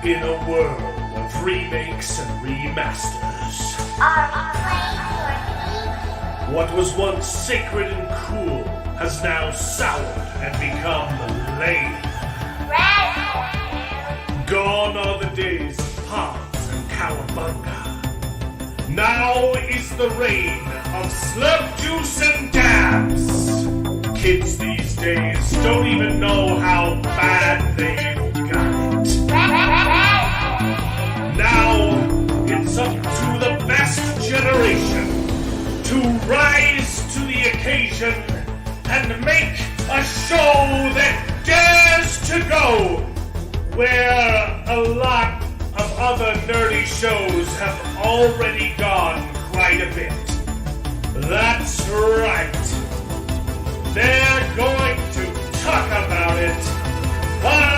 In a world of remakes and remasters, Are we playing for what was once sacred and cool has now soured and become lame. Red? Gone are the days of Paz and Cowabunga. Now is the reign of slurp juice and dabs. Kids these days don't even know how bad they've got it. Now it's up to the best generation to rise to the occasion and make a show that dares to go where a lot of other nerdy shows have already gone quite a bit. That's right. They're going to talk about it a lot.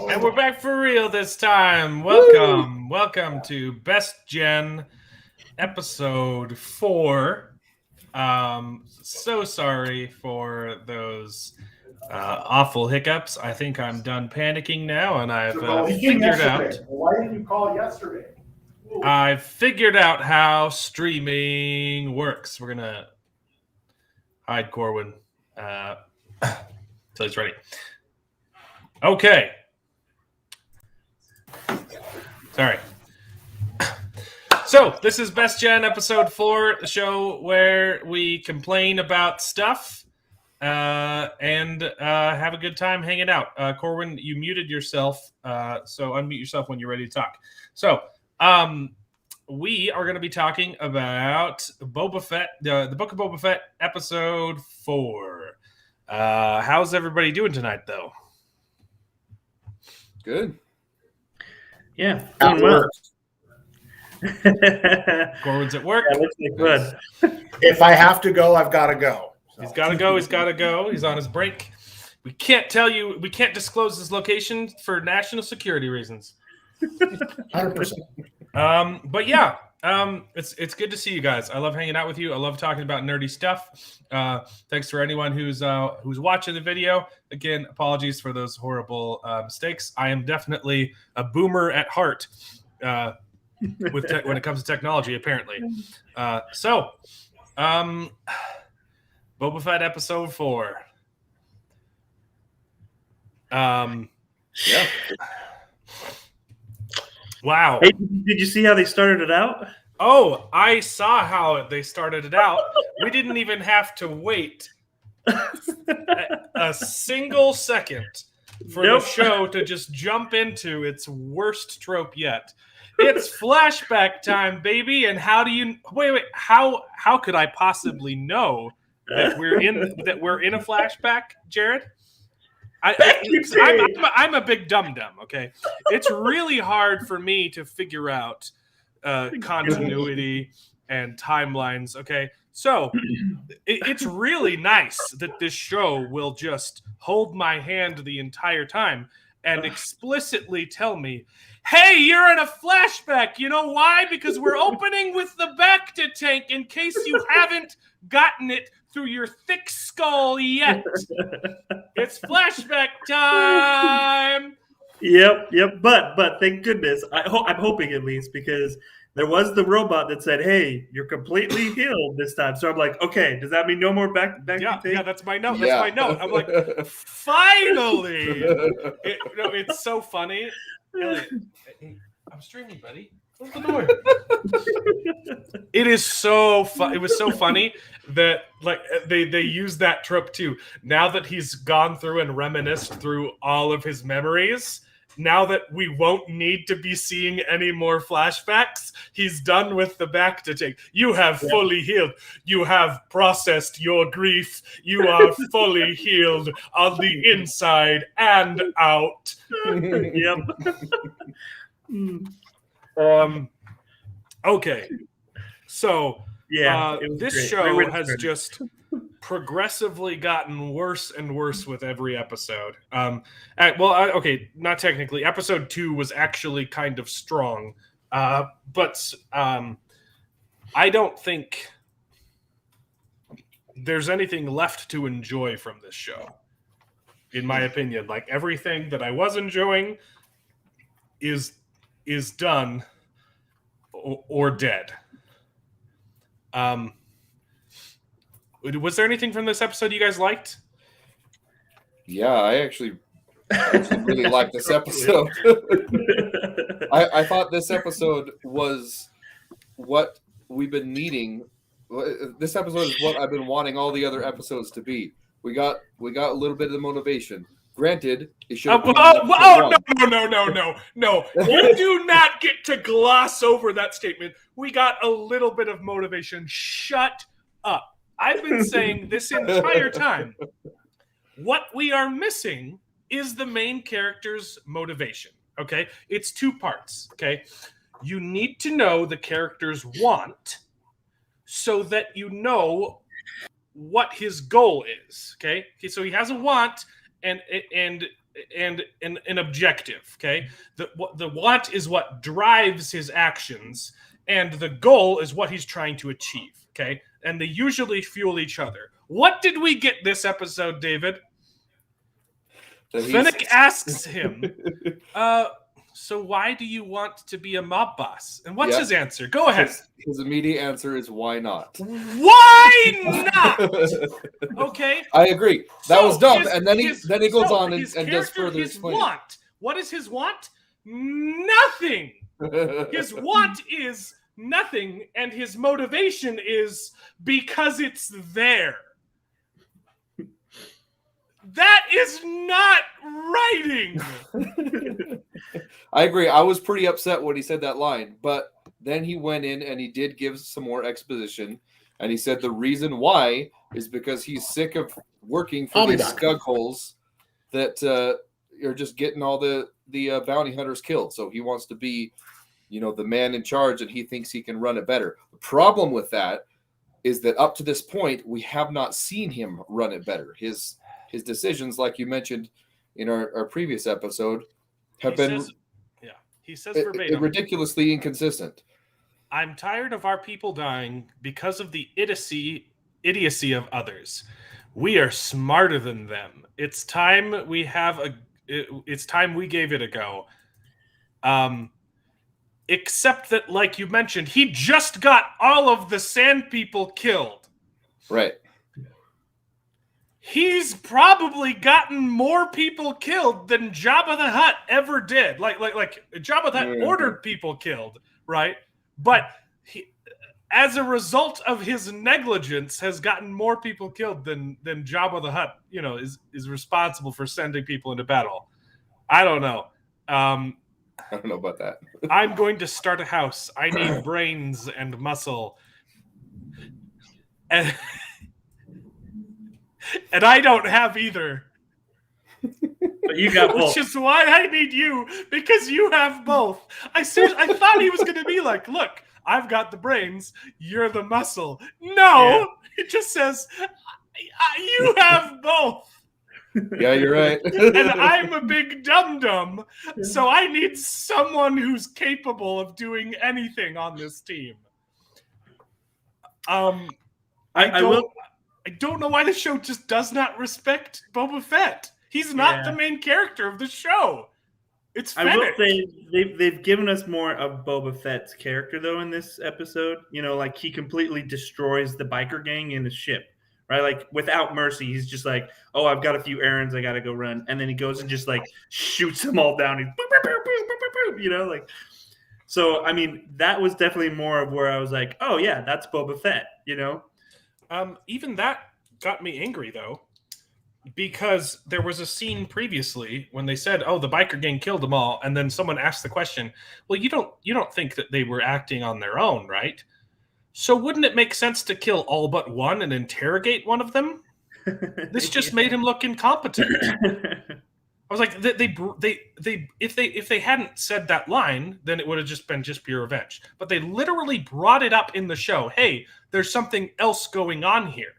And we're back for real this time. Welcome to Best Gen episode 4. So sorry for those awful hiccups. I think I'm done panicking now, and I've figured out. Why didn't you call yesterday? I've figured out how streaming works. We're gonna hide Corwin till he's ready. Okay. Sorry. So, this is Best Gen episode 4, the show where we complain about stuff and have a good time hanging out. Corwin, you muted yourself, so unmute yourself when you're ready to talk. So, we are going to be talking about Boba Fett, the Book of Boba Fett, episode 4. How's everybody doing tonight, though? Good. Yeah, doing well. Corwin's at work. Yeah, looks like good. If I have to go, I've got to go. So. He's got to go. He's got to go. He's on his break. We can't tell you. We can't disclose his location for national security reasons. 100%. But yeah, it's good to see you guys. I love hanging out with you. I love talking about nerdy stuff. Thanks for anyone who's watching the video. Again, apologies for those horrible mistakes. I am definitely a boomer at heart when it comes to technology, apparently. So, Boba Fett episode 4. Yeah. Wow. Hey, did you see how they started it out? Oh, I saw how they started it out. We didn't even have to wait a single second for the show to just jump into its worst trope yet. It's flashback time, baby. And how do you wait? How could I possibly know that we're in a flashback, Jared? I'm a big dum-dum, okay? It's really hard for me to figure out continuity and timelines, okay? So it's really nice that this show will just hold my hand the entire time and explicitly tell me, hey, you're in a flashback. You know why? Because we're opening with the Bacta tank in case you haven't gotten it through your thick skull yet. It's flashback time. Yep. But thank goodness. I'm hoping at least, because there was the robot that said, "Hey, you're completely healed this time." So I'm like, okay, does that mean no more back? Yeah, that's my note. That's my note. I'm like, finally. It's so funny. Elliot, I'm streaming, buddy. Close the door. It is so fun. It was so funny that like they use that trope too. Now that he's gone through and reminisced through all of his memories, now that we won't need to be seeing any more flashbacks, he's done with the Bacta tank. You have fully healed. You have processed your grief. You are fully healed on the inside and out. Yep. Okay. So this great. show has just progressively gotten worse and worse with every episode. Okay, not technically. Episode 2 was actually kind of strong, but I don't think there's anything left to enjoy from this show, in my opinion. Like, everything that I was enjoying is done or dead. Was there anything from this episode you guys liked? Yeah, I actually really liked this episode. I thought this episode was what we've been needing. This episode is what I've been wanting all the other episodes to be. We got a little bit of the motivation. Granted, it should have no. You do not get to gloss over that statement. We got a little bit of motivation. Shut up. I've been saying this entire time. What we are missing is the main character's motivation, okay? It's 2 parts, okay? You need to know the character's want so that you know what his goal is, okay? So he has a want and an objective, okay? The want is what drives his actions, and the goal is what he's trying to achieve, okay? And they usually fuel each other. What did we get this episode, David? Finnick asks him, so why do you want to be a mob boss? And what's his answer? Go ahead. His immediate answer is, why not? Why not? Okay. I agree. That was dumb. And then he goes on and does further explaining. What is his want? Nothing. His want is nothing, and his motivation is because it's there. That is not writing. I agree. I was pretty upset when he said that line, but then he went in and he did give some more exposition, and he said the reason why is because he's sick of working for these scugholes that are just getting all the bounty hunters killed. So he wants to be, the man in charge, and he thinks he can run it better. The problem with that is that up to this point, we have not seen him run it better. His decisions, like you mentioned in our previous episode, have been verbatim, ridiculously inconsistent. I'm tired of our people dying because of the idiocy of others. We are smarter than them. It's time we gave it a go. Except that, like you mentioned, he just got all of the Sand People killed. Right. He's probably gotten more people killed than Jabba the Hutt ever did. Like Jabba the Hutt ordered people killed, right? But he, as a result of his negligence, has gotten more people killed than Jabba the Hutt, is responsible for sending people into battle. I don't know. I don't know about that. I'm going to start a house. I need brains and muscle. And I don't have either. But you got both. Which is why I need you, because you have both. I thought he was going to be like, look, I've got the brains, you're the muscle. No, it just says, you have both. Yeah, you're right. And I'm a big dum-dum, so I need someone who's capable of doing anything on this team. I don't know why the show just does not respect Boba Fett. He's not the main character of the show. It's Fennec. I will say they've given us more of Boba Fett's character, though, in this episode. Like he completely destroys the biker gang in the ship. Right, like without mercy, he's just like, "Oh, I've got a few errands I got to go run," and then he goes and just like shoots them all down. He's like. So I mean, that was definitely more of where I was like, "Oh yeah, that's Boba Fett," Even that got me angry though, because there was a scene previously when they said, "Oh, the biker gang killed them all," and then someone asked the question, "Well, you don't think that they were acting on their own, right? So wouldn't it make sense to kill all but one and interrogate one of them?" This just made him look incompetent. I was like, if they hadn't said that line, then it would have just been pure revenge. But they literally brought it up in the show. Hey, there's something else going on here,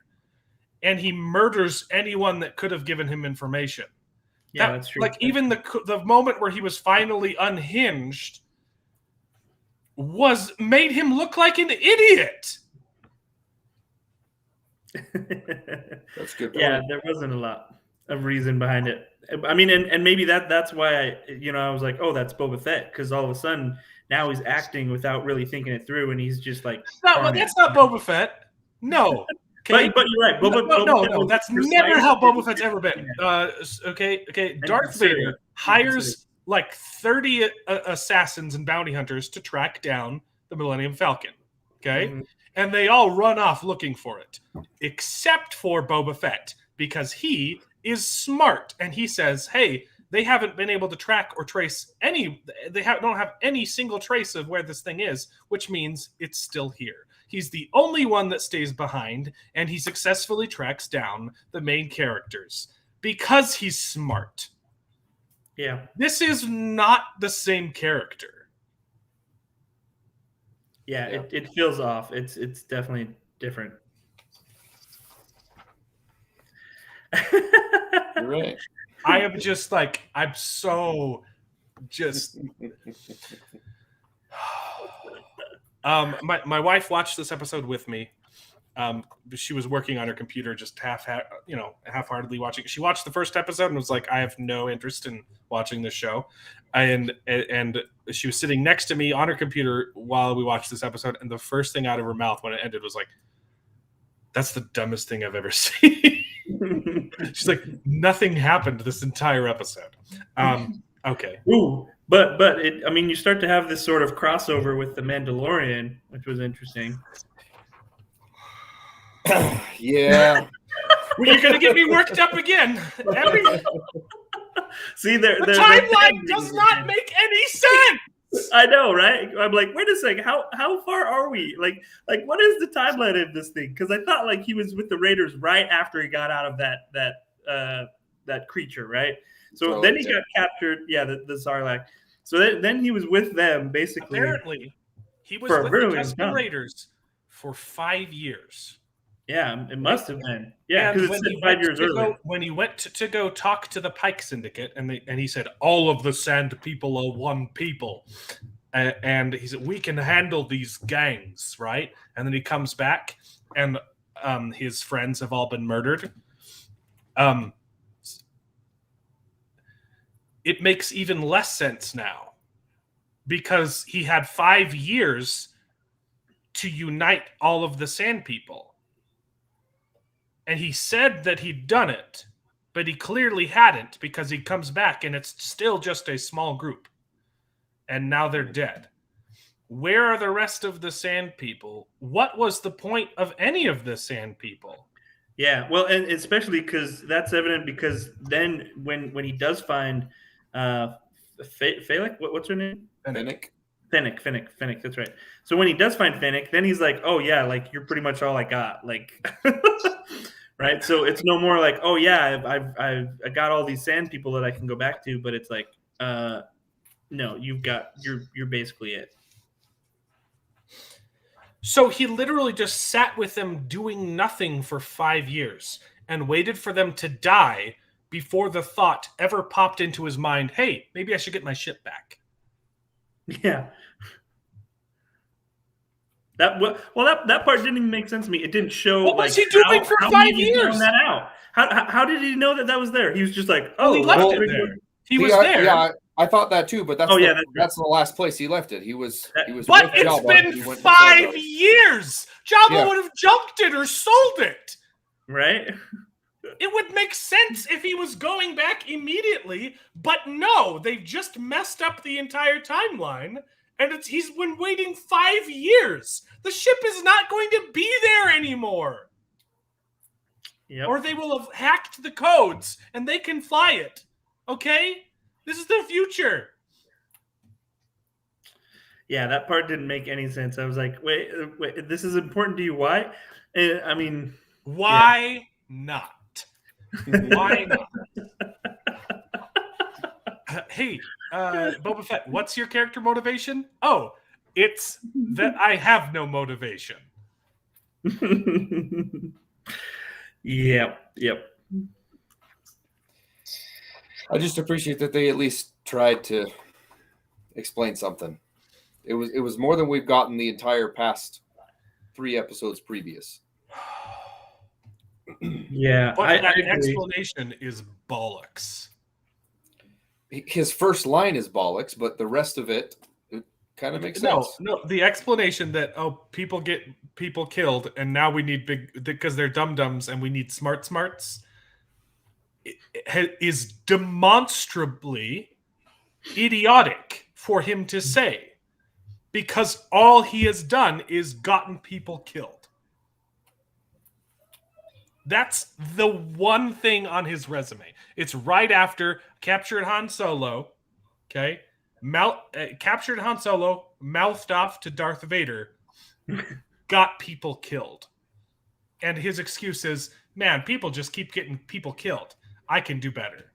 and he murders anyone that could have given him information. Yeah, that's true. Like even the moment where he was finally unhinged made him look like an idiot. That's good. Yeah, there wasn't a lot of reason behind it. I mean, and maybe that's why I was like, oh, that's Boba Fett, because all of a sudden now he's acting without really thinking it through, and he's just like, that's not Boba Fett. No. Okay? But you're right. No, that's never how Boba Fett's ever been. Okay. Darth Vader hires like 30 assassins and bounty hunters to track down the Millennium Falcon. Okay, and they all run off looking for it, except for Boba Fett, because he is smart and he says, "Hey, they haven't been able to track or trace any. They don't have any single trace of where this thing is, which means it's still here." He's the only one that stays behind, and he successfully tracks down the main characters because he's smart. Yeah. This is not the same character. Yeah, it feels off. It's definitely different. You're right. I am just like, I'm so just... my wife watched this episode with me. She was working on her computer, just half-heartedly watching. She watched the first episode and was like, "I have no interest in watching this show," and she was sitting next to me on her computer while we watched this episode. And the first thing out of her mouth when it ended was like, "That's the dumbest thing I've ever seen." She's like, "Nothing happened this entire episode." Okay. Ooh. But you start to have this sort of crossover with the Mandalorian, which was interesting. Yeah. Well, you're going to get me worked up again. See, the timeline does not make any sense. I know, right? I'm like, wait a second, how far are we? Like what is the timeline of this thing? Because I thought like he was with the Raiders right after he got out of that creature, right? So then he got captured. Yeah, the Sarlacc. So then he was with them basically. Apparently, he was with the Tusken Raiders for 5 years. Yeah, it must have been. Yeah, because it said 5 years earlier. When he went to go talk to the Pike Syndicate, and he said, "All of the Sand People are one people," and he said, "We can handle these gangs, right?" And then he comes back, and his friends have all been murdered. It makes even less sense now, because he had 5 years to unite all of the Sand People. And he said that he'd done it, but he clearly hadn't, because he comes back and it's still just a small group. And now they're dead. Where are the rest of the Sand People? What was the point of any of the Sand People? Yeah, well, and especially because that's evident, because then when he does find Fennec, what's her name? Fennec, that's right. So when he does find Fennec, then he's like, "Oh yeah, like you're pretty much all I got." Like right? So it's no more like, "Oh yeah, I got all these Sand People that I can go back to," but it's like, no, you're basically it. So he literally just sat with them doing nothing for 5 years and waited for them to die before the thought ever popped into his mind, "Hey, maybe I should get my ship back." Yeah. That part didn't even make sense to me. It didn't show. What was he doing for 5 years? That out. How did he know that was there? He was just like, "Oh, he left it there. He was there." Yeah, I thought that too. But that's that's the last place he left it. He was. But it's been 5 years. Jabba would have junked it or sold it, right? It would make sense if he was going back immediately, but no, they've just messed up the entire timeline, and he's been waiting 5 years. The ship is not going to be there anymore. Yep. Or they will have hacked the codes, and they can fly it. Okay? This is the future. Yeah, that part didn't make any sense. I was like, wait, this is important to you. Why? I mean... Why not? Why not? Hey, Boba Fett, what's your character motivation? Oh, it's that I have no motivation. Yep. I just appreciate that they at least tried to explain something. It was more than we've gotten the entire past 3 episodes previous. Yeah, But I that agree. explanation is bollocks. His first line is bollocks, but the rest of it kind of makes sense. No, the explanation that people get people killed and now we need because they're dum-dums and we need smarts is demonstrably idiotic for him to say, because all he has done is gotten people killed. That's the one thing on his resume. It's right after captured Han Solo, okay? Captured Han Solo, mouthed off to Darth Vader, got people killed. And his excuse is, man, people just keep getting people killed. I can do better.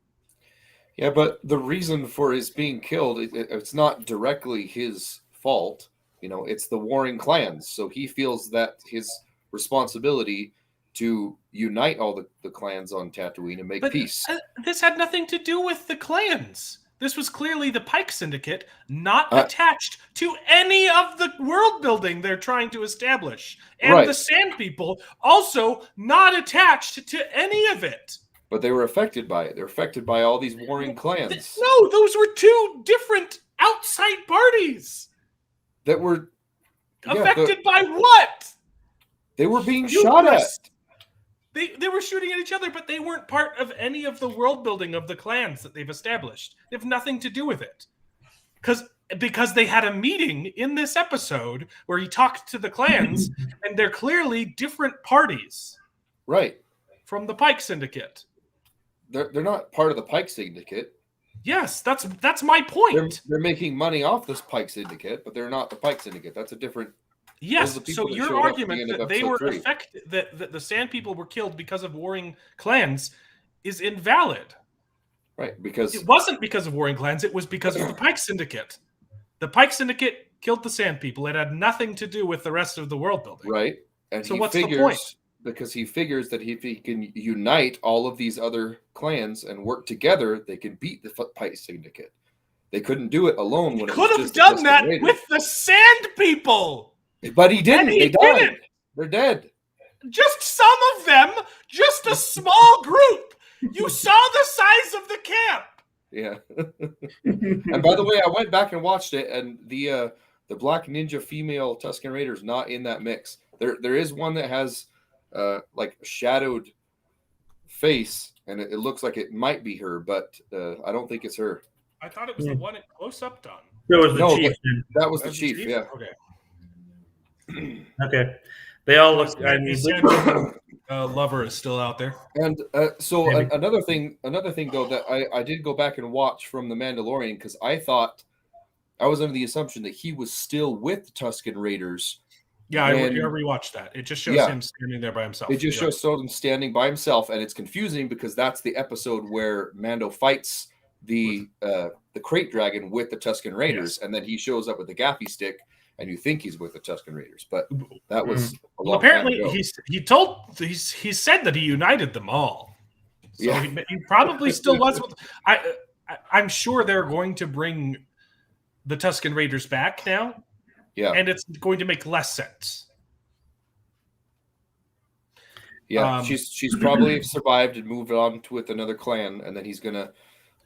Yeah, but the reason for his being killed, it's not directly his fault. It's the warring clans. So he feels that his responsibility to unite all the clans on Tatooine and make peace. This had nothing to do with the clans. This was clearly the Pike Syndicate, not attached to any of the world building they're trying to establish. And the Sand People also not attached to any of it. But they were affected by it. They're affected by all these warring clans. No, those were 2 different outside parties. That were affected by what? They were being shot at. They were shooting at each other, but they weren't part of any of the world building of the clans that they've established. They have nothing to do with it. Because they had a meeting in this episode where he talked to the clans, and they're clearly different parties. Right. From the Pike Syndicate. They're not part of the Pike Syndicate. Yes, that's my point. They're making money off this Pike Syndicate, but they're not the Pike Syndicate. That's a different... Yes, so your argument that they were affected, that the Sand People were killed because of warring clans is invalid. Right, because... It wasn't because of warring clans, it was because of the Pike Syndicate. The Pike Syndicate killed the Sand People. It had nothing to do with the rest of the world building. Right, and so what's the point? Because he figures that if he can unite all of these other clans and work together, they can beat the Pike Syndicate. They couldn't do it alone. When he could have done that with the Sand People! But he didn't. They died. They're dead. Just some of them. Just a small group. You saw the size of the camp. Yeah. And by the way, I went back and watched it, and the Black Ninja female Tusken Raider is not in that mix. There is one that has like a shadowed face, and it looks like it might be her, but I don't think it's her. I thought it was the one at close up done. That was the chief. That was the chief. Yeah. Okay. Okay, they all look. I mean, Lover is still out there. And so another thing though that I did go back and watch from The Mandalorian, because I was under the assumption that he was still with the Tusken Raiders. Yeah, I rewatched that. It just shows him standing there by himself. It just shows him standing by himself, and it's confusing because that's the episode where Mando fights the crate dragon with the Tusken Raiders, and then he shows up with the gaffy stick. And you think he's with the Tusken Raiders, but that was a long apparently time ago. he said that he united them all. So Yeah. he probably still was with. I'm sure they're going to bring the Tusken Raiders back now. Yeah, and it's going to make less sense. Yeah, she's probably survived and moved on with another clan, and then he's gonna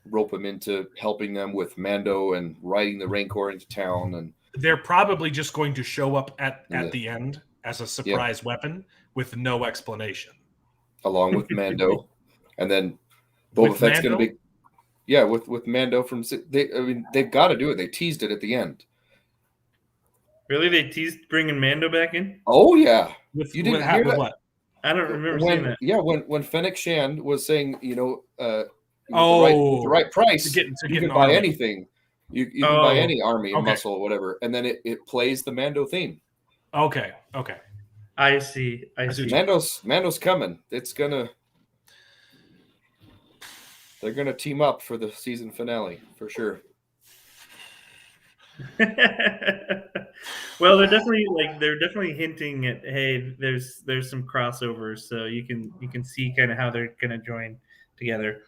rope him into helping them with Mando and riding the Rancor into town. And they're probably just going to show up at the end as a surprise weapon with no explanation, along with Mando, and then Boba Fett's going to be with Mando from. They've got to do it. They teased it at the end. Really, they teased bringing Mando back in? Oh yeah, you didn't hear that? What? I don't remember seeing that. Yeah, when Fennec Shand was saying, the right price, you can buy anything. You can buy any army and muscle or whatever, and then it plays the Mando theme. Okay. I see. Mando's coming. It's gonna. They're gonna team up for the season finale for sure. Well, they're definitely hinting at, hey, there's some crossovers, so you can see kind of how they're gonna join together.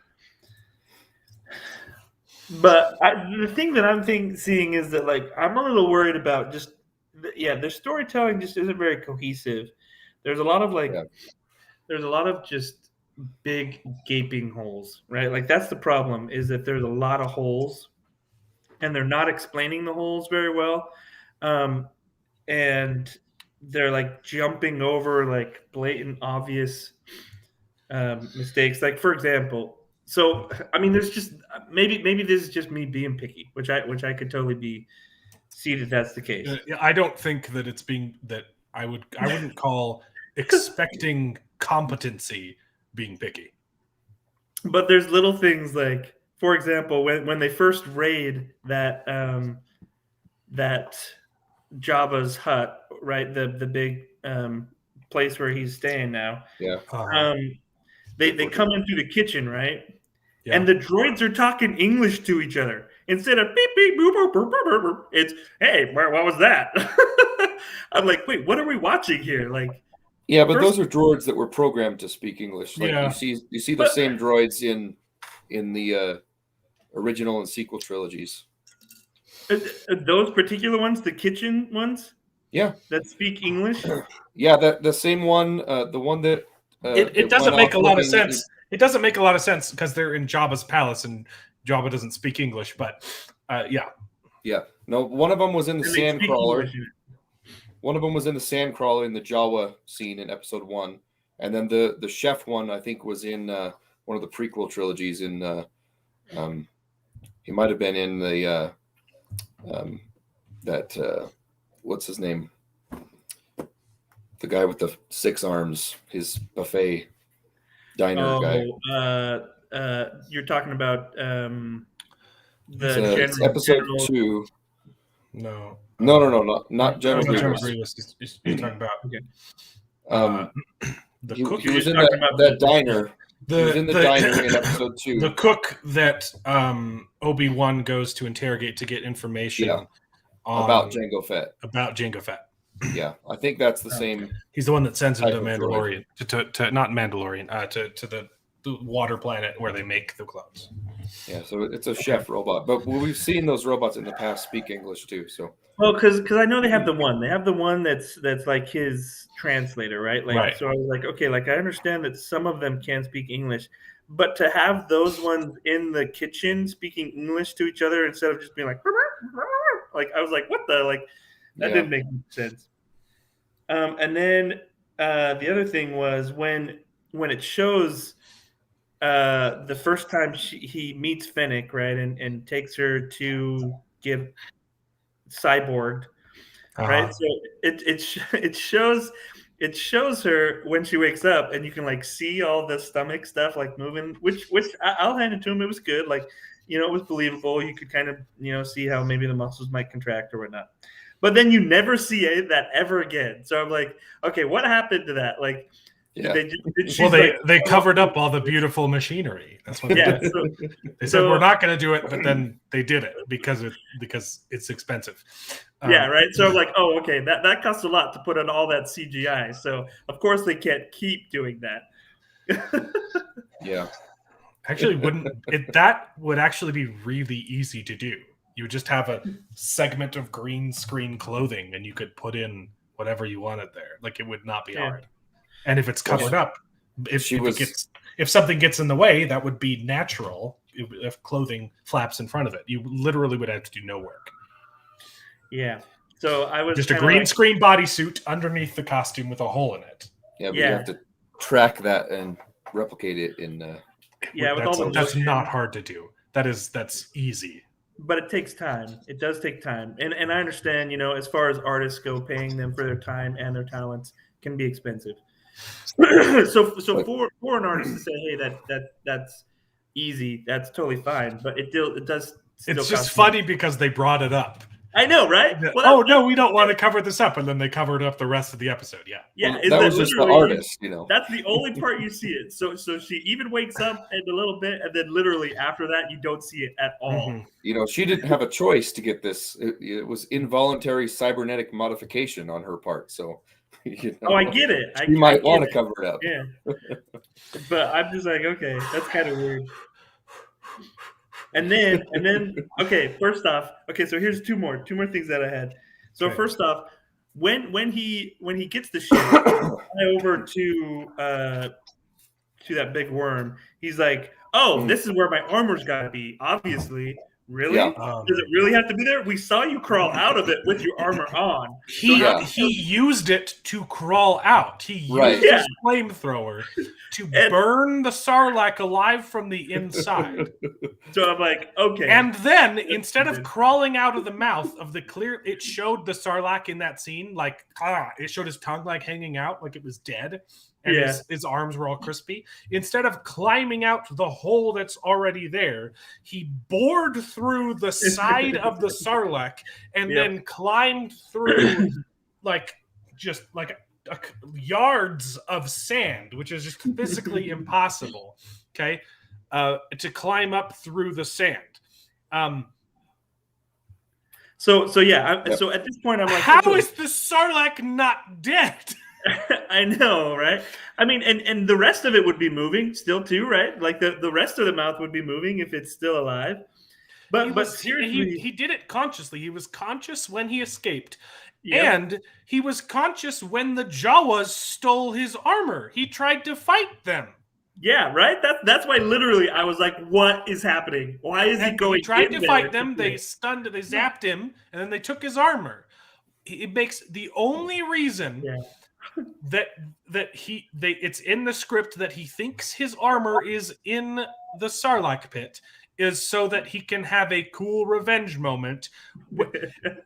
But the thing that I'm seeing is that, like, I'm a little worried about just their storytelling just isn't very cohesive. There's a lot of there's a lot of just big gaping holes, right? Like, that's the problem, is that there's a lot of holes, and they're not explaining the holes very well, and they're like jumping over like blatant obvious mistakes. Like, for example, so I mean, there's just maybe this is just me being picky, which I could totally see that that's the case. I don't think that it's being that I wouldn't call expecting competency being picky. But there's little things like, for example, when they first raid that that Jabba's hut, right, the big place where he's staying now. Yeah. They come in through the kitchen, right? Yeah. And the droids are talking English to each other instead of beep beep boop boop boop boop boop. Boop. It's, hey, what was that? I'm like, wait, what are we watching here? Like, yeah, but those are droids that were programmed to speak English. Like, yeah. you see the same droids in the original and sequel trilogies. Those particular ones, the kitchen ones, yeah, that speak English. Yeah, the same one, the one that it doesn't make a lot of sense. It doesn't make a lot of sense because they're in Jabba's palace and Jabba doesn't speak English. But yeah, no, one of them was in the sand crawler. One of them was in the sand crawler in the Jawa scene in episode 1, and then the chef one I think was in one of the prequel trilogies. In he might have been in the what's his name? The guy with the 6 arms, his buffet diner guy. You're talking about it's episode 2. No, not General Grievous. You're talking about the he cook. He was in that diner. He was in the diner in episode 2. The cook that Obi-Wan goes to interrogate to get information about Jango Fett. About Jango Fett. Yeah, I think that's the same. He's the one that sends him to Mandalorian, to not Mandalorian, to the water planet where they make the clothes. Yeah, so it's a chef robot, but we've seen those robots in the past speak English too. So well, because I know they have the one that's like his translator, right? Like, right. So I was like, okay, like I understand that some of them can speak English, but to have those ones in the kitchen speaking English to each other instead of just being like I was like, what the, like, that didn't make sense. And then the other thing was when it shows the first time he meets Fennec, right, and takes her to get cyborged, right? So it shows her when she wakes up, and you can like see all the stomach stuff like moving, which I'll hand it to him. It was good, like, you know, it was believable. You could kind of, you know, see how maybe the muscles might contract or whatnot. But then you never see that ever again. So I'm like, okay, what happened to that? Like, they covered up all the beautiful machinery. That's what they did. They said we're not going to do it, but then they did it because it's expensive. Right. So I'm like, oh, okay, that costs a lot to put on all that CGI. So of course they can't keep doing that. Yeah. Actually, that would actually be really easy to do. You would just have a segment of green screen clothing, and you could put in whatever you wanted there. Like, it would not be hard. And if it's covered up, if something gets in the way, that would be natural. If clothing flaps in front of it, you literally would have to do no work. Yeah. So I was just a green screen bodysuit underneath the costume with a hole in it. Yeah, but you have to track that and replicate it in. That's not hard to do. That's easy. But it takes time. It does take time, and I understand. You know, as far as artists go, paying them for their time and their talents can be expensive. so for an artist to say, hey, that's easy, that's totally fine. But it does. It's just funny because they brought it up I know, right? Yeah. Well, Oh no, we don't want to cover this up, and then they covered up the rest of the episode. Yeah, yeah, Well, is that was just the literally- artist, you know. That's the only part you see it. So she even wakes up in a little bit, and then literally after that, you don't see it at all. Mhm. You know, she didn't have a choice to get this. It was involuntary cybernetic modification on her part. So, you know, Oh, I get it. you might get want to it. cover it up. Yeah, but I'm just like, okay, that's kind of weird. And then, okay. First off, okay. So here's two more things that I had. So Okay. first off, when he gets the ship over to that big worm, he's like, "Oh, this is where my armor's got to be." Obviously, really? Yeah. Does it really have to be there? We saw you crawl out of it with your armor on. He used it to crawl out. He used Right. his flamethrower to burn the Sarlacc alive from the inside. So I'm like, okay. And then instead of crawling out of the mouth of the clear, it showed the Sarlacc in that scene, like it showed his tongue like hanging out, like it was dead, and his arms were all crispy. Instead of climbing out the hole that's already there, he bored through the side of the Sarlacc and then climbed through just yards of sand, which is just physically impossible. Okay. To climb up through the sand. So at this point I'm like, how is the Sarlacc not dead? I know, right? I mean, and the rest of it would be moving still too, right? Like the rest of the mouth would be moving if it's still alive. But seriously, he did it consciously. He was conscious when he escaped. Yep. And he was conscious when the Jawas stole his armor. He tried to fight them. Yeah, right? That's why literally I was like, what is happening? Why is he going? He tried in to fight there? them. They zapped him, and then they took his armor. It makes the only reason that it's in the script that he thinks his armor is in the Sarlacc pit is so that he can have a cool revenge moment.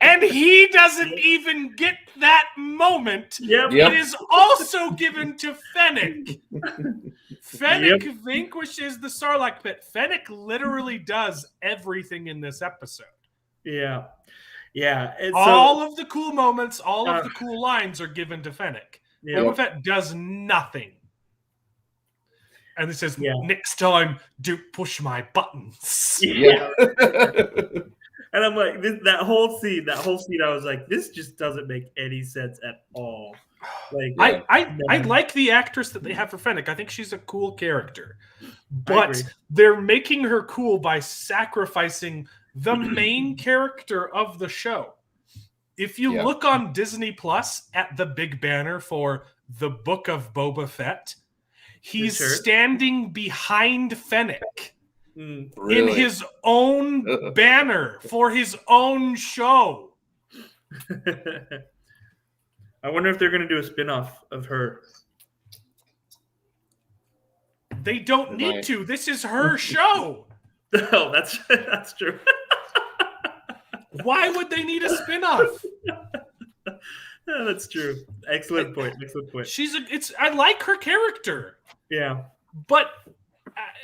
And he doesn't even get that moment. Yep. It is also given to Fennec. Fennec vanquishes the Sarlacc pit. Fennec literally does everything in this episode. Yeah. Yeah. All of the cool moments, all of the cool lines are given to Fennec. Yeah. Boba Fett does nothing. And it says, next time, don't push my buttons. Yeah. And I'm like, that whole scene, I was like, this just doesn't make any sense at all. Like, I like the actress that they have for Fennec. I think she's a cool character. But they're making her cool by sacrificing the main character of the show. If you look on Disney Plus at the big banner for the Book of Boba Fett, he's standing behind Fennec in his own banner for his own show. I wonder if they're going to do a spin-off of her. They don't need to. This is her show. No, that's true. Why would they need a spin-off? Yeah, that's true. Excellent point. I like her character. Yeah. But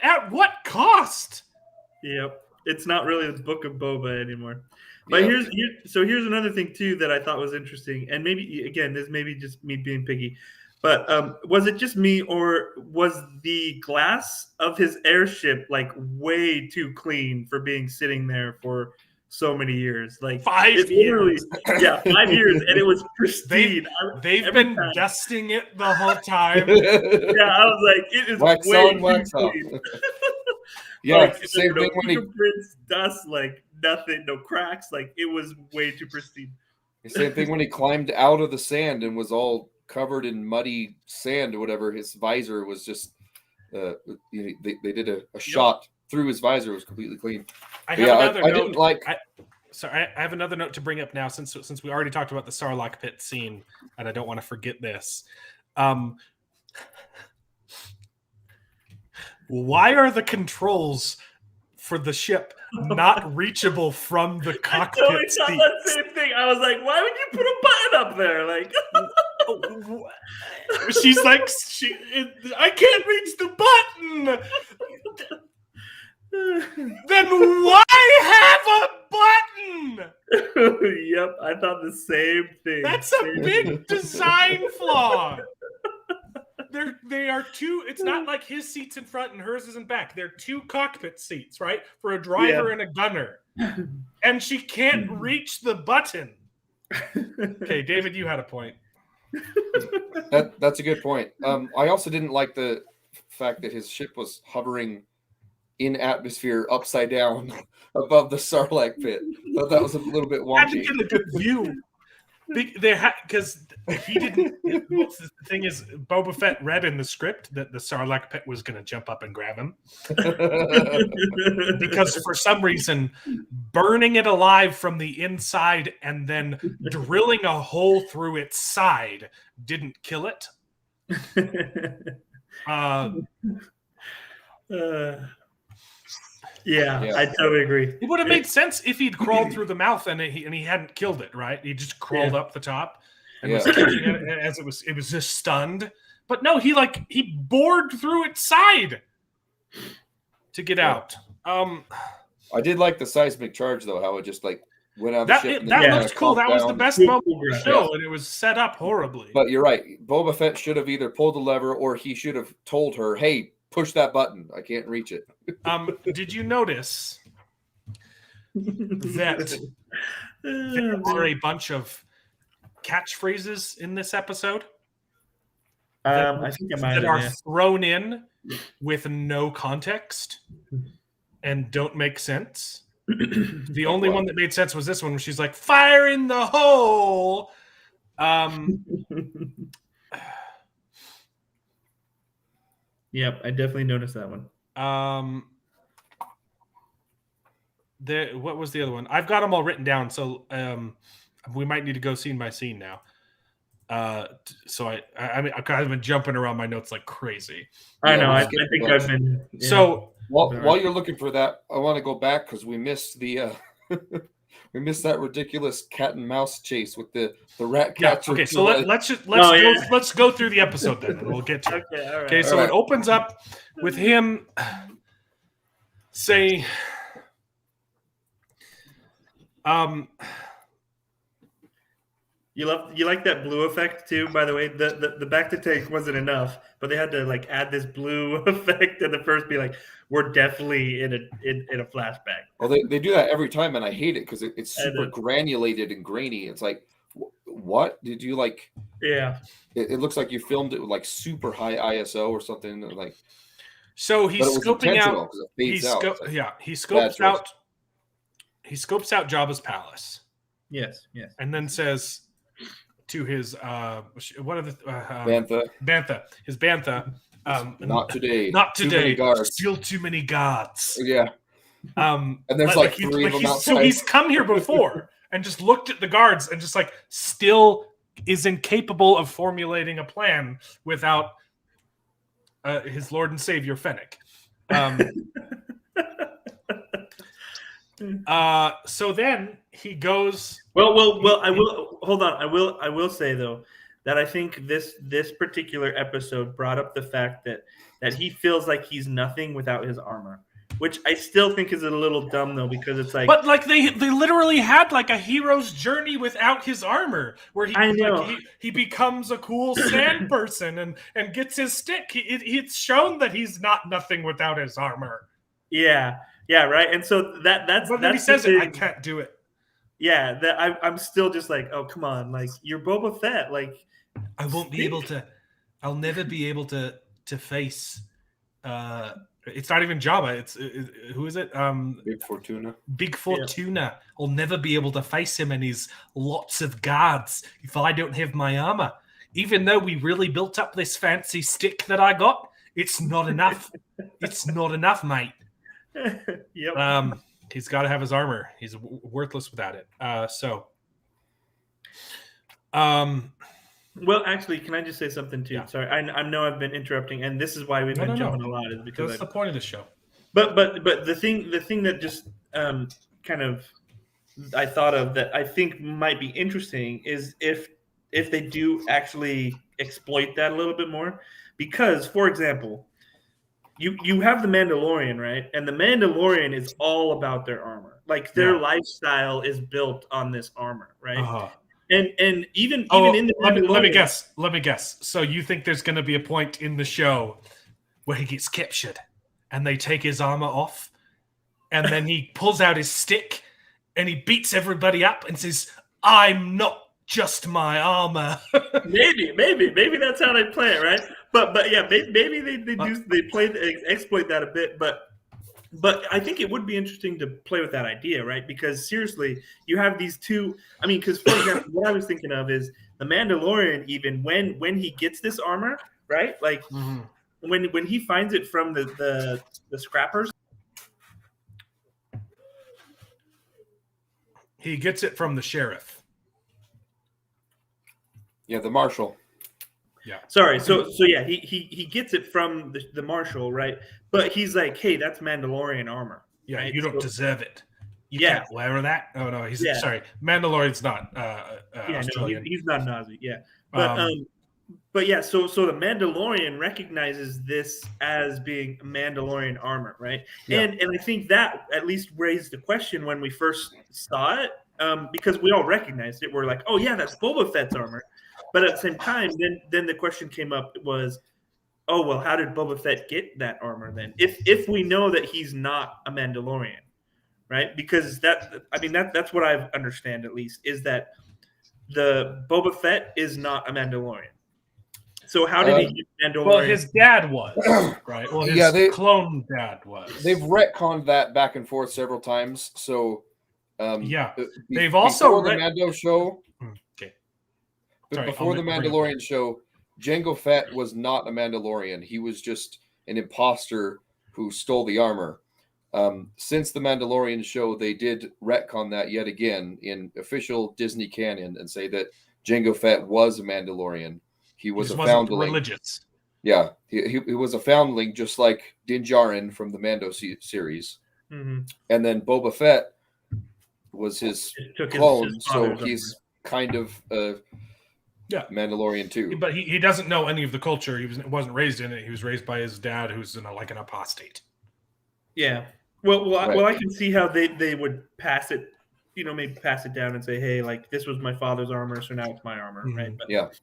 at what cost? Yep. It's not really the Book of Boba anymore. But here's another thing too that I thought was interesting, and maybe again this may be just me being picky, but was it just me or was the glass of his airship like way too clean for being sitting there for so many years? Like 5 years. 5 years, and it was pristine. They've been dusting it the whole time. Yeah, I was like, it is wax way on, too wax off. clean. Yeah, like, same thing when he fingerprints, dust, like nothing, no cracks. Like it was way too pristine. Same thing when he climbed out of the sand and was all covered in muddy sand or whatever. His visor was just they did a shot through his visor. It was completely clean. I have another note. Didn't like. I have another note to bring up now since we already talked about the Sarlacc pit scene, and I don't want to forget this. Why are the controls for the ship not reachable from the cockpit I thought that same thing. I was like, why would you put a button up there? Like, she's like, I can't reach the button. Then why have a button? Yep, I thought the same thing. That's a big design flaw. They are two. It's not like his seat's in front and hers is in back. They're two cockpit seats, right, for a driver and a gunner, and she can't reach the button. Okay, David, you had a point. That's a good point. I also didn't like the fact that his ship was hovering in atmosphere upside down above the Sarlacc pit. Thought that was a little bit Had to wonky. get a good view. Because he didn't. The thing is, Boba Fett read in the script that the Sarlacc pit was going to jump up and grab him. Because for some reason, burning it alive from the inside and then drilling a hole through its side didn't kill it. Yeah, I totally agree. It would have made sense if he'd crawled through the mouth and he hadn't killed it, right? He just crawled up the top and was kicking it as it was just stunned. But no, he bored through its side to get out. I did like the seismic charge though, how it just like went out of the ship. That looks cool. That was the best moment of the show, and it was set up horribly. But you're right. Boba Fett should have either pulled the lever or he should have told her, "Hey, push that button. I can't reach it." Did you notice that there are a bunch of catchphrases in this episode? I think I might that have, are thrown in with no context and don't make sense. The only one that made sense was this one, where she's like, "Fire in the hole." Yep, I definitely noticed that one. What was the other one? I've got them all written down, so we might need to go scene by scene now. So I mean, I've kind of been jumping around my notes like crazy. I know. I think I've been. Yeah. So while you're looking for that, I want to go back because we missed the we missed that ridiculous cat and mouse chase with the rat catcher. Okay, so let's go through the episode then, and we'll get to it. Okay, all right. Okay, so it opens up with him saying, You like that blue effect too, by the way. The back to tank wasn't enough, but they had to like add this blue effect and the first be like, we're definitely in a flashback. Well, they do that every time, and I hate it because it's super granulated and grainy. It's like, what did you like? Yeah, it looks like you filmed it with like super high ISO or something like. So he's scoping out. He scopes out. He scopes out Jabba's palace. Yes, and then says to his what are the Bantha, his Bantha, not today, too many guards. Still too many guards. Yeah, and there's like three of them outside. So he's come here before and just looked at the guards and just like still is incapable of formulating a plan without his Lord and Savior Fennec. So then he goes. Well. I will hold on. I will say though that I think this particular episode brought up the fact that he feels like he's nothing without his armor, which I still think is a little dumb though, because it's like. But like they literally had like a hero's journey without his armor, where he becomes a cool sand person and gets his stick. It's shown that he's not nothing without his armor. Yeah, right. And so that's. But then he says it. I can't do it. Yeah, I'm still just like, oh come on, like you're Boba Fett, like I won't be able to. I'll never be able to face. It's not even Jabba. It's who is it? Big Fortuna. Big Fortuna. Yeah. I'll never be able to face him and his lots of guards if I don't have my armor. Even though we really built up this fancy stick that I got, it's not enough. It's not enough, mate. Yep. He's got to have his armor. He's worthless without it. Well, actually, can I just say something too? Yeah. Sorry, I know I've been interrupting, and this is why we've been jumping a lot. Is because that's the point of the show. But the thing that just kind of I thought of that I think might be interesting is if they do actually exploit that a little bit more, because for example, you have the Mandalorian, right? And the Mandalorian is all about their armor. Like their lifestyle is built on this armor, right? Uh-huh. And even in the let me guess. So you think there's going to be a point in the show where he gets captured and they take his armor off, and then he pulls out his stick and he beats everybody up and says, "I'm not just my armor." maybe that's how they play it, right? But yeah, maybe they exploit that a bit, but I think it would be interesting to play with that idea, right? Because seriously, you have these two. I mean, because for example, what I was thinking of is the Mandalorian. Even when he gets this armor, right? Like when he finds it from the scrappers, he gets it from the sheriff. Yeah, the marshal. Yeah. Sorry. So yeah, he gets it from the marshal, right? But he's like, hey, that's Mandalorian armor. Yeah, right? you don't deserve it. You Yeah. can't wear that. Oh no, he's sorry. Mandalorian's not Australian. No, he's not Nazi. Yeah, but yeah. So the Mandalorian recognizes this as being Mandalorian armor, right? Yeah. And I think that at least raised the question when we first saw it, because we all recognized it. We're like, oh yeah, that's Boba Fett's armor. But at the same time, then the question came up was, oh well, how did Boba Fett get that armor then? If we know that he's not a Mandalorian, right? Because that's what I understand at least, is that the Boba Fett is not a Mandalorian. So how did he get Mandalorian? Well, his dad was, right? Well, his clone dad was. They've retconned that back and forth several times. So they've also the Mando show. Okay. Before the Mandalorian show, Jango Fett was not a Mandalorian. He was just an imposter who stole the armor. Since the Mandalorian show, they did retcon that yet again in official Disney canon and say that Jango Fett was a Mandalorian. He was a foundling. Religious. Yeah, he was a foundling, just like Din Djarin from the Mando series. Mm-hmm. And then Boba Fett was his clone, so he's kind of Mandalorian too. But he doesn't know any of the culture. He wasn't raised in it. He was raised by his dad, who's like an apostate. Yeah. Well, I can see how they would pass it, maybe pass it down and say, hey, like this was my father's armor, so now it's my armor, right? But,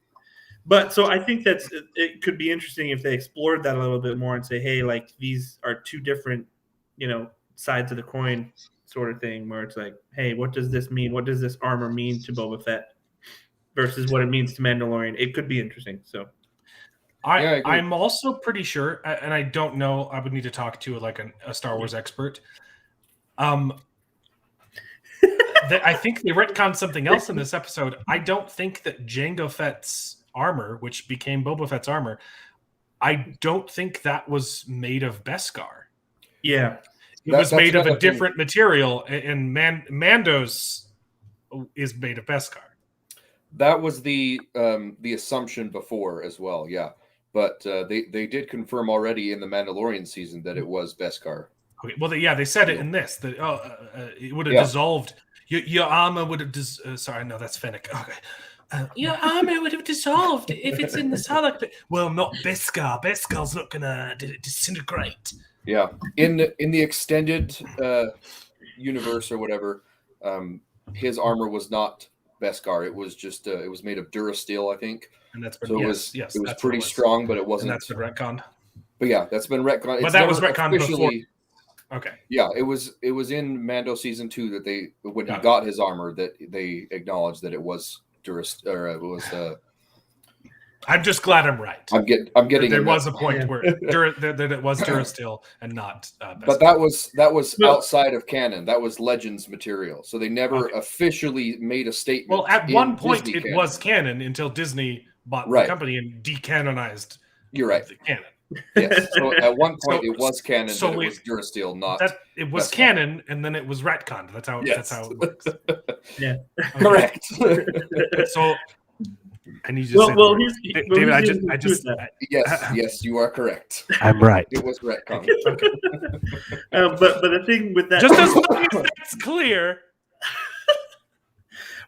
But so I think it could be interesting if they explored that a little bit more and say, hey, like these are two different, sides of the coin sort of thing, where it's like, hey, what does this mean? What does this armor mean to Boba Fett versus what it means to Mandalorian? It could be interesting. So I'm also pretty sure, and I don't know, I would need to talk to like a Star Wars expert. I think they retconned something else in this episode. I don't think that Jango Fett's armor, which became Boba Fett's armor, I don't think that was made of Beskar. Yeah. It was made of a different material, and Mando's is made of Beskar. That was the assumption before as well, yeah. But they did confirm already in the Mandalorian season that it was Beskar. Okay, well, they said it in this, that it would have dissolved. Your armor would have sorry, no, that's Fennec. Okay. Your armor would have dissolved if it's in the Sarlacc pit. Well, not Beskar. Beskar's not gonna disintegrate. Yeah, in the extended universe or whatever, his armor was not Beskar. It was just it was made of Durasteel, I think. And that's been, so it was pretty strong, but it wasn't. And that's been retconned. But yeah, that's been retconned. But that was retconned before. Okay. Yeah, it was in Mando season 2 that he got his armor that they acknowledged that it was I'm just glad I'm right. I'm getting. There was a point where that it was Durasteel and not. But that was outside of canon. That was Legends material. So they never officially made a statement. Well, at one point Disney was canon until Disney bought the company and decanonized. You're right. The canon. Yes. So at one point it was canon. So it was Durasteel, not. It was canon, and then it was retconned. That's how it works. Yeah. Okay. Correct. So. I need you to say David, yes, you are correct. I'm right. It was retcon. Okay. But the thing with that, just as long as that's clear.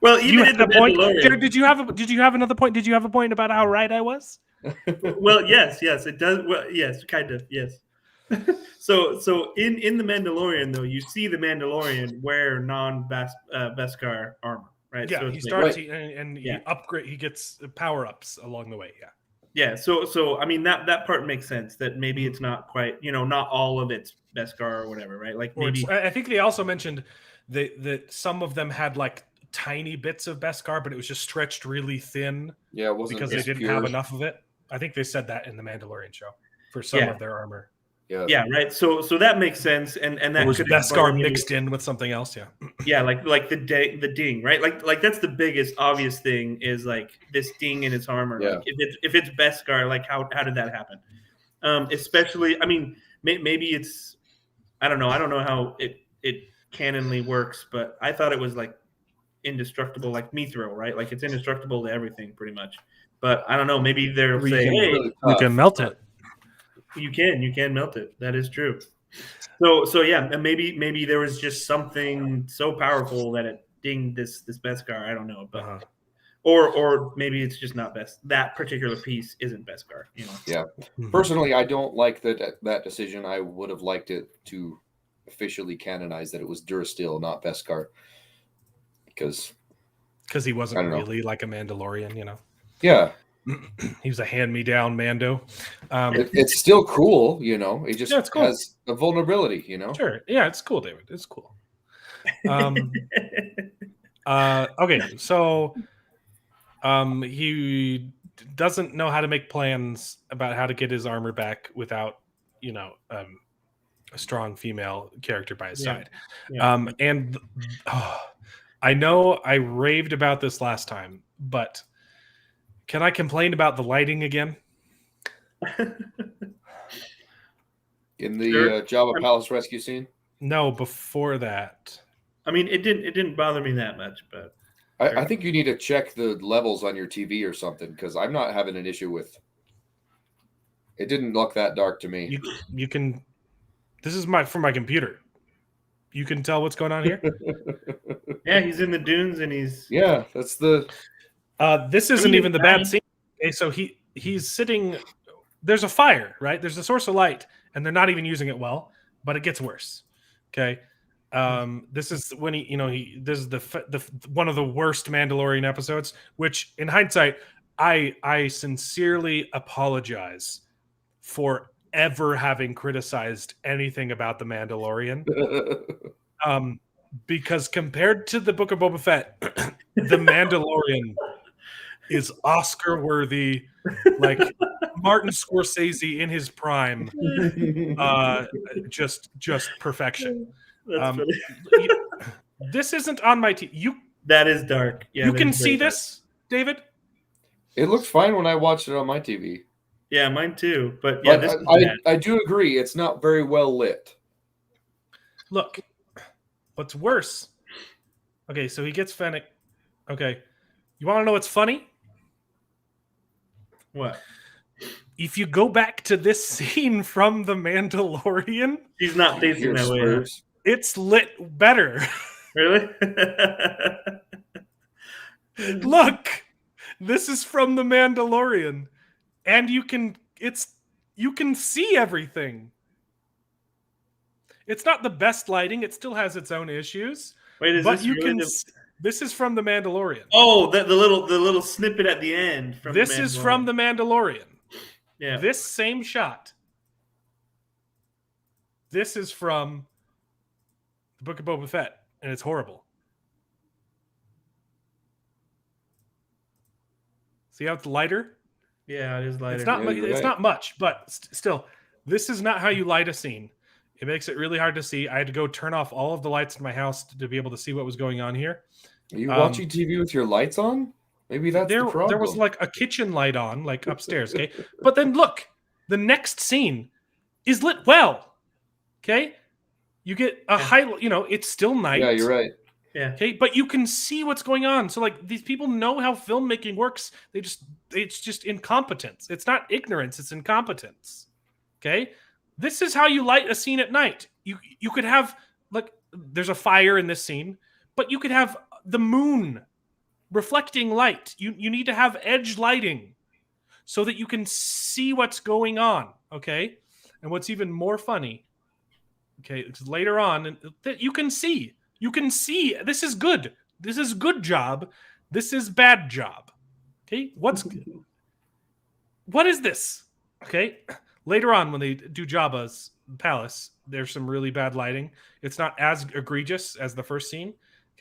Well, even at the point, Jared, did you have another point? Did you have a point about how right I was? Well, yes, it does. Well, yes, kind of, yes. So in the Mandalorian though, you see the Mandalorian wear Beskar armor, right? Yeah, so he it's starts like, and he Yeah. he gets power ups along the way. Yeah. yeah. So I mean that part makes sense. That maybe it's not quite, not all of it's Beskar or whatever, right? Like Or maybe I think they also mentioned that some of them had like tiny bits of Beskar, but it was just stretched really thin Yeah, it wasn't because they just didn't pure. have enough of it. I think they said that in the Mandalorian show for some Yeah. of their armor. Yeah, right. So that makes sense, and that It was could Beskar explain- mixed in with something else. Yeah. Yeah, like the ding, right? Like that's the biggest obvious thing is like this ding in its armor. Yeah. Like if it's Beskar, like how did that happen? Especially, I mean, maybe it's I don't know how it canonly works, but I thought it was like indestructible, like Mithril, right? Like it's indestructible to everything pretty much. But I don't know, maybe they'll say, can- hey, really You tough. can melt it. you can melt it. That is true. So yeah, and maybe there was just something so powerful that it dinged this Beskar. I don't know, but Uh-huh. or maybe it's just not best. That particular piece isn't Beskar. Yeah. Mhm. Personally, I don't like that decision. I would have liked it to officially canonize that it was Durasteel, not Beskar, because He I wasn't don't know. really like a Mandalorian, yeah, he was a hand-me-down Mando. it's still cool. It just Yeah, it's cool. has a vulnerability. Sure, yeah, it's cool, David. It's cool. Okay, so he doesn't know how to make plans about how to get his armor back without, a strong female character by his Yeah. side. Yeah. And I know I raved about this last time, but can I complain about the lighting again? In the Sure. Jabba Palace rescue scene. No, before that. I mean, it didn't bother me that much, but I think you need to check the levels on your TV or something, because I'm not having an issue with. It didn't look that dark to me. You can. This is from my computer. You can tell what's going on here. yeah, he's in the dunes and he's Yeah, that's the. This isn't I mean, even the bad scene. Okay, so he's sitting. There's a fire, right? There's a source of light, and they're not even using it well. But it gets worse. Okay, this is when this is the one of the worst Mandalorian episodes. Which, in hindsight, I sincerely apologize for ever having criticized anything about the Mandalorian. Because compared to the Book of Boba Fett, the Mandalorian is Oscar worthy, like Martin Scorsese in his prime. Just perfection. that's funny. This isn't on my TV. That is dark. Yeah, You that can is see very dark. this, David. It looked fine when I watched it on my TV. Yeah, mine too. But yeah, But this is bad. I do agree. It's not very well lit. Look, what's worse? Okay, so he gets Fennec. Okay, you want to know what's funny? What? If you go back to this scene from The Mandalorian, He's not facing Your that way. Spurs. it's lit better. Really? Look, this is from The Mandalorian, and you can see everything. It's not the best lighting; it still has its own issues. Wait, is But this you really can. This is from The Mandalorian. Oh, the little snippet at the end. From This is from The Mandalorian. Yeah. This same shot. This is from the Book of Boba Fett, and it's horrible. See how it's lighter? Yeah, it is lighter. It's not. Yeah, you're It's right. not much, but still, this is not how you light a scene. It makes it really hard to see. I had to go turn off all of the lights in my house to be able to see what was going on here. Are you watching TV with your lights on? Maybe that's the problem. There was like a kitchen light on, like upstairs. Okay, but then look, the next scene is lit well. Okay, you get a high. It's still night. Yeah, you're right. Yeah. Okay, but you can see what's going on. So like these people know how filmmaking works. It's just incompetence. It's not ignorance, it's incompetence. Okay? This is how you light a scene at night. You could have like there's a fire in this scene, but you could have the moon reflecting light. You need to have edge lighting so that you can see what's going on, okay? And what's even more funny, okay, it's later on that you can see this is good. This is good job. This is bad job. Okay, what is this? Okay, later on when they do Jabba's palace, there's some really bad lighting. It's not as egregious as the first scene.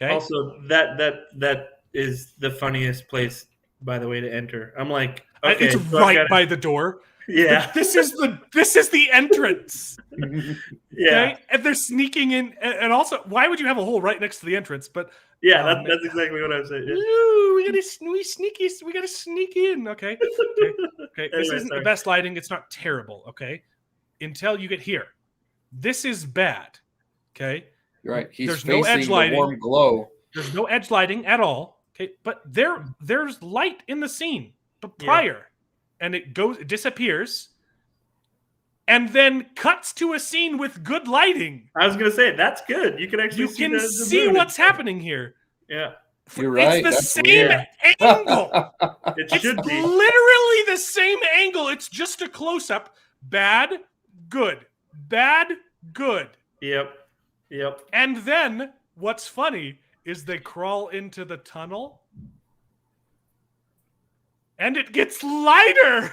Okay. Also, that is the funniest place, by the way, to enter. I'm like, okay, it's so right by the door. Yeah, Like, this is the entrance. yeah, Okay? And they're sneaking in, and also, why would you have a hole right next to the entrance? But yeah. That's exactly what I was saying. Yeah. ooh, we gotta sneak in. Okay. This Anyway, isn't sorry. the best lighting. It's not terrible. Okay, until you get here, this is bad. Okay, You're right. He's There's facing no edge the lighting. warm glow. there's no edge lighting at all. Okay, but there's light in the scene, but prior, and it disappears. And then cuts to a scene with good lighting. I was gonna say that's good. You can actually see what's happening here. Yeah, You're right. It's the That's same weird. angle. it It's should be. literally the same angle. It's just a close up. Bad, good. Bad, good. Yep. And then what's funny is they crawl into the tunnel and it gets lighter.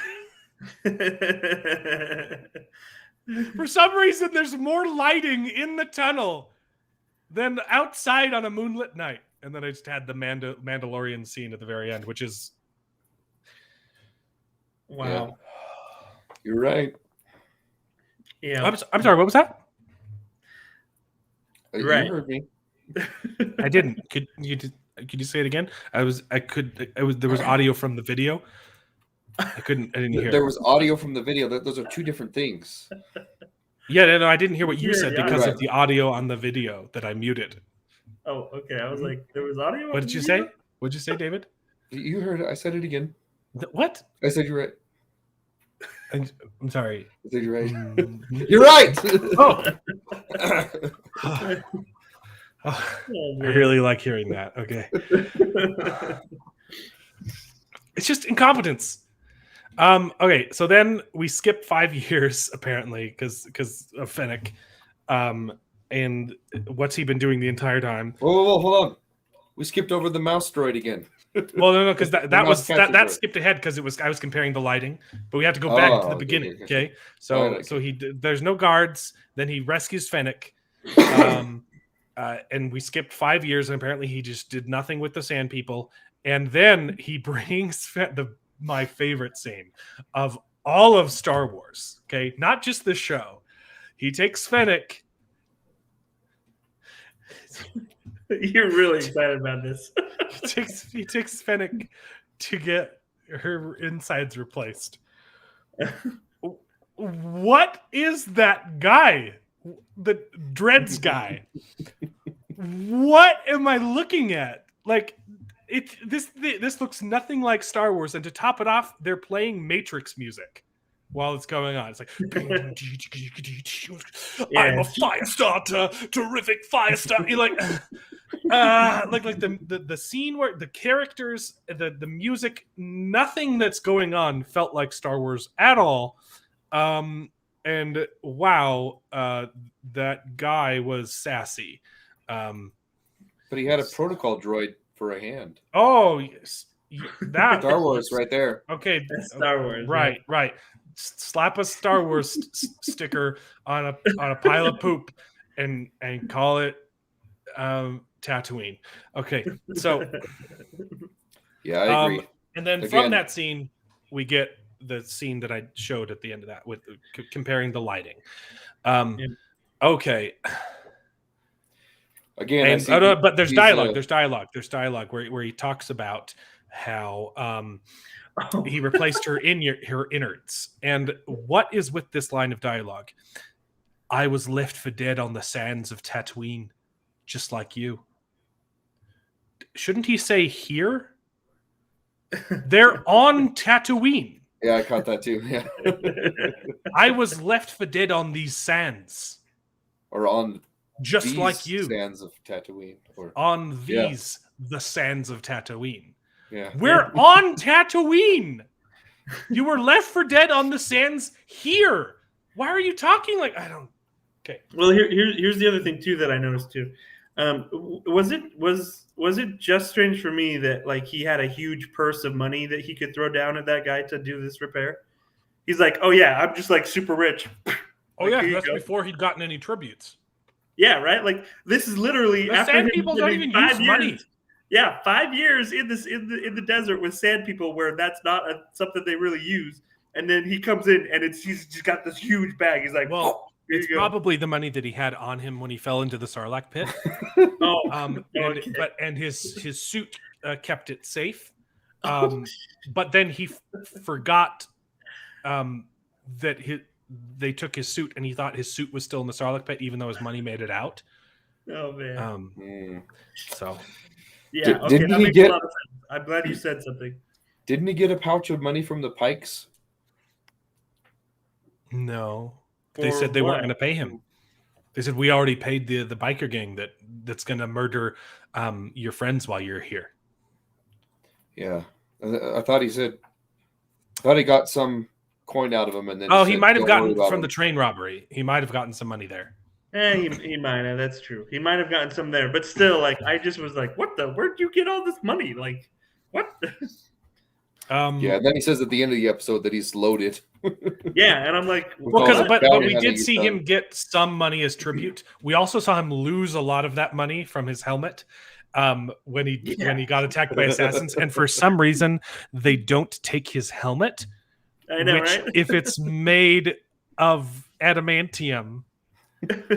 For some reason, there's more lighting in the tunnel than outside on a moonlit night. And then I just had the Mandalorian scene at the very end, which is Wow. Yeah. You're right. Yeah. I'm sorry, what was that? Right. You heard me. I didn't. Could you say it again? There was audio from the video. I didn't hear. There was audio from the video. Those are two different things. Yeah, no, I didn't hear what you Yeah, said yeah. because Right. of the audio on the video that I muted. Oh, okay. I was like, there was audio. What did you say? What did you say, David? You heard it. I said it again. What? I said you're right. I'm sorry. I said you're right. Mhm. You're right. Oh. Oh, I really like hearing that. Okay. It's just incompetence. Okay, so then we skip 5 years apparently because of Fennec. And what's he been doing the entire time? Whoa, hold on. We skipped over the mouse droid again. Well, no, because that mouse catcher that droid. skipped ahead because I was comparing the lighting, but we have to go back to the okay, beginning. okay. Okay, so Alright, there's no guards. Then he rescues Fennec, and we skipped 5 years, and apparently he just did nothing with the Sand People. And then he brings my favorite scene of all of Star Wars. Okay, not just this show. He takes Fennec. You're really excited about this. He takes Fennec to get her insides replaced. What is that guy? The Dreads guy. What am I looking at? Like, this looks nothing like Star Wars, and to top it off, they're playing Matrix music while it's going on. It's like, I'm a fire starter, terrific fire starter. You're like, like the scene where the characters, the music, nothing that's going on felt like Star Wars at all. And wow, that guy was sassy. But he had a protocol droid for a hand. Oh, yes. That Star Wars right there. Okay, That's Star Wars. right. Slap a Star Wars sticker on a pile of poop and call it Tatooine. Okay, so Yeah, I agree. and then Again. from that scene, we get the scene that I showed at the end of that with comparing the lighting. Okay. Again, And, but there's dialogue. There's dialogue where he talks about how he replaced her innards. And what is with this line of dialogue? I was left for dead on the sands of Tatooine, just like you. Shouldn't he say here? They're on Tatooine. Yeah, I caught that too. Yeah. I was left for dead on these sands, Or on just these like you. sands of Tatooine. Or On these, the sands of Tatooine. yeah. We're on Tatooine. You were left for dead on the sands here. Why are you talking like I don't? Okay. Well, here's the other thing too that I noticed too. Was it just strange for me that like he had a huge purse of money that he could throw down at that guy to do this repair? He's like, oh yeah, I'm just like super rich. Oh Like, yeah, here you that's go. before he'd gotten any tributes. Yeah, right. Like this is literally The after sand him people don't spending even 5 use years. money. Yeah, 5 years in the desert with sand people, where that's not something they really use. And then he comes in, and he's just got this huge bag. He's like, Well, here it's you go. probably the money that he had on him when he fell into the Sarlacc pit. Oh, okay. And his suit kept it safe. But then he forgot that they took his suit, and he thought his suit was still in the Sarlacc pit, even though his money made it out. Oh man. So Yeah. Okay. Didn't That he makes get- a lot of sense. I'm glad you said something. Didn't he get a pouch of money from the Pikes? no, they For said they what? weren't going to pay him. They said we already paid the biker gang that's going to murder your friends while you're here. Yeah, I thought he said. I thought he got some coin out of him, and then Oh, he said, might have "Don't worry gotten about from him." the train robbery. He might have gotten some money there. He might have. That's true. He might have gotten some there, but still, like, I just was like, "What the? Where'd you get all this money? Like, what?" Yeah, and then he says at the end of the episode that he's loaded. Yeah, and I'm like, Well, all that but bounty we hunting did he's see done. him get some money as tribute. We also saw him lose a lot of that money from his helmet when he got attacked by assassins. And for some reason, they don't take his helmet, I know, which, right? if it's made of adamantium,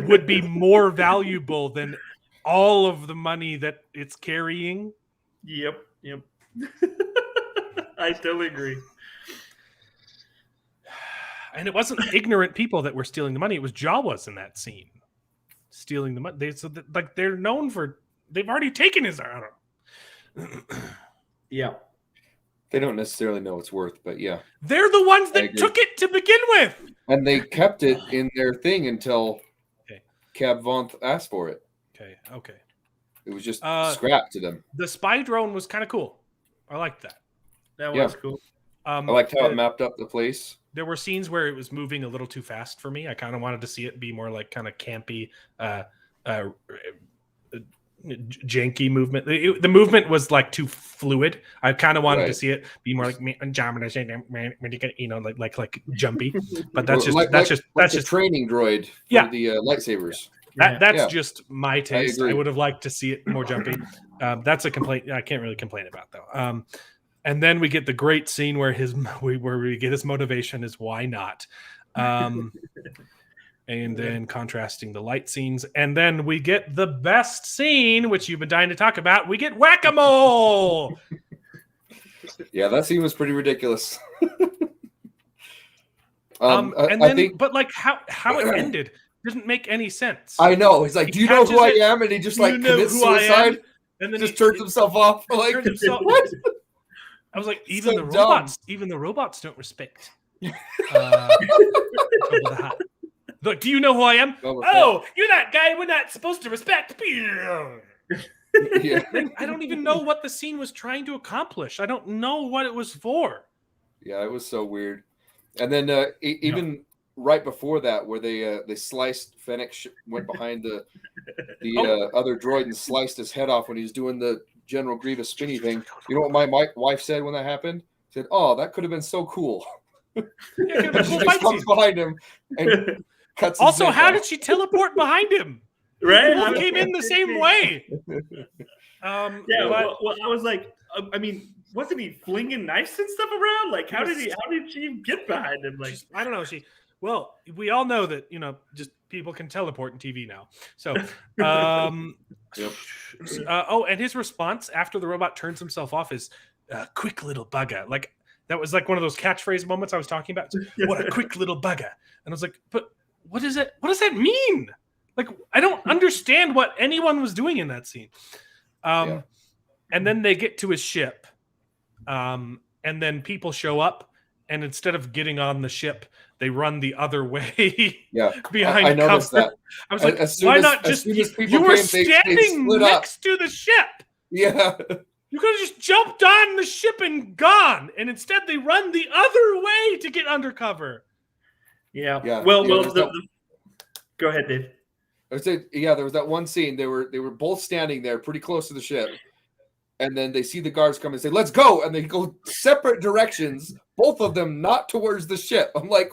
would be more valuable than all of the money that it's carrying. Yep. I totally agree. And it wasn't ignorant people that were stealing the money. It was Jawas in that scene stealing the money. They're known for. They've already taken his. I don't know. Yeah. They don't necessarily know it's worth, but yeah. They're the ones I that agree. took it to begin with. And they kept it in their thing until Okay. Cab Von asked for it. Okay. It was just Uh, scrap to them. The spy drone was kind of cool. I liked that. That Yeah. was cool. I liked how it mapped up the place. There were scenes where it was moving a little too fast for me. I kind of wanted to see it be more like kind of campy, janky movement. The movement was like too fluid. I kind of wanted to see it be more like like jumpy. But that's just Like the training droid for the lightsabers. That's just my taste. agree. I would have liked to see it more jumpy. That's a complaint I can't really complain about though. And then we get the great scene where we get his motivation is why not. And then contrasting the light scenes. And then we get the best scene, which you've been dying to talk about. We get whack-a-mole. Yeah, that scene was pretty ridiculous. I think, but like how it ended didn't make any sense. I know. He's like, "Do you know who I am?" And he just like commits suicide. And then just turns himself off. Like, what? I was like, even So the robots don't respect. Boba the Hutt. Look, do you know who I am? Oh, you're that guy we're not supposed to respect. Yeah. I don't even know what the scene was trying to accomplish. I don't know what it was for. Yeah, it was so weird. And then even right before that, where they sliced Fennec went behind the other droid and sliced his head off when he was doing the General Grievous spinny thing. You know what my wife said when that happened? She said, "Oh, that could have been so cool." Yeah, it could have been a She cool just fight comes scene. behind him and cuts. His Also, neck how off. did she teleport behind him? Right? They both came in the same way. Yeah, but- well, I was like, I mean, wasn't he flinging knives and stuff around? Like, how did she even get behind him? Like, I don't know. Well, we all know that, just people can teleport in TV now. So, Yep. And his response after the robot turns himself off is quick little bugger. Like, that was like one of those catchphrase moments I was talking about. What a quick little bugger. And I was like, but what is it? What does that mean? Like, I don't understand what anyone was doing in that scene. And then they get to his ship. And then people show up. And instead of getting on the ship, they run the other way. Yeah, behind I noticed cover. that. I was like, As soon why as- not as just? soon as people You were came, they standing split up. next to the ship. Yeah. You could have just jumped on the ship and gone. And instead, they run the other way to get undercover. Yeah. Yeah. Well, Yeah, go ahead, Dave. I would say, yeah, there was that one scene. They were both standing there pretty close to the ship. And then they see the guards come and say, let's go. And they go separate directions, both of them not towards the ship. I'm like,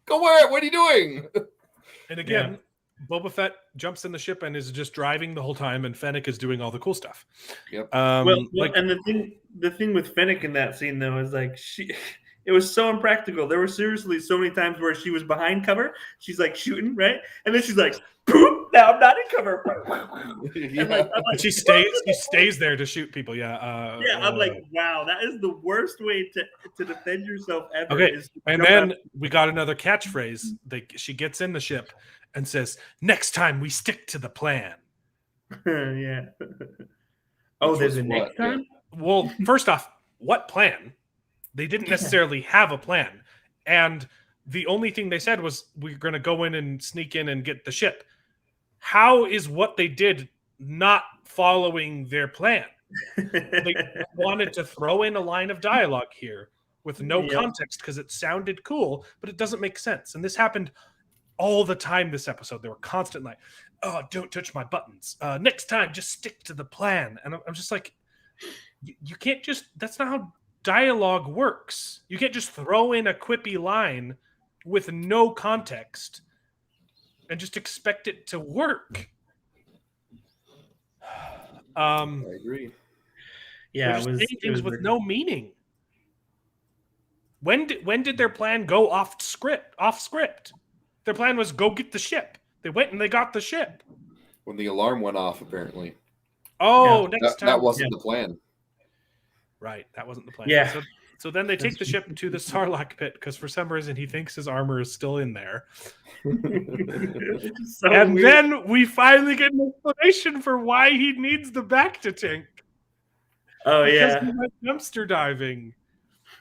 go where? What are you doing? And again, Boba Fett jumps in the ship and is just driving the whole time, and Fennec is doing all the cool stuff. Yep. And the thing with Fennec in that scene though is like it was so impractical. There were seriously so many times where she was behind cover, she's like shooting, right? And then she's like, poop, now I'm not in cover. Yeah. And like, I'm like, She stays there to shoot people. Yeah. I'm like, wow, that is the worst way to defend yourself ever. Okay, is to and jump then out. we got another catchphrase. She gets in the ship and says, "Next time we stick to the plan." Yeah. Oh, Which there's was a next what? Yeah. time? Well, first off, what plan? They didn't necessarily have a plan. And the only thing they said was, we're going to go in and sneak in and get the ship. How is what they did not following their plan? They wanted to throw in a line of dialogue here with no context because it sounded cool, but it doesn't make sense. And this happened all the time this episode. They were constant like, oh, don't touch my buttons. Next time, just stick to the plan. And I'm just like, you can't just, that's not how dialogue works. You can't just throw in a quippy line with no context and just expect it to work. I agree. Yeah, saying things with no meaning. When did their plan go off script? Their plan was go get the ship. They went and they got the ship. When the alarm went off, apparently. Oh, next time. That wasn't the plan. Right, that wasn't the plan. Yeah. So then they take the ship to the Sarlacc pit because for some reason he thinks his armor is still in there. So And weird. then we finally get an explanation for why he needs the Bacta tank. Oh Because yeah. he went dumpster diving.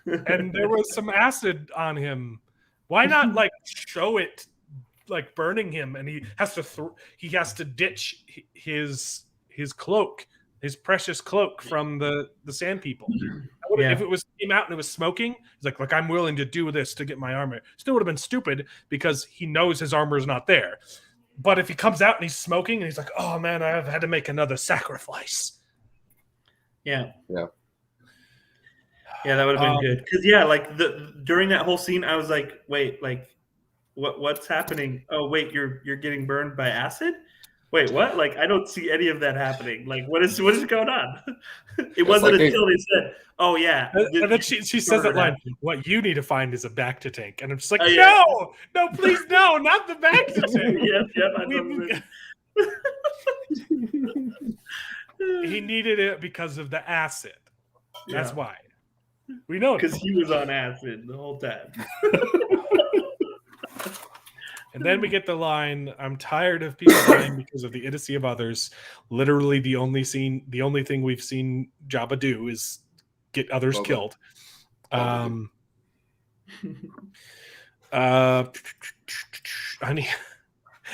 And there was some acid on him. Why not like show it like burning him, and he has to ditch his cloak, his precious cloak from the Sand People. If it came out and it was smoking, he's like, look, I'm willing to do this to get my armor. Still would have been stupid because he knows his armor is not there. But if he comes out and he's smoking and he's like, oh man, I've had to make another sacrifice. Yeah. Yeah. Yeah, that would have been good. Because like during that whole scene, I was like, wait, like what's happening? Oh wait, you're getting burned by acid? Wait, what? Like I don't see any of that happening. Like what is going on? It wasn't like until they said, oh yeah. And then she says that line, what you need to find is a Bacta tank. And I'm just like, Oh, yeah. no, please, no, not the Bacta tank. He needed it because of the acid. That's why. We know because he was on acid the whole time. And then we get the line, I'm tired of people dying because of the idiocy of others. Literally the only thing we've seen Jabba do is get others killed. I need,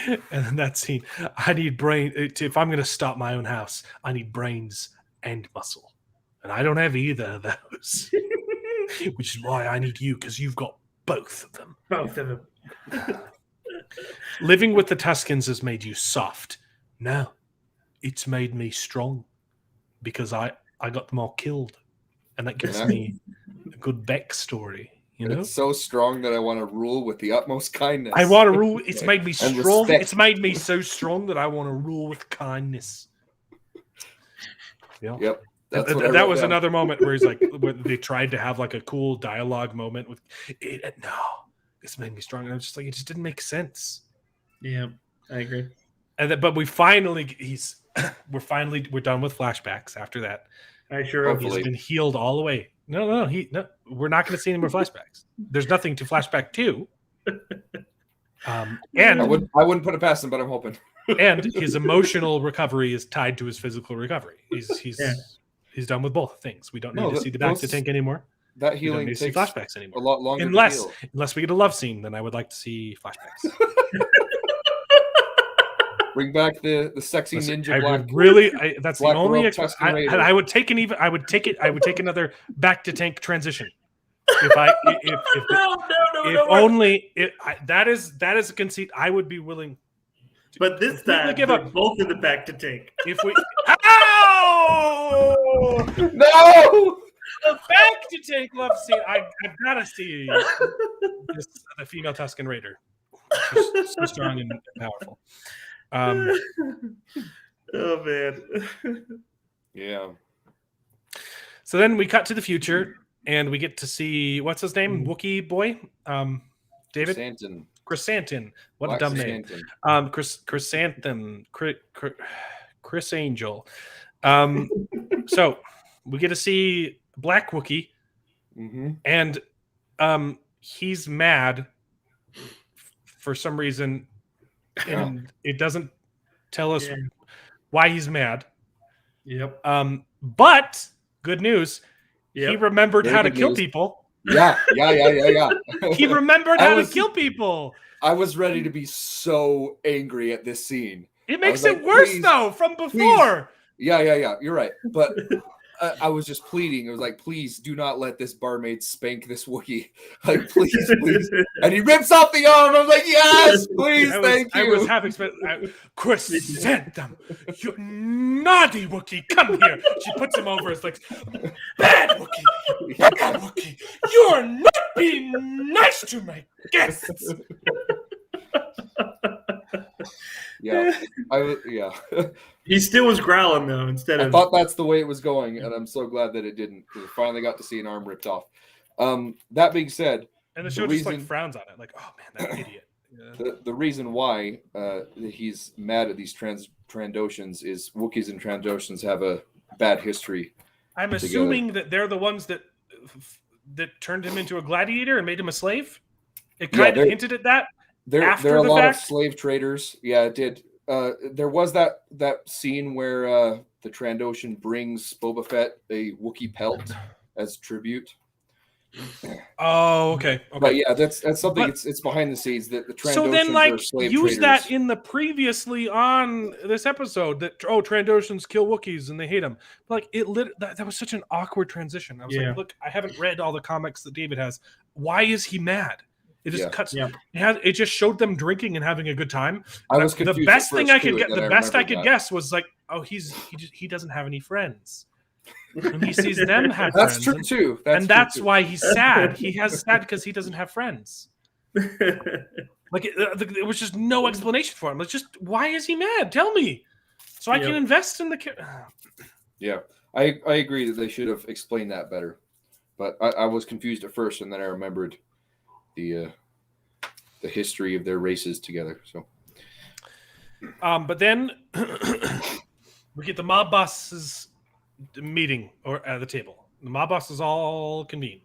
and then that scene, I need brain. If I'm going to stop my own house, I need brains and muscle. And I don't have either of those. Which is why I need you, because you've got both of them. Both of them. Living with the Tuskens has made you soft. No, it's made me strong because I got them all killed. And that gives me a good backstory, you know? It's so strong that I want to rule with the utmost kindness. I want to rule. It's made me And strong. respect. It's made me so strong that I want to rule with kindness. Yeah. Yep. That's what I That wrote was down. another moment where he's like, where they tried to have like a cool dialogue moment with it. No, this made me strong. And I was just like, it just didn't make sense. Yeah, I agree. But we finally, we're done with flashbacks after that. I sure hope He's been healed all the way. No, we're not going to see any more flashbacks. There's nothing to flashback to. And I wouldn't put it past him, but I'm hoping. And his emotional recovery is tied to his physical recovery. He's done with both things. We don't need to see the Bacta tank anymore. That We don't healing need to see takes flashbacks anymore. a lot longer. Unless we get a love scene, then I would like to see flashbacks. Bring back the sexy ninja black. That's Black the only. World Tusken Raider. I would take another Bacta tank transition. That is a conceit I would be willing. But this time, give up. both in the back to take. If we, ow! No! The back to take love scene. I've got to see the female Tusken Raider. She's so strong and powerful. Oh man. Yeah. So then we cut to the future, and we get to see what's his name, Wookiee boy, David Chrysanthemum. What a dumb name. Chrysanthemum. Chris Angel. So we get to see Black Wookiee, and he's mad for some reason, and it doesn't tell us why he's mad. Yep. But good news, he remembered how to kill people. Yeah. He remembered how to kill people. I was ready to be so angry at this scene. It makes it worse though from before. Yeah. You're right, but I was just pleading. It was like, please do not let this barmaid spank this Wookiee. Like, please. And he rips off the arm. I was like, yes, please, thank you. I was happy. Chrysanthemum, you naughty Wookiee, come here. She puts him over his legs. Bad Wookiee, you are not being nice to my guests. Yeah. He still was growling though. I thought that's the way it was going, and I'm so glad that it didn't, because I finally got to see an arm ripped off. That being said, and the show just like frowns on it, like, oh man, that idiot. Yeah. The reason why he's mad at these Trandoshans is Wookiees and Trandoshans have a bad history. I'm assuming that they're the ones that turned him into a gladiator and made him a slave. It kind of hinted at that. There are a lot of slave traders. Yeah, it did. There was that scene where the Trandoshan brings Boba Fett a Wookiee pelt as tribute. Oh, okay. But yeah, that's something. It's behind the scenes that the Trandoshans so then, like, are slave use traders. that in the previously on this episode that Trandoshans kill Wookiees and they hate them. Like that was such an awkward transition. I was like, look, I haven't read all the comics that David has. Why is he mad? It just cuts. Yeah. It just showed them drinking and having a good time. I was confused. The best thing I could get, the best I could guess was like, oh, he doesn't have any friends. And he sees them have that's friends. True, too. That's why he's sad. He has sad because he doesn't have friends. Like there was just no explanation for him. It's just, why is he mad? Tell me, so I can invest in the. Yeah, I agree that they should have explained that better, but I was confused at first, and then I remembered the history of their races together. So, but then we get the mob bosses meeting or at the table. The mob bosses all convene.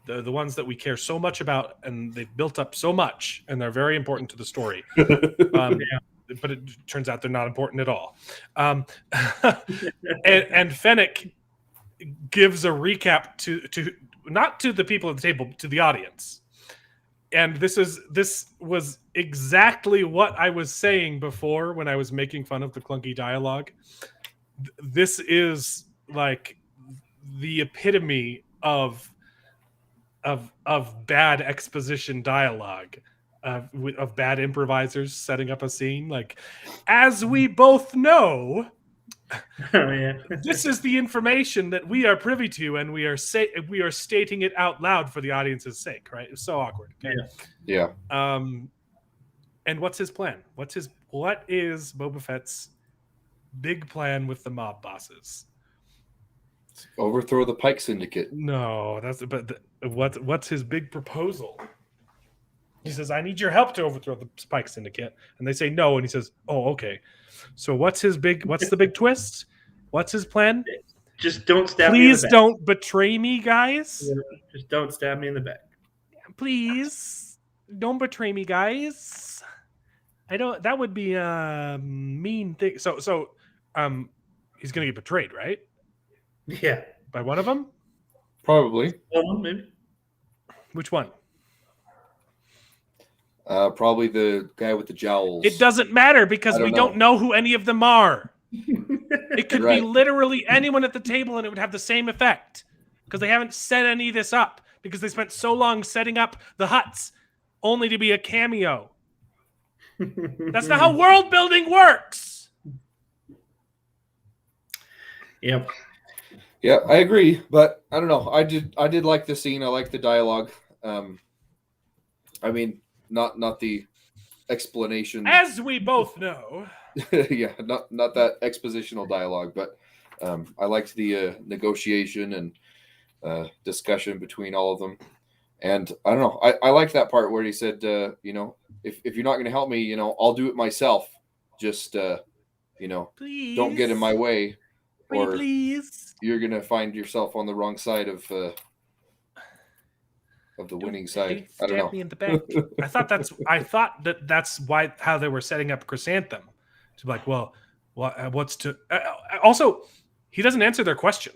The ones that we care so much about, and they've built up so much, and they're very important to the story. But it turns out they're not important at all. And Fennec gives a recap to not to the people at the table, to the audience. And this was exactly what I was saying before when I was making fun of the clunky dialogue. This is like the epitome of bad exposition dialogue, of bad improvisers setting up a scene. Like, as we both know, this is the information that we are privy to, and we are stating it out loud for the audience's sake. Right? It's so awkward. Okay? Yeah. And what's his plan? What is Boba Fett's big plan with the mob bosses? Overthrow the Pike Syndicate. No, what's his big proposal? He says, I need your help to overthrow the Pike Syndicate. And they say no, and he says, oh, okay. So what's the big twist? What's his plan? Just don't stab me in the back. Please don't betray me, guys. Yeah, just don't stab me in the back. Please don't betray me, guys. That would be a mean thing. So he's gonna get betrayed, right? Yeah. By one of them? Probably. Maybe. Which one? Probably the guy with the jowls. It doesn't matter because we don't know who any of them are. It could be literally anyone at the table and it would have the same effect because they haven't set any of this up. because they spent so long setting up the huts only to be a cameo. That's not how world building works. Yep. Yeah, I agree, but I don't know. I did like the scene. I like the dialogue. I mean, not the explanation. As we both know. Yeah, not that expositional dialogue, but I liked the negotiation and discussion between all of them. And I don't know. I like that part where he said, you know, if you're not going to help me, you know, I'll do it myself. Just, you know, Please. don't get in my way, or Please. you're going to find yourself on the wrong side of the winning side. I don't know. Me in the back. I thought that's how they were setting up Chrysanthemum to be like, well, what's to also he doesn't answer their question.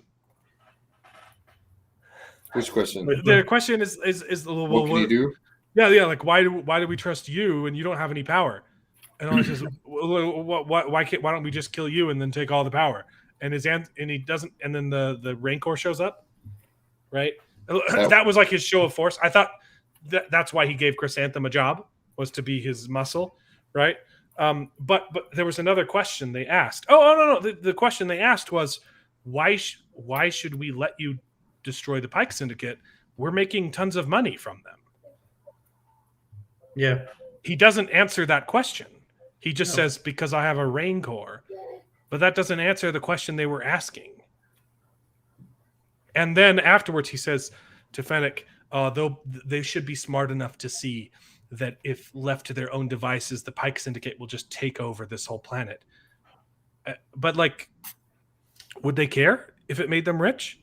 Which question? The question is well, what can you do? Yeah. Like why do we trust you and you don't have any power? And all says, why don't we just kill you and then take all the power? And he doesn't. And then the Rancor shows up, right? That was like his show of force. I thought that's why he gave Chrysanthemum a job, was to be his muscle, right? But there was another question they asked. Oh no. The question they asked was, why should we let you destroy the Pike Syndicate? We're making tons of money from them. Yeah. He doesn't answer that question. He just says, because I have a Rancor. But that doesn't answer the question they were asking. And then afterwards he says to Fennec, they should be smart enough to see that if left to their own devices, the Pike Syndicate will just take over this whole planet. But like, would they care if it made them rich?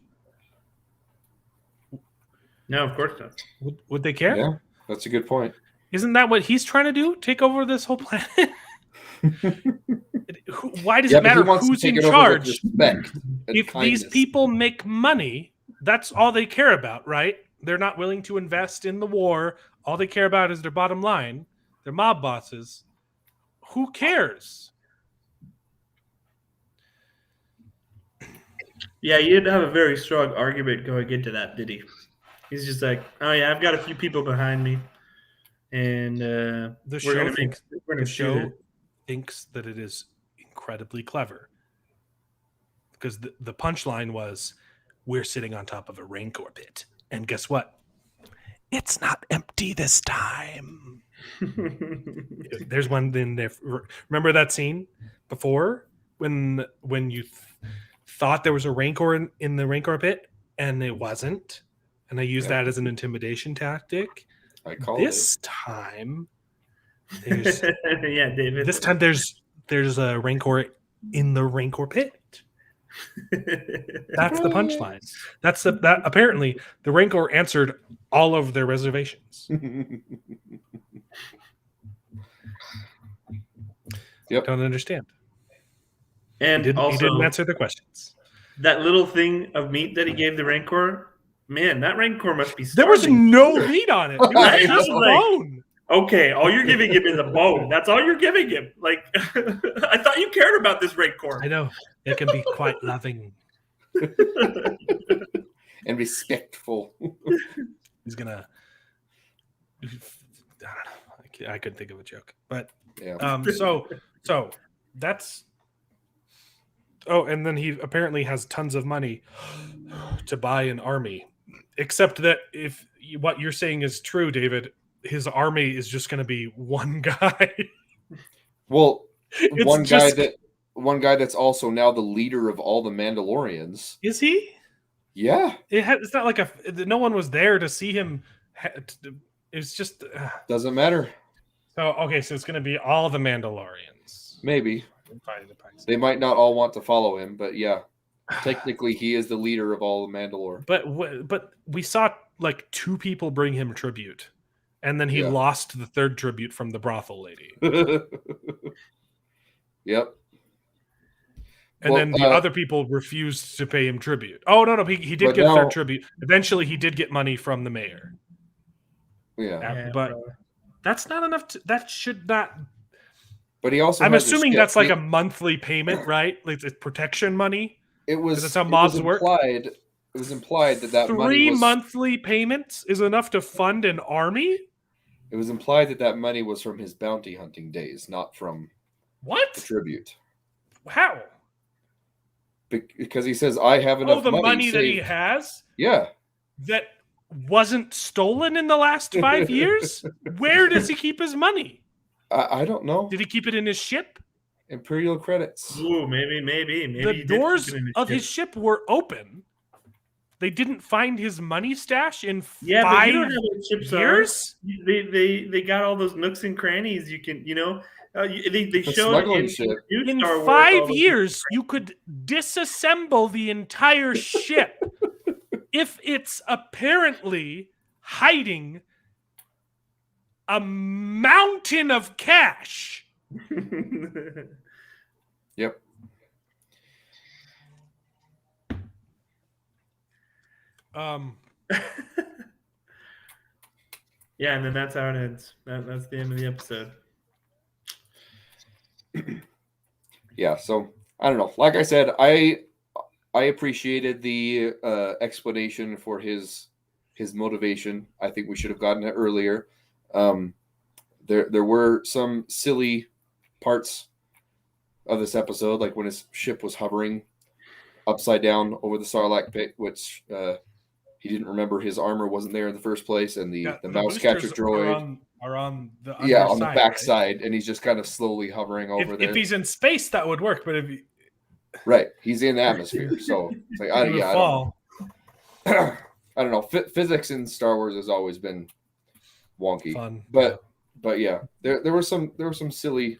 No, of course not. Would they care? Yeah, that's a good point. Isn't that what he's trying to do? Take over this whole planet? Why does it matter who's in charge? If these people make money, that's all they care about, right? They're not willing to invest in the war. All they care about is their bottom line. They're mob bosses. Who cares? Yeah, he didn't have a very strong argument going into that, did he? He's just like, oh yeah, I've got a few people behind me, and the show thinks that it is incredibly clever, because the punchline was, we're sitting on top of a Rancor pit, and guess what? It's not empty this time. There's one in there. Remember that scene before when you thought there was a Rancor in the Rancor pit, and it wasn't, and I used that as an intimidation tactic. I call this time. There's, yeah, David. This time there's a Rancor in the Rancor pit. That's the punchline. That apparently the Rancor answered all of their reservations. Yep. Don't understand. And he also, didn't answer the questions. That little thing of meat that he gave the Rancor, man, that Rancor must be starving. There was no meat on it. It was just bone. Okay, all you're giving him is a bone. That's all you're giving him. Like, I thought you cared about this Rancor. I know. It can be quite loving. And respectful. He's gonna... I don't know. I couldn't think of a joke. But, yeah. So that's... Oh, and then he apparently has tons of money to buy an army. Except that if what you're saying is true, David, his army is just going to be one guy. Well, one guy that's also now the leader of all the Mandalorians. Is he? Yeah. It's not like no one was there to see him. It's just doesn't matter. So okay, so it's going to be all the Mandalorians. Maybe. They might not all want to follow him, but yeah, technically he is the leader of all the Mandalore. But we saw like 2 people bring him tribute, and then he lost the 3rd tribute from the brothel lady. Yep. And then the other people refused to pay him tribute. Oh no, he did get 3rd tribute. Eventually, he did get money from the mayor. Yeah, but that's not enough. That should not. But he also. I'm assuming that's like a monthly payment, right? Like it's protection money. It was. That's how mobs work. was implied that money Three was monthly payments is enough to fund an army? It was implied that money was from his bounty hunting days, not from the What? tribute. How? Because he says, I have enough the money saved. that he has? Yeah. That wasn't stolen in the last 5 years? Where does he keep his money? I don't know. Did he keep it in his ship? Imperial credits. Ooh, maybe. The doors of his ship were open. They didn't find his money stash in 5 but you don't know what ships years? Are. They got all those nooks and crannies. You can, they showed smuggling in ship. In Star Wars, 5 all those- years, you could disassemble the entire ship if it's apparently hiding a mountain of cash. Yep. Yeah, and then that's how it ends. That's the end of the episode. Yeah, so I don't know. Like I said, I appreciated the explanation for his motivation. I think we should have gotten it earlier. There were some silly parts of this episode, like when his ship was hovering upside down over the Sarlacc pit, which he didn't remember his armor wasn't there in the first place, and the mouse catcher droid are on the on the back side, and he's just kind of slowly hovering over there. If he's in space, that would work, but if he, right, he's in the atmosphere, so it's like I don't know. Physics in Star Wars has always been wonky, fun, but yeah, there were some silly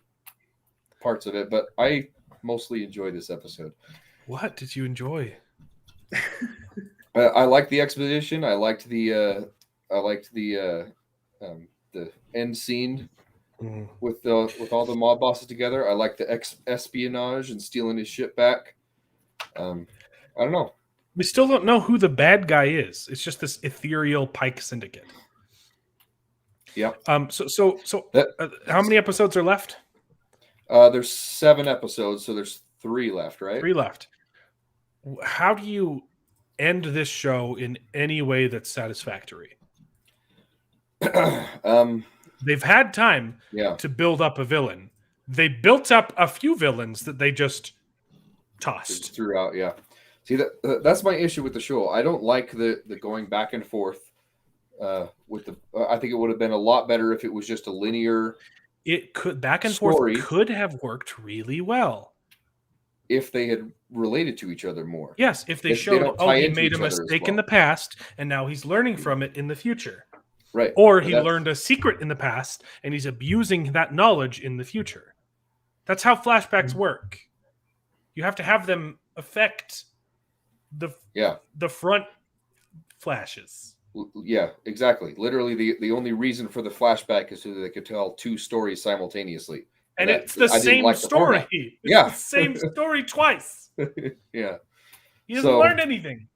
parts of it, but I mostly enjoyed this episode. What did you enjoy? I liked the exposition. I liked the end scene with all the mob bosses together. I liked the espionage and stealing his ship back. I don't know. We still don't know who the bad guy is. It's just this ethereal Pike Syndicate. Yeah. So how many episodes are left? There's 7 episodes, so there's 3 left, right? 3 left. How do you end this show in any way that's satisfactory? They've had time to build up a villain. They built up a few villains that they just tossed. Just threw out, yeah. See, that's my issue with the show. I don't like the going back and forth with the. I think it would have been a lot better if it was just a linear. It could back and story. forth could have worked really well if they had related to each other more. Yes, if they showed, he made a mistake in the past, and now he's learning from it in the future. Right. Or he learned a secret in the past, and he's abusing that knowledge in the future. That's how flashbacks work. You have to have them affect the front flashes. Yeah, exactly. Literally, the only reason for the flashback is so that they could tell 2 stories simultaneously. And it's the same story. It's the same story twice. Yeah. He doesn't learn anything.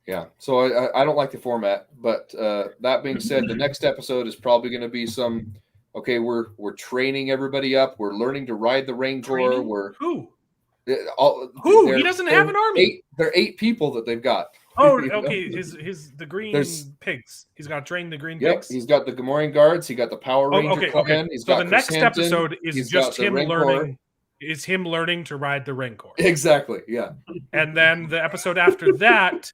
Yeah. So I don't like the format. But that being said, the next episode is probably going to be some, okay, we're training everybody up. We're learning to ride the Rancor. Who? Who? He doesn't have an army. They're 8 people that they've got. Oh, okay. The green pigs. He's got to train the green pigs. He's got the Gamorrean guards. He got the Power Ranger clan. He's got the next Hampton, episode is just him learning. Is him learning to ride the Rancor. Exactly. Yeah. And then the episode after that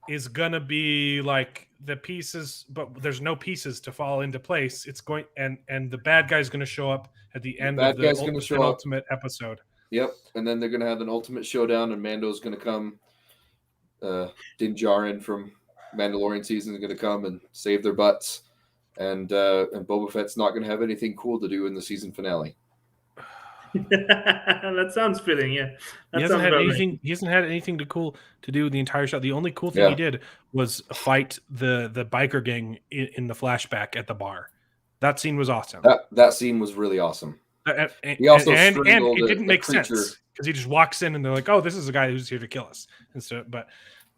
is gonna be like the pieces, but there's no pieces to fall into place. It's going and the bad guy's gonna show up at the end of the ultimate episode. Yep. And then they're gonna have an ultimate showdown, and Mando's gonna come. Din Djarin from Mandalorian season is going to come and save their butts, and Boba Fett's not going to have anything cool to do in the season finale. That sounds fitting. Yeah, he hasn't had anything. Right. He hasn't had anything cool to do the entire show. The only cool thing he did was fight the biker gang in the flashback at the bar. That scene was awesome. That scene was really awesome. He also and it didn't make sense because he just walks in and they're like, "Oh, this is a guy who's here to kill us." And so, but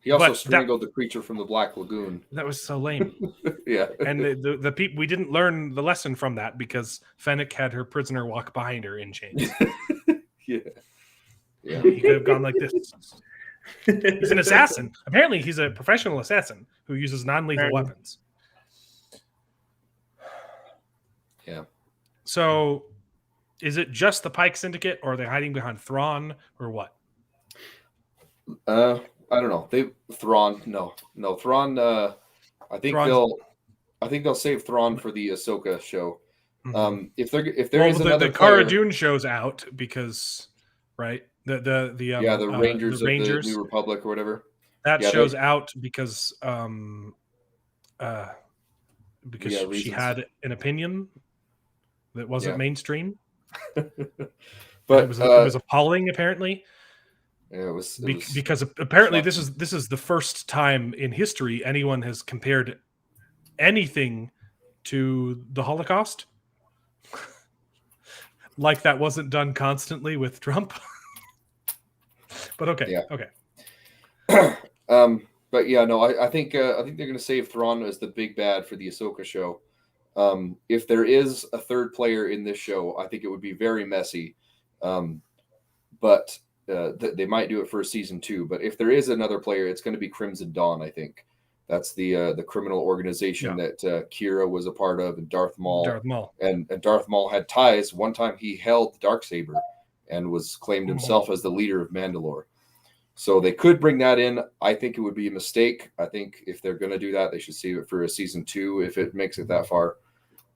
he also strangled the creature from the Black Lagoon. That was so lame. Yeah, and the people we didn't learn the lesson from that because Fennec had her prisoner walk behind her in chains. Yeah. He could have gone like this. He's an assassin. Apparently, he's a professional assassin who uses non-lethal weapons. Yeah. So, is it just the Pike Syndicate, or are they hiding behind Thrawn, or what? I don't know. Thrawn. No. Thrawn. I think they'll save Thrawn for the Ahsoka show. Mm-hmm. If there is another the player, Cara Dune show's out because the Rangers the Rangers of the New Republic or whatever. That show's out because she had an opinion that wasn't mainstream. But it was appalling, apparently. Yeah, it was because apparently this is the first time in history anyone has compared anything to the Holocaust. Like that wasn't done constantly with Trump. But okay. Yeah. Okay. But yeah, no, I think they're going to save Thrawn as the big bad for the Ahsoka show. If there is a third player in this show, I think it would be very messy. But they might do it for season 2. But if there is another player, it's going to be Crimson Dawn. I think that's the criminal organization that Kira was a part of, and Darth Maul. And Darth Maul had ties. One time he held the Darksaber and was claimed himself as the leader of Mandalore. So they could bring that in. I think it would be a mistake. I think if they're going to do that, they should save it for a season 2 if it makes it that far.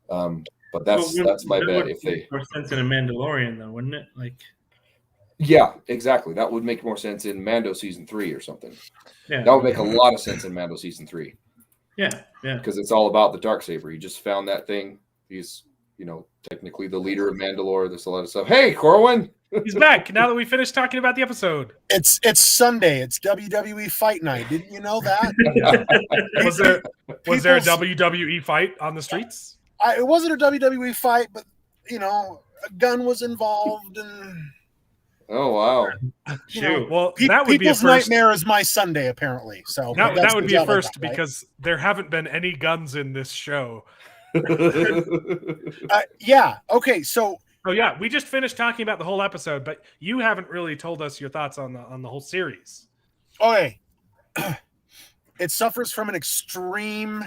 But that's my bet. If they more sense in a Mandalorian, though, wouldn't it? Like, yeah, exactly. That would make more sense in Mando season 3 or something. Yeah, that would make a lot of sense in Mando season 3. Yeah. Because it's all about the Darksaber. He just found that thing. He's, technically the leader of Mandalore. There's a lot of stuff. Hey, Corwin. He's back now that we finished talking about the episode. It's Sunday. It's WWE Fight Night. Didn't you know that? Was there a WWE fight on the streets? It wasn't a WWE fight, but a gun was involved, and oh wow! Well, that would be a People's first. Nightmare is my Sunday, apparently. So that would be a first because there haven't been any guns in this show. Yeah. Okay. So. Oh yeah, we just finished talking about the whole episode, but you haven't really told us your thoughts on the whole series. Okay. It suffers from an extreme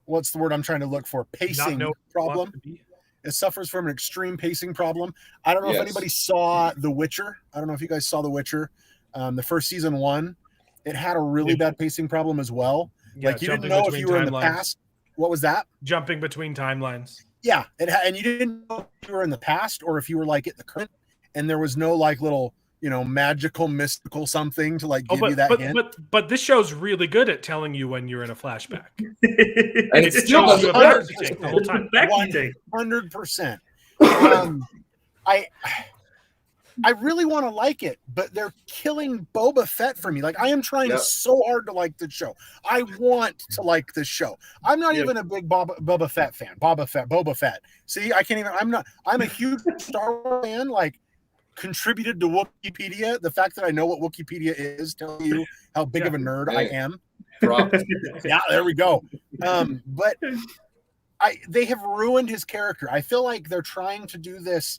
what's the word I'm trying to look for? Pacing problem. It suffers from an extreme pacing problem. I don't know if anybody saw The Witcher. I don't know if you guys saw The Witcher. The first season 1, it had a really bad pacing problem as well. Yeah, like you didn't know if you were in the past. What was that? Jumping between timelines. Yeah, and you didn't know if you were in the past or if you were like at the current, and there was no like little magical mystical something to like give you that hint. But this show's really good at telling you when you're in a flashback. And it still tells you doesn't about the whole time. 100%. I really want to like it, but they're killing Boba Fett for me. Like, I am trying so hard to like the show. I want to like this show. I'm not even a big Boba Fett fan. Boba Fett. See, I can't even. I'm a huge Star Wars fan. Like, contributed to Wikipedia. The fact that I know what Wikipedia is telling you how big of a nerd I am. Yeah, there we go. But they have ruined his character. I feel like they're trying to do this.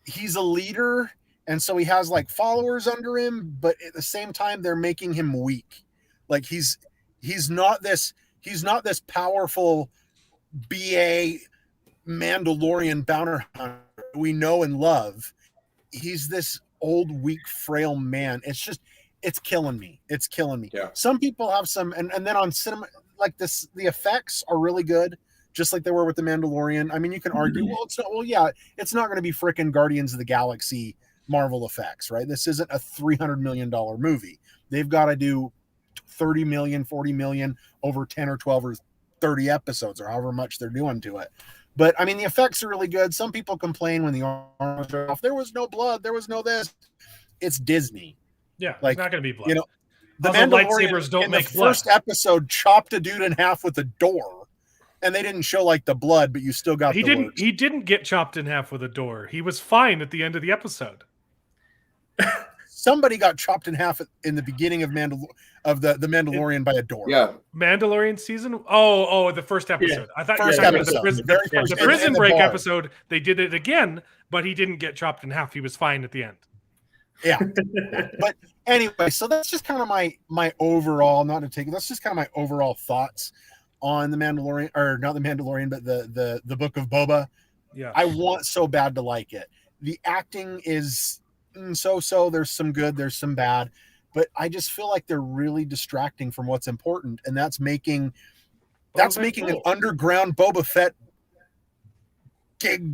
He's a leader, and so he has like followers under him, but at the same time they're making him weak. Like he's not this powerful BA Mandalorian bounty hunter we know and love. He's this old, weak, frail man. It's killing me. It's killing me. Yeah. Some people have some, and then on cinema like this, the effects are really good. Just like they were with The Mandalorian. I mean, you can argue, it's not going to be frickin' Guardians of the Galaxy Marvel effects, right? This isn't a $300 million movie. They've got to do 30 million, 40 million over 10 or 12 or 30 episodes or however much they're doing to it. But, I mean, the effects are really good. Some people complain when the arms are off. There was no blood. There was no this. It's Disney. Yeah, like, it's not going to be blood. The also, lightsabers don't make blood. First episode chopped a dude in half with a door. And they didn't show like the blood, but you still got He didn't get chopped in half with a door. He was fine at the end of the episode. Somebody got chopped in half in the beginning of the Mandalorian by a door. Yeah. Mandalorian season? Oh, the first episode. Yeah. I thought first you were episode. the prison break episode. They did it again, but he didn't get chopped in half. He was fine at the end. Yeah. But anyway, so that's just kind of my overall, that's just kind of my overall thoughts on the Mandalorian, or not the Mandalorian, but the Book of Boba. Yeah. I want so bad to like it. The acting is so. There's some good, there's some bad, but I just feel like they're really distracting from what's important, and that's making an underground Boba Fett gig,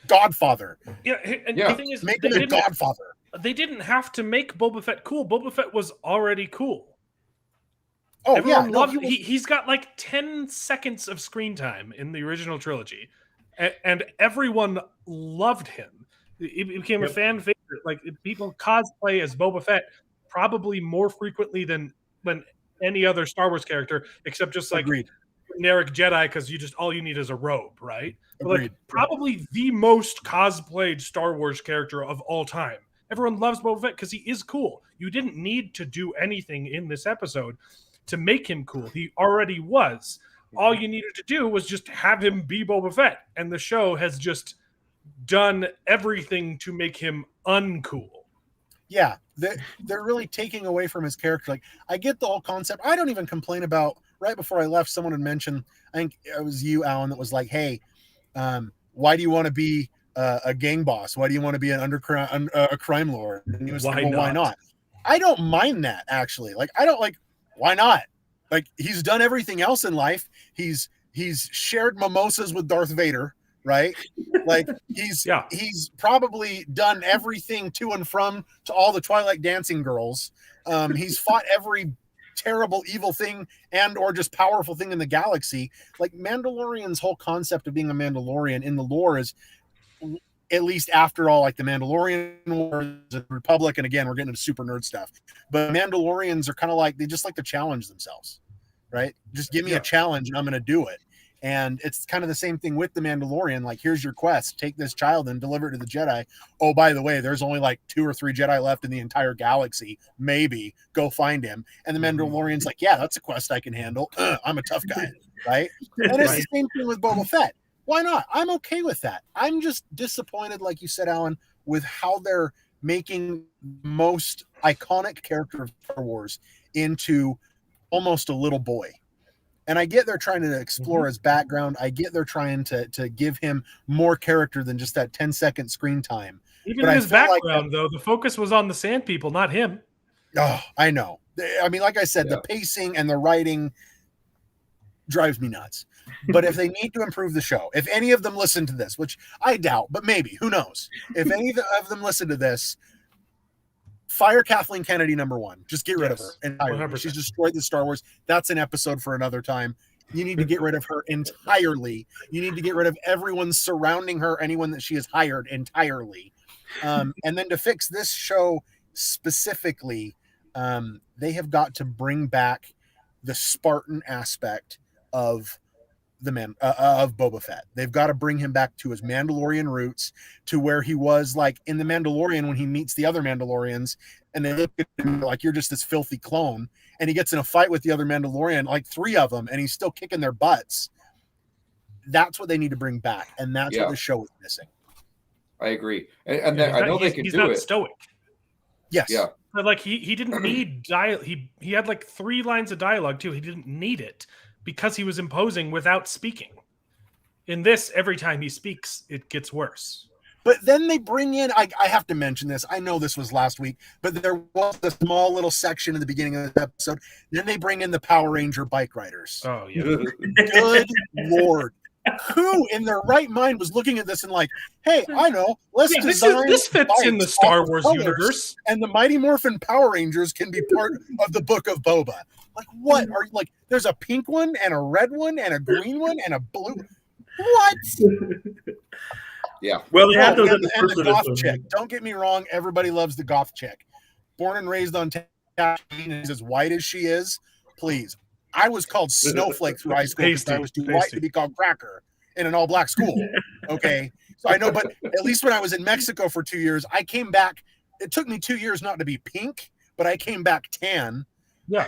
Godfather. Yeah, and Yeah. the thing is, Making a Godfather. They didn't have to make Boba Fett cool. Boba Fett was already cool. Oh, Everyone yeah. loved he's got like 10 seconds of screen time in the original trilogy, and everyone loved him. He became a fan favorite. Like, people cosplay as Boba Fett probably more frequently than any other Star Wars character, except just like Agreed. generic Jedi, because all you need is a robe, right? But Agreed. like, probably the most cosplayed Star Wars character of all time. Everyone loves Boba Fett because he is cool. You didn't need to do anything in this episode to make him cool. He already was. All you needed to do was just have him be Boba Fett, and the show has just done everything to make him uncool. Yeah, they're really taking away from his character. Like, I get the whole concept. I don't even complain about, right before I left, someone had mentioned, I think it was you, Alan, that was like, hey, why do you want to be a gang boss? Why do you want to be a crime lord? And he was like, well, why not? I don't mind that, actually. Like, I don't like, why not? Like, he's done everything else in life. He's shared mimosas with Darth Vader, right? Like, he's probably done everything to and from to all the Twilight dancing girls. He's fought every terrible evil thing and or just powerful thing in the galaxy. Like, Mandalorian's whole concept of being a Mandalorian in the lore is, at least after all, like the Mandalorian Wars, the Republic, and again, we're getting into super nerd stuff, but Mandalorians are kind of like, they just like to challenge themselves, right? Just give me a challenge and I'm going to do it. And it's kind of the same thing with the Mandalorian. Like, here's your quest, take this child and deliver it to the Jedi. Oh, by the way, there's only like 2 or 3 Jedi left in the entire galaxy. Maybe go find him. And the Mandalorian's like, yeah, that's a quest I can handle. I'm a tough guy, right? And it's the same thing with Boba Fett. Why not? I'm okay with that. I'm just disappointed, like you said, Alan, with how they're making the most iconic character of Star Wars into almost a little boy. And I get they're trying to explore his background. I get they're trying to give him more character than just that 10-second screen time. Even in his background, though, the focus was on the Sand People, not him. Oh, I know. I mean, like I said, the pacing and the writing drives me nuts. But if they need to improve the show, if any of them listen to this, which I doubt, but maybe, who knows? If any of them listen to this, fire Kathleen Kennedy #1. Just get rid of her entirely. She's destroyed the Star Wars. That's an episode for another time. You need to get rid of her entirely. You need to get rid of everyone surrounding her, anyone that she has hired entirely. And then to fix this show specifically, they have got to bring back the Spartan aspect of of Boba Fett. They've got to bring him back to his Mandalorian roots, to where he was like in the Mandalorian when he meets the other Mandalorians and they look at him like, you're just this filthy clone, and he gets in a fight with the other Mandalorian, like 3 of them, and he's still kicking their butts. That's what they need to bring back, and that's what the show is missing. I agree, and I know they can do it. He's not stoic. Yes. Yeah. But like he didn't need he had like 3 lines of dialogue too. He didn't need it, because he was imposing without speaking. In this, every time he speaks, it gets worse. But then they bring in, I have to mention this, I know this was last week, but there was a small little section in the beginning of the episode. Then they bring in the Power Ranger bike riders. Oh, yeah. Good Lord. Who in their right mind was looking at this and like, hey, I know, let's design this fits in the Star Wars universe. And the Mighty Morphin Power Rangers can be part of the Book of Boba. Like, what are you, like, there's a pink one and a red one and a green one and a blue. What? Yeah. Well, they had those and the goth chick. Don't get me wrong, everybody loves the goth chick. Born and raised on Tatooine and is as white as she is. Please. I was called Snowflake through high school because I was too white to be called Cracker in an all-black school. Okay? So I know, but at least when I was in Mexico for 2 years, I came back. It took me 2 years not to be pink, but I came back tan. Yeah.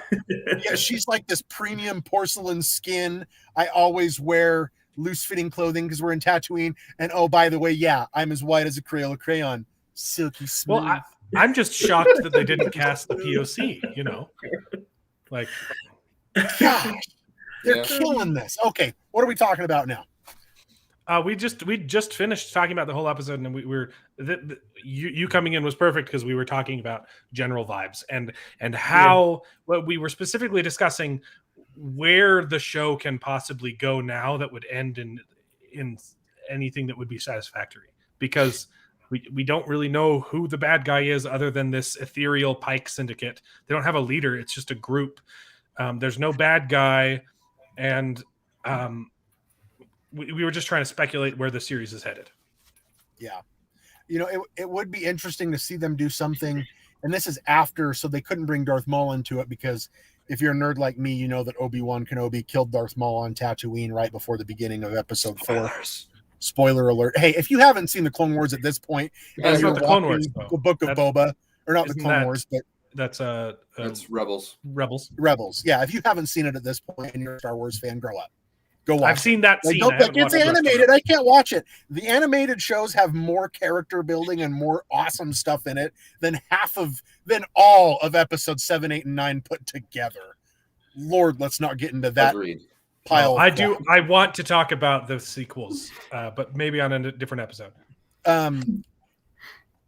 Yeah, she's like this premium porcelain skin. I always wear loose-fitting clothing because we're in Tatooine. And oh, by the way, yeah, I'm as white as a Crayola crayon. silky smooth. Well, I'm just shocked that they didn't cast the POC. Like, Gosh, they're killing this. Okay, what are we talking about now? we just finished talking about the whole episode, and we were you coming in was perfect because we were talking about general vibes and how what we were specifically discussing where the show can possibly go now that would end in anything that would be satisfactory, because we don't really know who the bad guy is other than this ethereal Pike syndicate. They don't have a leader. It's just a group. There's no bad guy. And we were just trying to speculate where the series is headed. Yeah. It would be interesting to see them do something. And this is after, so they couldn't bring Darth Maul into it because if you're a nerd like me, you know that Obi-Wan Kenobi killed Darth Maul on Tatooine right before the beginning of episode 4. Spoiler alert. Hey, if you haven't seen the Clone Wars at this point, That's not the Clone Wars, the Book of Boba, or not the Clone Wars, but that's Rebels. Rebels. Yeah, if you haven't seen it at this point and you're a Star Wars fan, grow up. Go watch I've seen that scene. It's animated. I can't watch it. The animated shows have more character building and more awesome stuff in it than all of episodes 7, 8, and 9 put together. Lord, let's not get into that. Agreed. Pile. I want to talk about the sequels, but maybe on a different episode.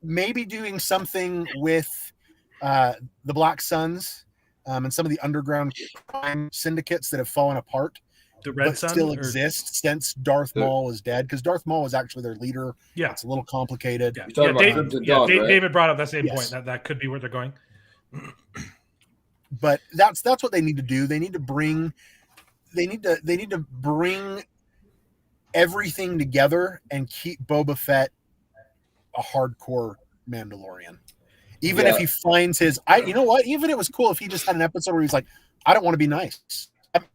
Maybe doing something with the Black Suns and some of the underground crime syndicates that have fallen apart. The Red Sun still exist since Darth Maul is dead, because Darth Maul is actually their leader. Yeah, it's a little complicated. David brought up that same point. That could be where they're going. But that's what they need to do. They need to bring everything together and keep Boba Fett a hardcore Mandalorian. Even if he finds his, you know what? Even it was cool if he just had an episode where he's like, I don't want to be nice.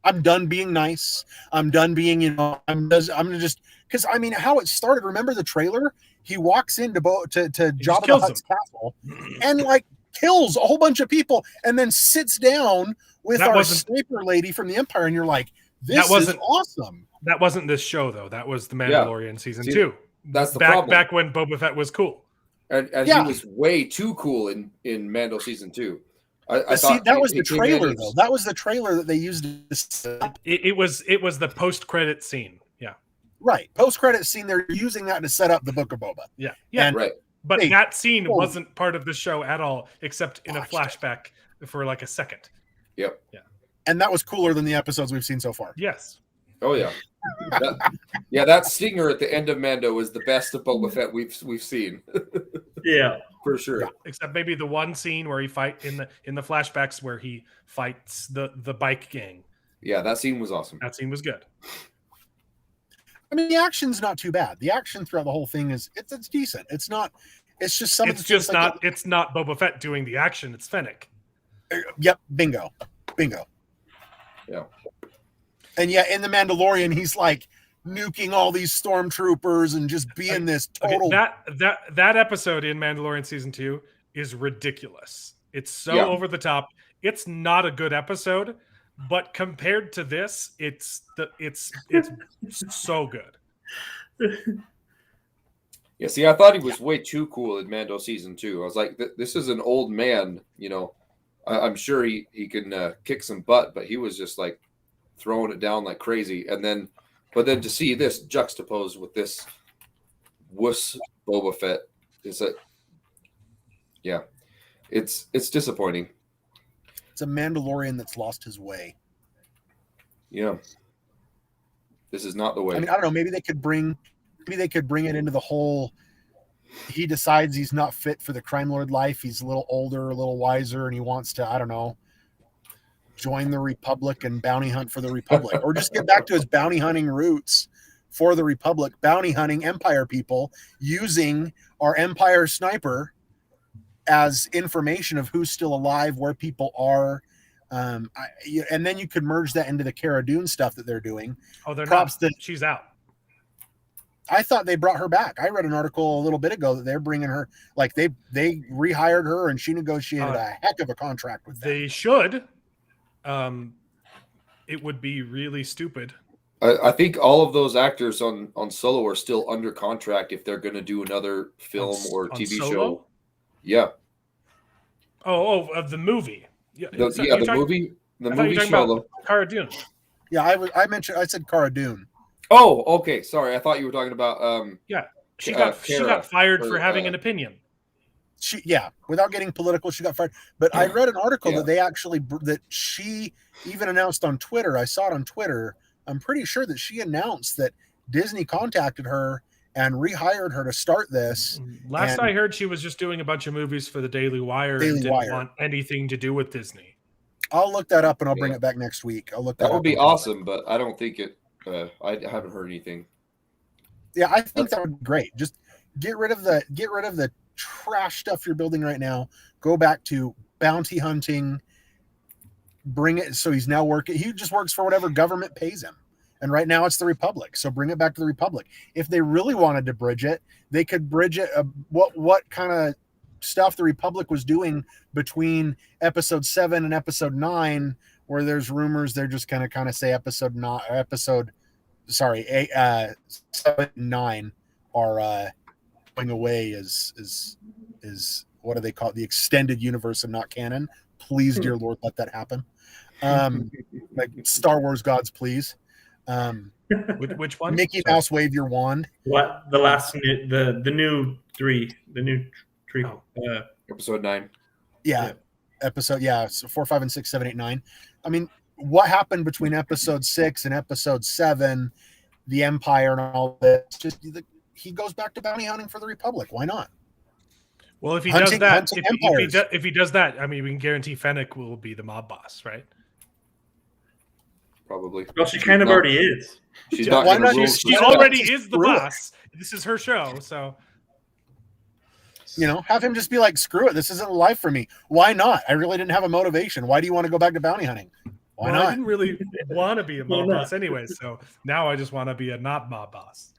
I'm done being nice. I'm done being, I'm just, because I mean, how it started. Remember the trailer? He walks into Jabba the Hutt's castle and like kills a whole bunch of people, and then sits down with our sniper lady from the Empire, and you're like, this is awesome. That wasn't this show though. That was the Mandalorian season 2. That's the problem. Back when Boba Fett was cool, and he was way too cool in Mando season 2. I thought that was the trailer though. That was the trailer that they used. It was the post-credit scene. Yeah, right. Post-credit scene. They're using that to set up the Book of Boba. Yeah, and, right. But that scene wasn't part of the show at all, except in a flashback for like a second. Yep. Yeah. And that was cooler than the episodes we've seen so far. Yes. Oh yeah. That stinger at the end of Mando is the best of Boba Fett we've seen. Yeah, for sure. Yeah. Except maybe the one scene where he fight in the flashbacks where he fights the bike gang. Yeah, that scene was awesome. That scene was good. I mean, the action's not too bad. The action throughout the whole thing it's decent. It's not. It's just some. It's just not. It's not Boba Fett doing the action. It's Fennec. Yep. Bingo. Yeah. And in the Mandalorian, he's like nuking all these stormtroopers and just being this total. Okay, that episode in Mandalorian season 2 is ridiculous. It's so over the top. It's not a good episode, but compared to this, it's so good. Yeah, see, I thought he was way too cool in Mando season 2. I was like, this is an old man, I'm sure he can kick some butt, but he was just like throwing it down like crazy. But then to see this juxtaposed with this wuss Boba Fett, it's disappointing. It's a Mandalorian that's lost his way. Yeah. This is not the way. I mean, I don't know. Maybe they could bring it into the whole. He decides he's not fit for the crime lord life. He's a little older, a little wiser, and he wants to, I don't know, join the Republic and bounty hunt for the Republic, or just get back to his bounty hunting roots for the Republic, bounty hunting Empire people, using our Empire sniper as information of who's still alive, where people are. And then you could merge that into the Cara Dune stuff that they're doing. Oh, they're not. She's out. I thought they brought her back. I read an article a little bit ago that they're bringing her, like they rehired her and she negotiated a heck of a contract with them. They should. It would be really stupid I think all of those actors on Solo are still under contract if they're going to do another film or on TV Solo? show. Yeah. Oh, of the movie. The movie Solo. Cara Dune. Yeah, I said Cara Dune. Oh, okay. Sorry, I thought you were talking about. She got fired for having an opinion. Without getting political, she got fired. But I read an article that she even announced on Twitter. I saw it on Twitter. I'm pretty sure that she announced that Disney contacted her and rehired her to start this. Last I heard, she was just doing a bunch of movies for the Daily Wire and didn't want anything to do with Disney. I'll look that up and I'll bring it back next week. I'll look that would be awesome, but I don't think it. I haven't heard anything. Yeah, I think that would be great. Just get rid of the trash stuff you're building right now. Go back to bounty hunting. Bring it so he's now working. He just works for whatever government pays him. And right now it's the Republic. So bring it back to the Republic. If they really wanted to bridge it, they could bridge it. What kind of stuff the Republic was doing between episode 7 and episode 9, where there's rumors they're just going to kind of say episode 7 and 9 are going away is what do they call it? The extended universe and not canon. Please, dear Lord, let that happen. Like Star Wars gods, please. Which one? Mickey Mouse, wave your wand. What the last the new 3, the new 3, episode 9. Yeah. Episode, so 4, 5, and 6, 7, 8, 9. I mean, what happened between episode 6 and episode 7? The Empire and all this. Just he goes back to bounty hunting for the Republic. Why not? Well, if he does that, if he does that, I mean, we can guarantee Fennec will be the mob boss, right? Probably. Well, she kind of already is. She's not. She already is the boss. This is her show, so. Have him just be like, screw it. This isn't life for me. Why not? I really didn't have a motivation. Why do you want to go back to bounty hunting? Why not? I didn't really want to be a mob boss anyway, so now I just want to be a not mob boss.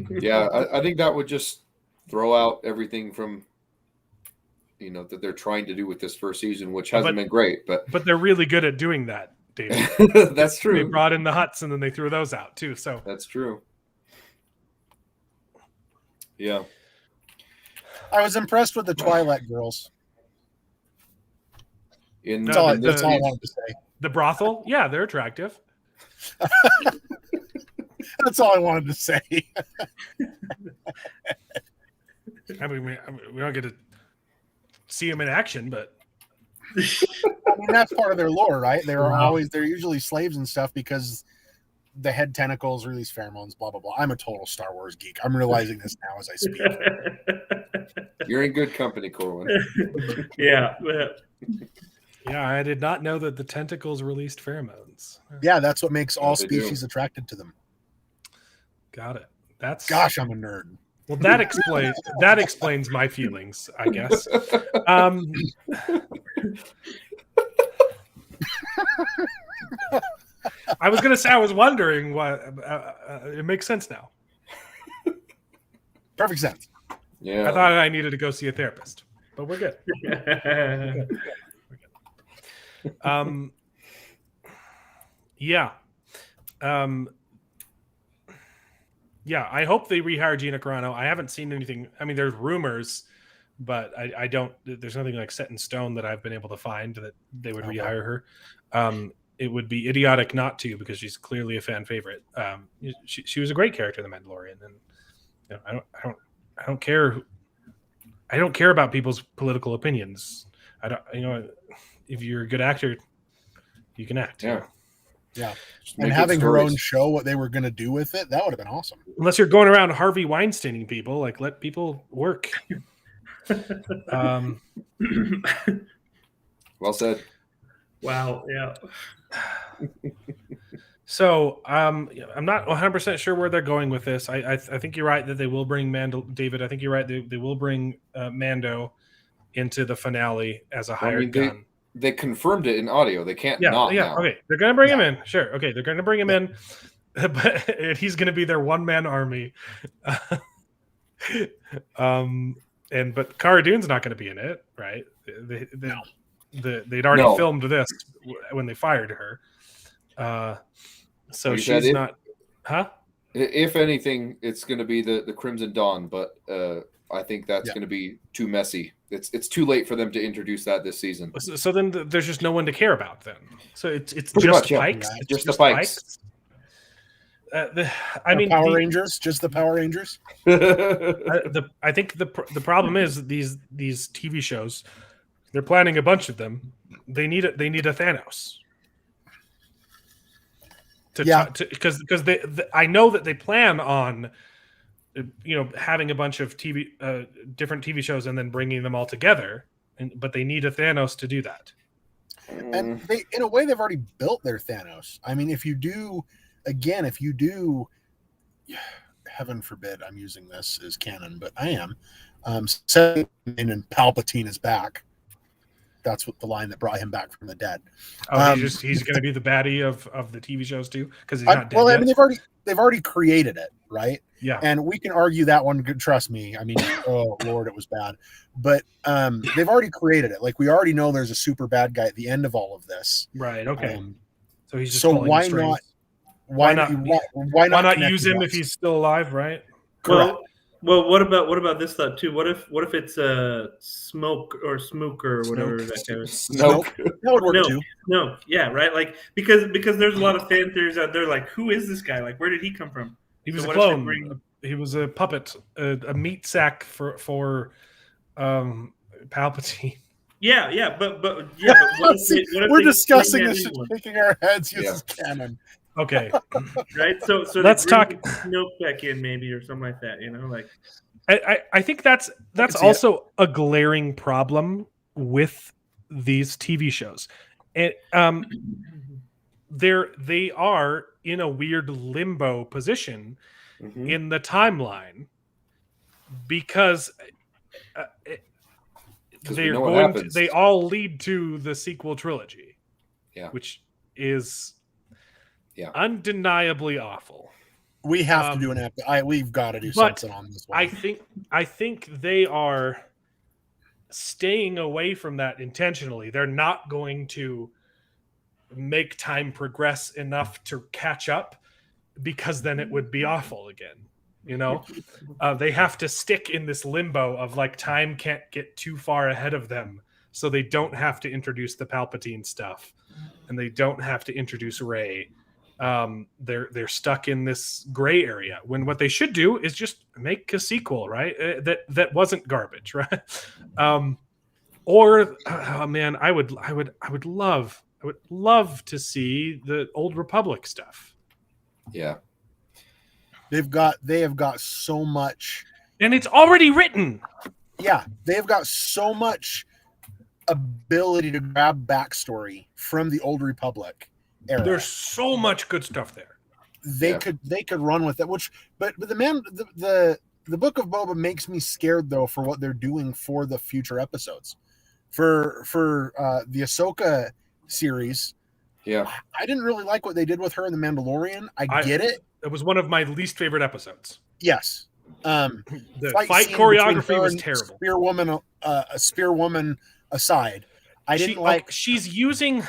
Yeah, I think that would just throw out everything from, that they're trying to do with this first season, which hasn't been great. But they're really good at doing that, David. That's true. They brought in the Hutts and then they threw those out too. So that's true. Yeah. I was impressed with the Twilight girls. That's all I wanted to say. The brothel? Yeah, they're attractive. That's all I wanted to say. I mean, we don't get to see them in action, but that's part of their lore, right? They're usually slaves and stuff because the head tentacles release pheromones, blah blah blah. I'm a total Star Wars geek. I'm realizing this now as I speak. You're in good company, Corwin. Yeah. Yeah, I did not know that the tentacles released pheromones. Yeah, that's what makes all species attracted to them. Got it. Gosh, I'm a nerd. Well, that explains my feelings, I guess. I was gonna say I was wondering what. It makes sense now. Perfect sense. Yeah. I thought I needed to go see a therapist, but we're good. We're good. Yeah. Yeah, I hope they rehire Gina Carano. I haven't seen anything. I mean, there's rumors, but I don't. There's nothing like set in stone that I've been able to find that they would rehire her. It would be idiotic not to, because she's clearly a fan favorite. She was a great character in The Mandalorian, and I don't care. I don't care about people's political opinions. I don't. If you're a good actor, you can act. Yeah. Yeah. And having her own show, what they were going to do with it, that would have been awesome. Unless you're going around Harvey Weinsteining people, like, let people work. Well said. Wow. Yeah. So I'm not 100% sure where they're going with this. I think you're right that they will bring David. I think you're right. They will bring Mando into the finale as a hired gun. They confirmed it in audio. They can't not now. Okay, they're going to bring him in. Sure. Okay, they're going to bring him in, but he's going to be their one-man army. But Cara Dune's not going to be in it, right? They'd already filmed this when they fired her. So Like you said, she's not, huh? If anything, it's going to be the Crimson Dawn, but I think that's going to be too messy. It's too late for them to introduce that this season. So then there's just no one to care about then. So it's Pretty just much, yeah. Pikes. Yeah. It's Just the Pikes. I mean, Power Rangers, just the Power Rangers. I think the problem is these TV shows, they're planning a bunch of them. They need a Thanos. Because I know that they plan on, having a bunch of different TV shows and then bringing them all together, but they need a Thanos to do that. And they, in a way, they've already built their Thanos. I mean, if you do, heaven forbid I'm using this as canon, but I am. And Palpatine is back. That's what the line that brought him back from the dead. Oh, he's going to be the baddie of the TV shows too, because he's not dead well, yet. I mean, they've already created it, right? Yeah, and we can argue that one. Trust me. I mean, oh Lord, it was bad, but they've already created it. Like we already know there's a super bad guy at the end of all of this, right? Okay, so he's just why not? Why not use him if he's still alive, right? Correct. Well, what about this thought too? What if it's Smoke or Smook or whatever that guy was? Snoke. That would work too. No, yeah, right. Like because there's a lot of fan theories out there. Like, who is this guy? Like, where did he come from? He was a clone. He was a puppet, a meat sack for Palpatine. Yeah, but what if we're discussing this and shaking our heads. Uses canon. Okay, right. So let's talk Snoke back in maybe or something like that. Like I think that's also a glaring problem with these TV shows. And they are in a weird limbo position in the timeline because they all lead to the sequel trilogy, which is undeniably awful. We have to do an episode. We've got to do something on this one. I think they are staying away from that intentionally. They're not going to make time progress enough to catch up, because then it would be awful again. They have to stick in this limbo of like time can't get too far ahead of them, so they don't have to introduce the Palpatine stuff, and they don't have to introduce Rey. They're stuck in this gray area when what they should do is just make a sequel, right? That wasn't garbage, right? I would love to see the Old Republic stuff. Yeah. They have got so much, and it's already written. Yeah, they have got so much ability to grab backstory from the Old Republic era. There's so much good stuff there. They could run with it. But the Book of Boba makes me scared though for what they're doing for the future episodes, for the Ahsoka series. Yeah, I didn't really like what they did with her in the Mandalorian. I get it. It was one of my least favorite episodes. Yes. The fight choreography was terrible. A spear woman aside, I didn't like. She's using.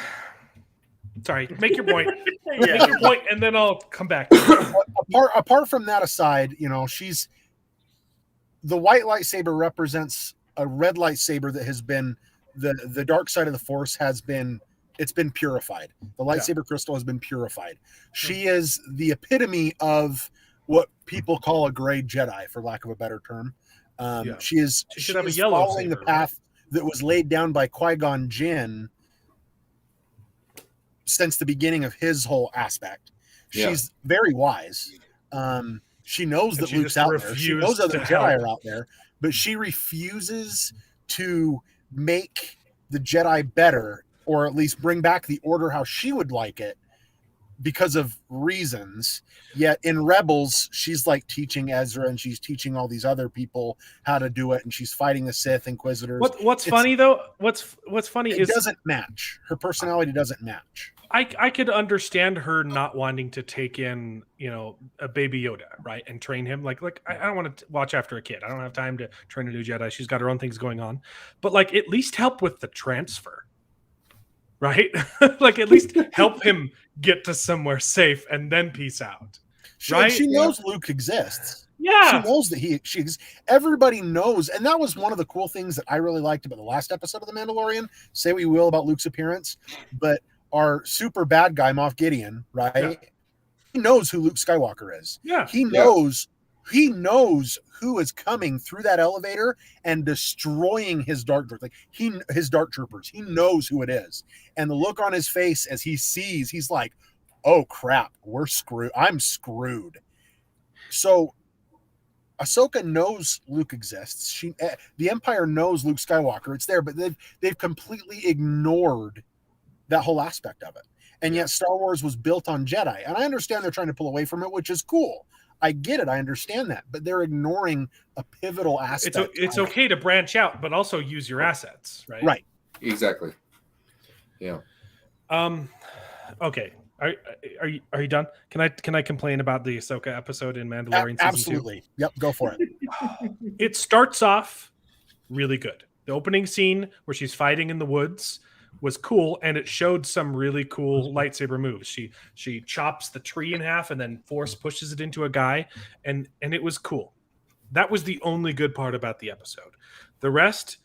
Sorry, make your point. Make your point, and then I'll come back. Apart from that aside, she's the white lightsaber represents a red lightsaber that has been the dark side of the Force has been. It's been purified. The lightsaber crystal has been purified. She is the epitome of what people call a gray Jedi, for lack of a better term. She should have a yellow following saber, the path that was laid down by Qui-Gon Jinn since the beginning of his whole aspect. She's very wise. She knows that Luke's out there. She knows other Jedi are out there, but she refuses to make the Jedi better, or at least bring back the order how she would like it, because of reasons. Yet in Rebels, she's like teaching Ezra, and she's teaching all these other people how to do it, and she's fighting the Sith Inquisitors. What's funny though? What's funny is it doesn't match. Her personality doesn't match. I could understand her not wanting to take in, a baby Yoda, right, and train him. Like I don't want to watch after a kid. I don't have time to train a new Jedi. She's got her own things going on, but at least help with the transfer. right? Like at least help him get to somewhere safe and then peace out. Right? She knows Luke exists. Yeah. She knows that she exists. Everybody knows. And that was one of the cool things that I really liked about the last episode of The Mandalorian. Say what you will about Luke's appearance, but our super bad guy, Moff Gideon, right? Yeah. He knows who Luke Skywalker is. Yeah. He knows who is coming through that elevator and destroying his dark troopers. His dark troopers. He knows who it is. And the look on his face as he sees, he's like, oh crap, we're screwed. I'm screwed. So Ahsoka knows Luke exists. The Empire knows Luke Skywalker. It's there, but they've completely ignored that whole aspect of it. And yet Star Wars was built on Jedi. And I understand they're trying to pull away from it, which is cool. I get it. I understand that. But they're ignoring a pivotal aspect. It's okay to branch out, but also use your assets, right? Right. Exactly. Yeah. Okay. Are you done? Can I complain about the Ahsoka episode in Mandalorian season 2? Absolutely. Yep, go for it. It starts off really good. The opening scene where she's fighting in the woods was cool, and it showed some really cool lightsaber moves. She chops the tree in half and then force pushes it into a guy, and it was cool. That was the only good part about the episode. The rest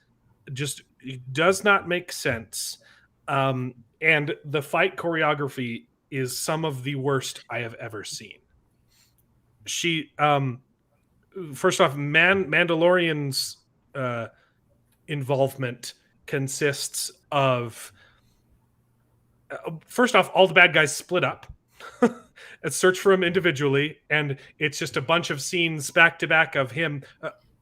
just does not make sense. And the fight choreography is some of the worst I have ever seen. She, first off, Mandalorian's involvement consists of, first off, all the bad guys split up and search for him individually, and it's just a bunch of scenes back to back of him.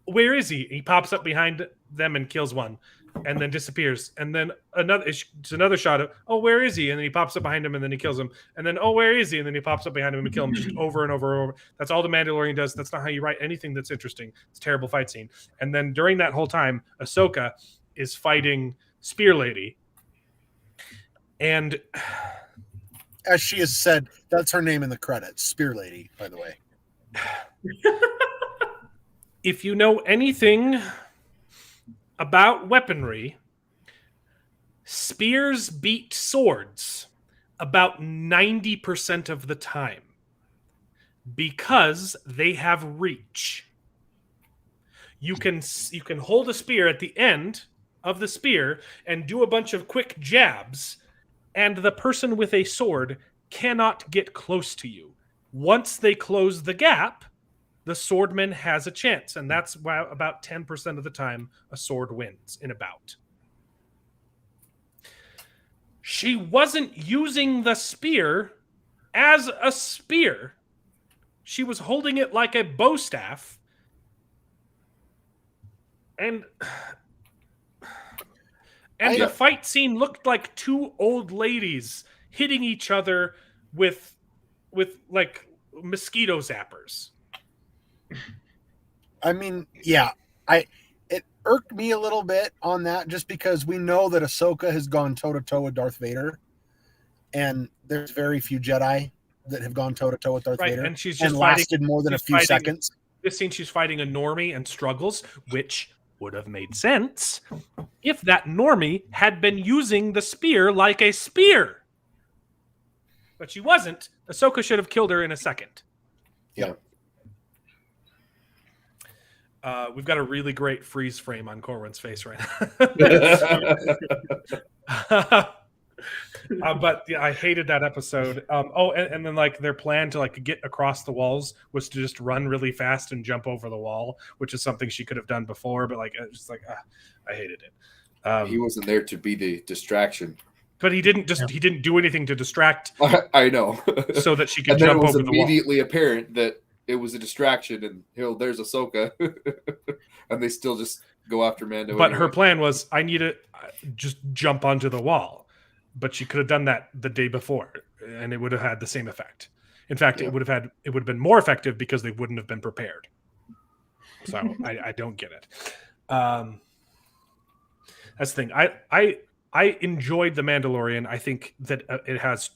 Where is he? He pops up behind them and kills one, and then disappears. And then another shot of, oh, where is he? And then he pops up behind him and then he kills him. And then, oh, where is he? And then he pops up behind him and kills him, just over and over and over. That's all the Mandalorian does. That's not how you write anything that's interesting. It's a terrible fight scene. And then during that whole time, Ahsoka is fighting Spear Lady. And as she has said, that's her name in the credits, Spear Lady, by the way. If you know anything about weaponry, spears beat swords about 90% of the time because they have reach. You can hold a spear at the end of the spear and do a bunch of quick jabs, and the person with a sword cannot get close to you. Once they close the gap, the swordman has a chance, and that's why about 10% of the time a sword wins in a bout. She wasn't using the spear as a spear. She was holding it like a bow staff. And the fight scene looked like two old ladies hitting each other with like mosquito zappers. I mean, yeah, it irked me a little bit on that just because we know that Ahsoka has gone toe-to-toe with Darth Vader, and there's very few Jedi that have gone toe-to-toe with Darth Vader and she's just lasted more than a few seconds. This scene, she's fighting a normie and struggles, which would have made sense if that normie had been using the spear like a spear. But she wasn't. Ahsoka should have killed her in a second. Yeah. We've got a really great freeze frame on Corwin's face right now. But yeah, I hated that episode. And then like their plan to like get across the walls was to just run really fast and jump over the wall, which is something she could have done before. But like, it's just like I hated it. He wasn't there to be the distraction. But he didn't do anything to distract. I know. So that she could and jump then it was over the wall. immediately apparent that it was a distraction, and there's Ahsoka, and they still just go after Mando. But anyway. her plan was, I need to just jump onto the wall. But she could have done that the day before, and it would have had the same effect. In fact, it would have been more effective because they wouldn't have been prepared. So I don't get it. That's the thing. I enjoyed The Mandalorian. I think that it has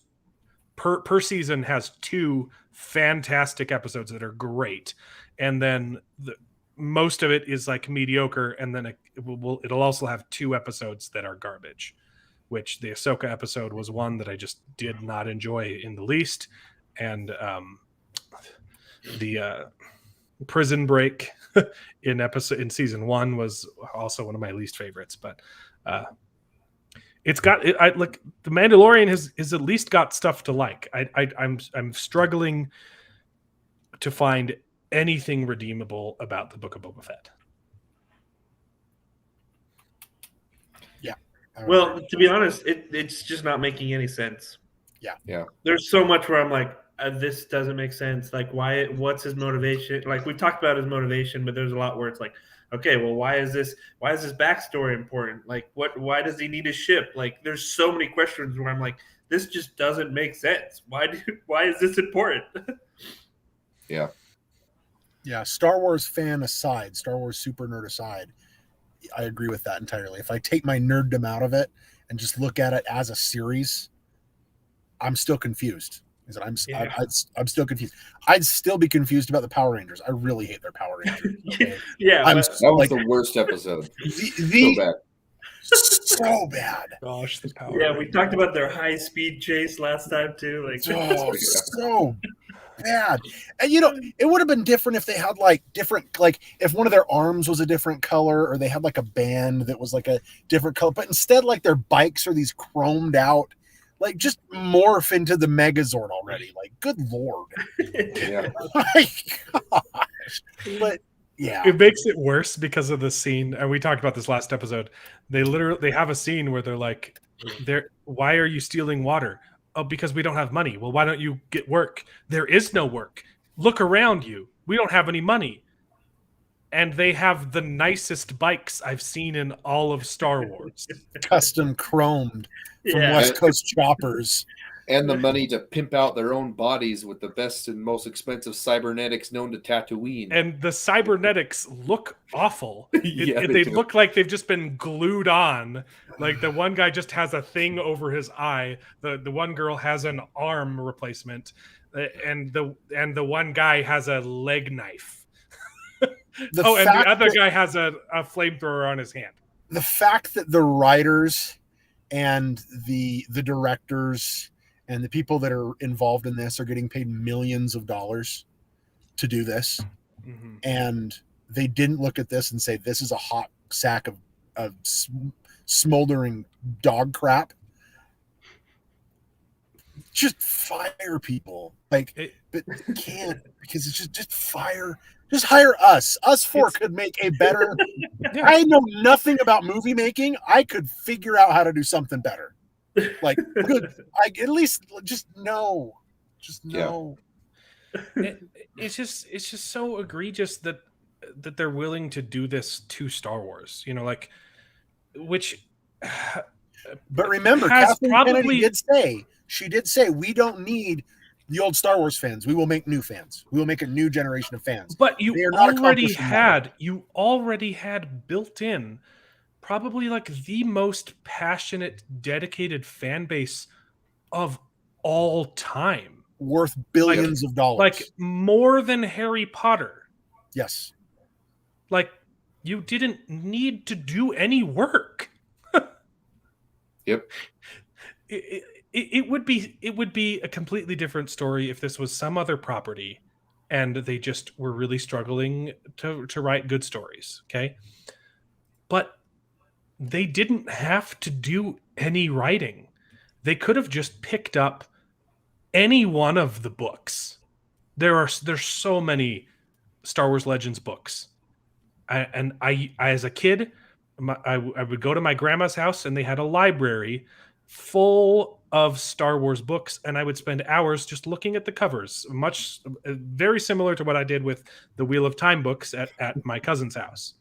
per season has 2 fantastic episodes that are great, and then most of it is like mediocre, and then it'll also have 2 episodes that are garbage. which the Ahsoka episode was one that I just did not enjoy in the least. And the prison break in season 1 was also one of my least favorites. But it's got like the Mandalorian has at least got stuff to like. I'm struggling to find anything redeemable about the Book of Boba Fett. Well, to be honest, it's just not making any sense. Yeah. There's so much where I'm like, this doesn't make sense. Like, why? What's his motivation? Like, we talked about his motivation, but there's a lot where it's like, okay, well, why is this backstory important? Like, why does he need a ship? Like, there's so many questions where I'm like, this just doesn't make sense. Why is this important? Yeah. Yeah, Star Wars fan aside, Star Wars super nerd aside, I agree with that entirely. If I take my nerddom out of it and just look at it as a series, I'm still confused. I'm still confused. I'd still be confused about the Power Rangers. I really hate their Power Rangers. Okay? Yeah, that was the worst episode. So bad. So bad. Gosh, the Power. Yeah, we talked about their high speed chase last time too. Like, so bad. And it would have been different if they had like different, like if one of their arms was a different color, or they had like a band that was like a different color. But instead, like their bikes are these chromed out. Like, just morph into the Megazord already. Like, good Lord. Yeah. My gosh. But yeah, it makes it worse because of the scene, and we talked about this last episode. They have a scene where they're like, why are you stealing water? Oh, because we don't have money. Well, why don't you get work? There is no work. Look around you. We don't have any money. And they have the nicest bikes I've seen in all of Star Wars. custom chromed from West Coast choppers. And the money to pimp out their own bodies with the best and most expensive cybernetics known to Tatooine. And the cybernetics look awful. Yeah, they look like they've just been glued on. Like the one guy just has a thing over his eye. The one girl has an arm replacement. And the one guy has a leg knife. The other guy has a flamethrower on his hand. The fact that the writers and the directors and the people that are involved in this are getting paid millions of dollars to do this, and they didn't look at this and say, this is a hot sack of smoldering dog crap. Just fire people. But you can't, because it's just fire. Just hire us. Us four could make a better. Yeah. I know nothing about movie making. I could figure out how to do something better. Like, good. At least just know. Just know. Yeah. It's just so egregious that they're willing to do this to Star Wars. Which. But remember, Kathleen Kennedy did say we don't need the old Star Wars fans. We will make new fans. We will make a new generation of fans. But you already had built in probably like the most passionate, dedicated fan base of all time. Worth billions of dollars. Like more than Harry Potter. Yes. Like you didn't need to do any work. Yep. It would be a completely different story if this was some other property and they just were really struggling to write good stories. Okay. But they didn't have to do any writing. They could have just picked up any one of the books. There's so many Star Wars Legends books. I as a kid, I would go to my grandma's house and they had a library full of Star Wars books, and I would spend hours just looking at the covers, very similar to what I did with the Wheel of Time books at my cousin's house.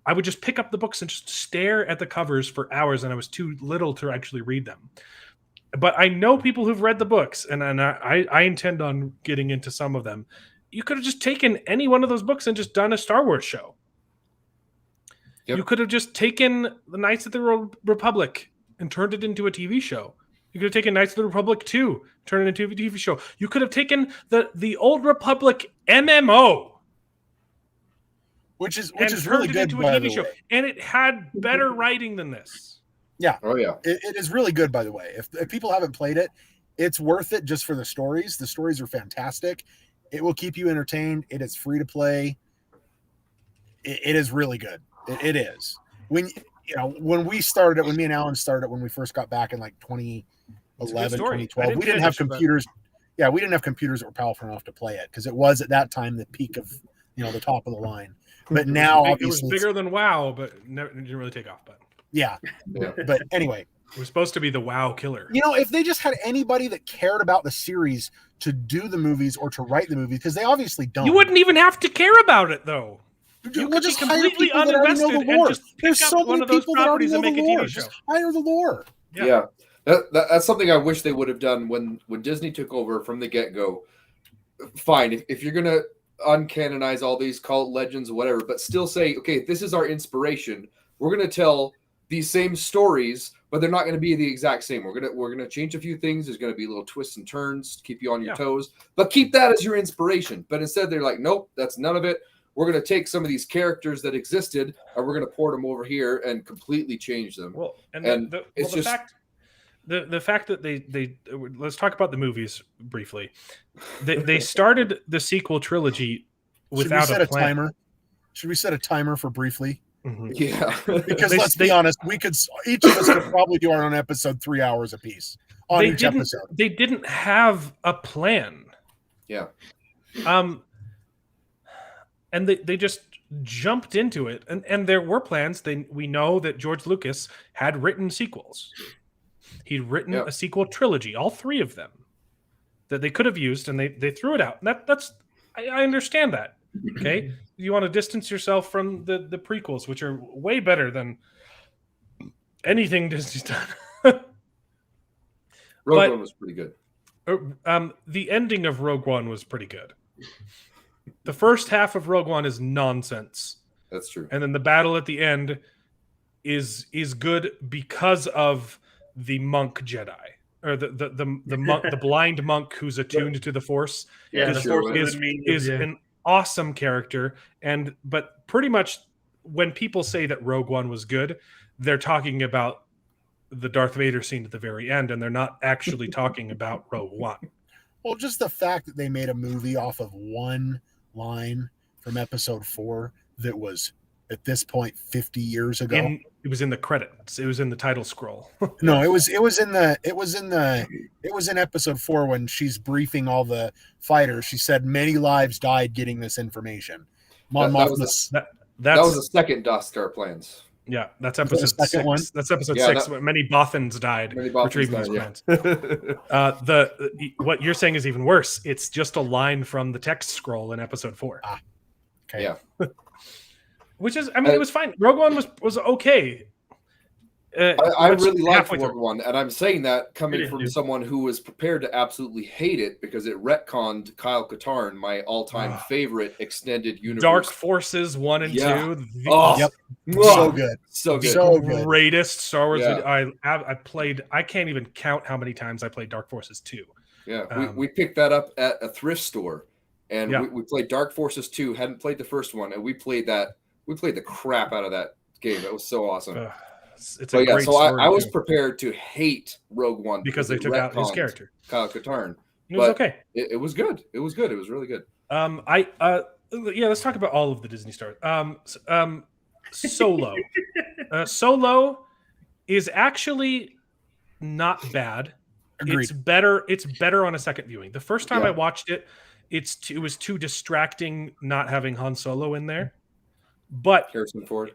I would just pick up the books and just stare at the covers for hours, and I was too little to actually read them. But I know people who've read the books, and I intend on getting into some of them. You could have just taken any one of those books and just done a Star Wars show. Yep. You could have just taken the Knights of the Republic and turned it into a TV show. You could have taken Knights of the Republic 2, turned it into a TV show. You could have taken the Old Republic MMO, which is really good, into a TV show, and it had better writing than this. Yeah. Oh yeah. It is really good, by the way. If people haven't played it, it's worth it just for the stories. The stories are fantastic. It will keep you entertained. It is free to play. It is really good. It is. When we started it, when me and Alan started, when we first got back in like 2011, 2012, we didn't have computers. Yeah, we didn't have computers that were powerful enough to play it because it was at that time the peak of, the top of the line. But now, obviously, it was bigger than WoW, but it didn't really take off. But yeah. But anyway, it was supposed to be the WoW killer. If they just had anybody that cared about the series to do the movies or to write the movies, because they obviously don't. You wouldn't even have to care about it, though. You could just completely uninvested and just There's so many people that already know the lore. Just hire the lore. Yeah. That's something I wish they would have done when Disney took over from the get-go. Fine, if you're gonna uncanonize all these cult legends, whatever, but still say, okay, this is our inspiration. We're gonna tell these same stories, but they're not gonna be the exact same. We're gonna change a few things. There's gonna be little twists and turns to keep you on your toes, but keep that as your inspiration. But instead, they're like, nope, that's none of it. We're going to take some of these characters that existed and we're going to port them over here and completely change them. Well, the fact that they let's talk about the movies briefly. They started the sequel trilogy without a plan. Timer? Should we set a timer for briefly? Mm-hmm. Yeah, because let's be honest, each of us could probably do our own episode 3 hours apiece on each episode. They didn't have a plan. Yeah. And they just jumped into it. And there were plans. We know that George Lucas had written sequels. He'd written a sequel trilogy, all 3 of them, that they could have used, and they threw it out. And I understand that. Okay? You want to distance yourself from the prequels, which are way better than anything Disney's done. Rogue One was pretty good. The ending of Rogue One was pretty good. The first half of Rogue One is nonsense. That's true. And then the battle at the end is good because of the monk Jedi, or the monk, the blind monk who's attuned to the Force. Yeah, is an awesome character. But pretty much when people say that Rogue One was good, they're talking about the Darth Vader scene at the very end, and they're not actually talking about Rogue One. Well, just the fact that they made a movie off of one line from episode 4 that was at this point 50 years ago. It was in the credits. It was in the title scroll. No, it was in episode 4 when she's briefing all the fighters. She said many lives died getting this information. That was the second Death Star plans. Yeah, that's episode 6. One? That's episode 6. Many Bothans died retrieving these plans. What you're saying is even worse. It's just a line from the text scroll in episode 4. Okay. Yeah. Which is, it was fine. Rogue One was okay. I really liked Rogue One, and I'm saying that coming from someone who was prepared to absolutely hate it because it retconned Kyle Katarn, my all-time favorite extended universe. Dark Forces 1 and 2. Yep. So good. So good. So good. Greatest Star Wars video. I played, I can't even count how many times I played Dark Forces 2. Yeah, we picked that up at a thrift store, and we played Dark Forces 2, hadn't played the first one, and we played the crap out of that game. It was so awesome. It's a great story. I was prepared to hate Rogue One because they took out his character, Kyle Katarn. It was okay. It was good. It was good. It was really good. Let's talk about all of the Disney stars. Solo. Solo is actually not bad. Agreed. It's better on a second viewing. The first time I watched it, it was too distracting not having Han Solo in there. But Harrison Ford.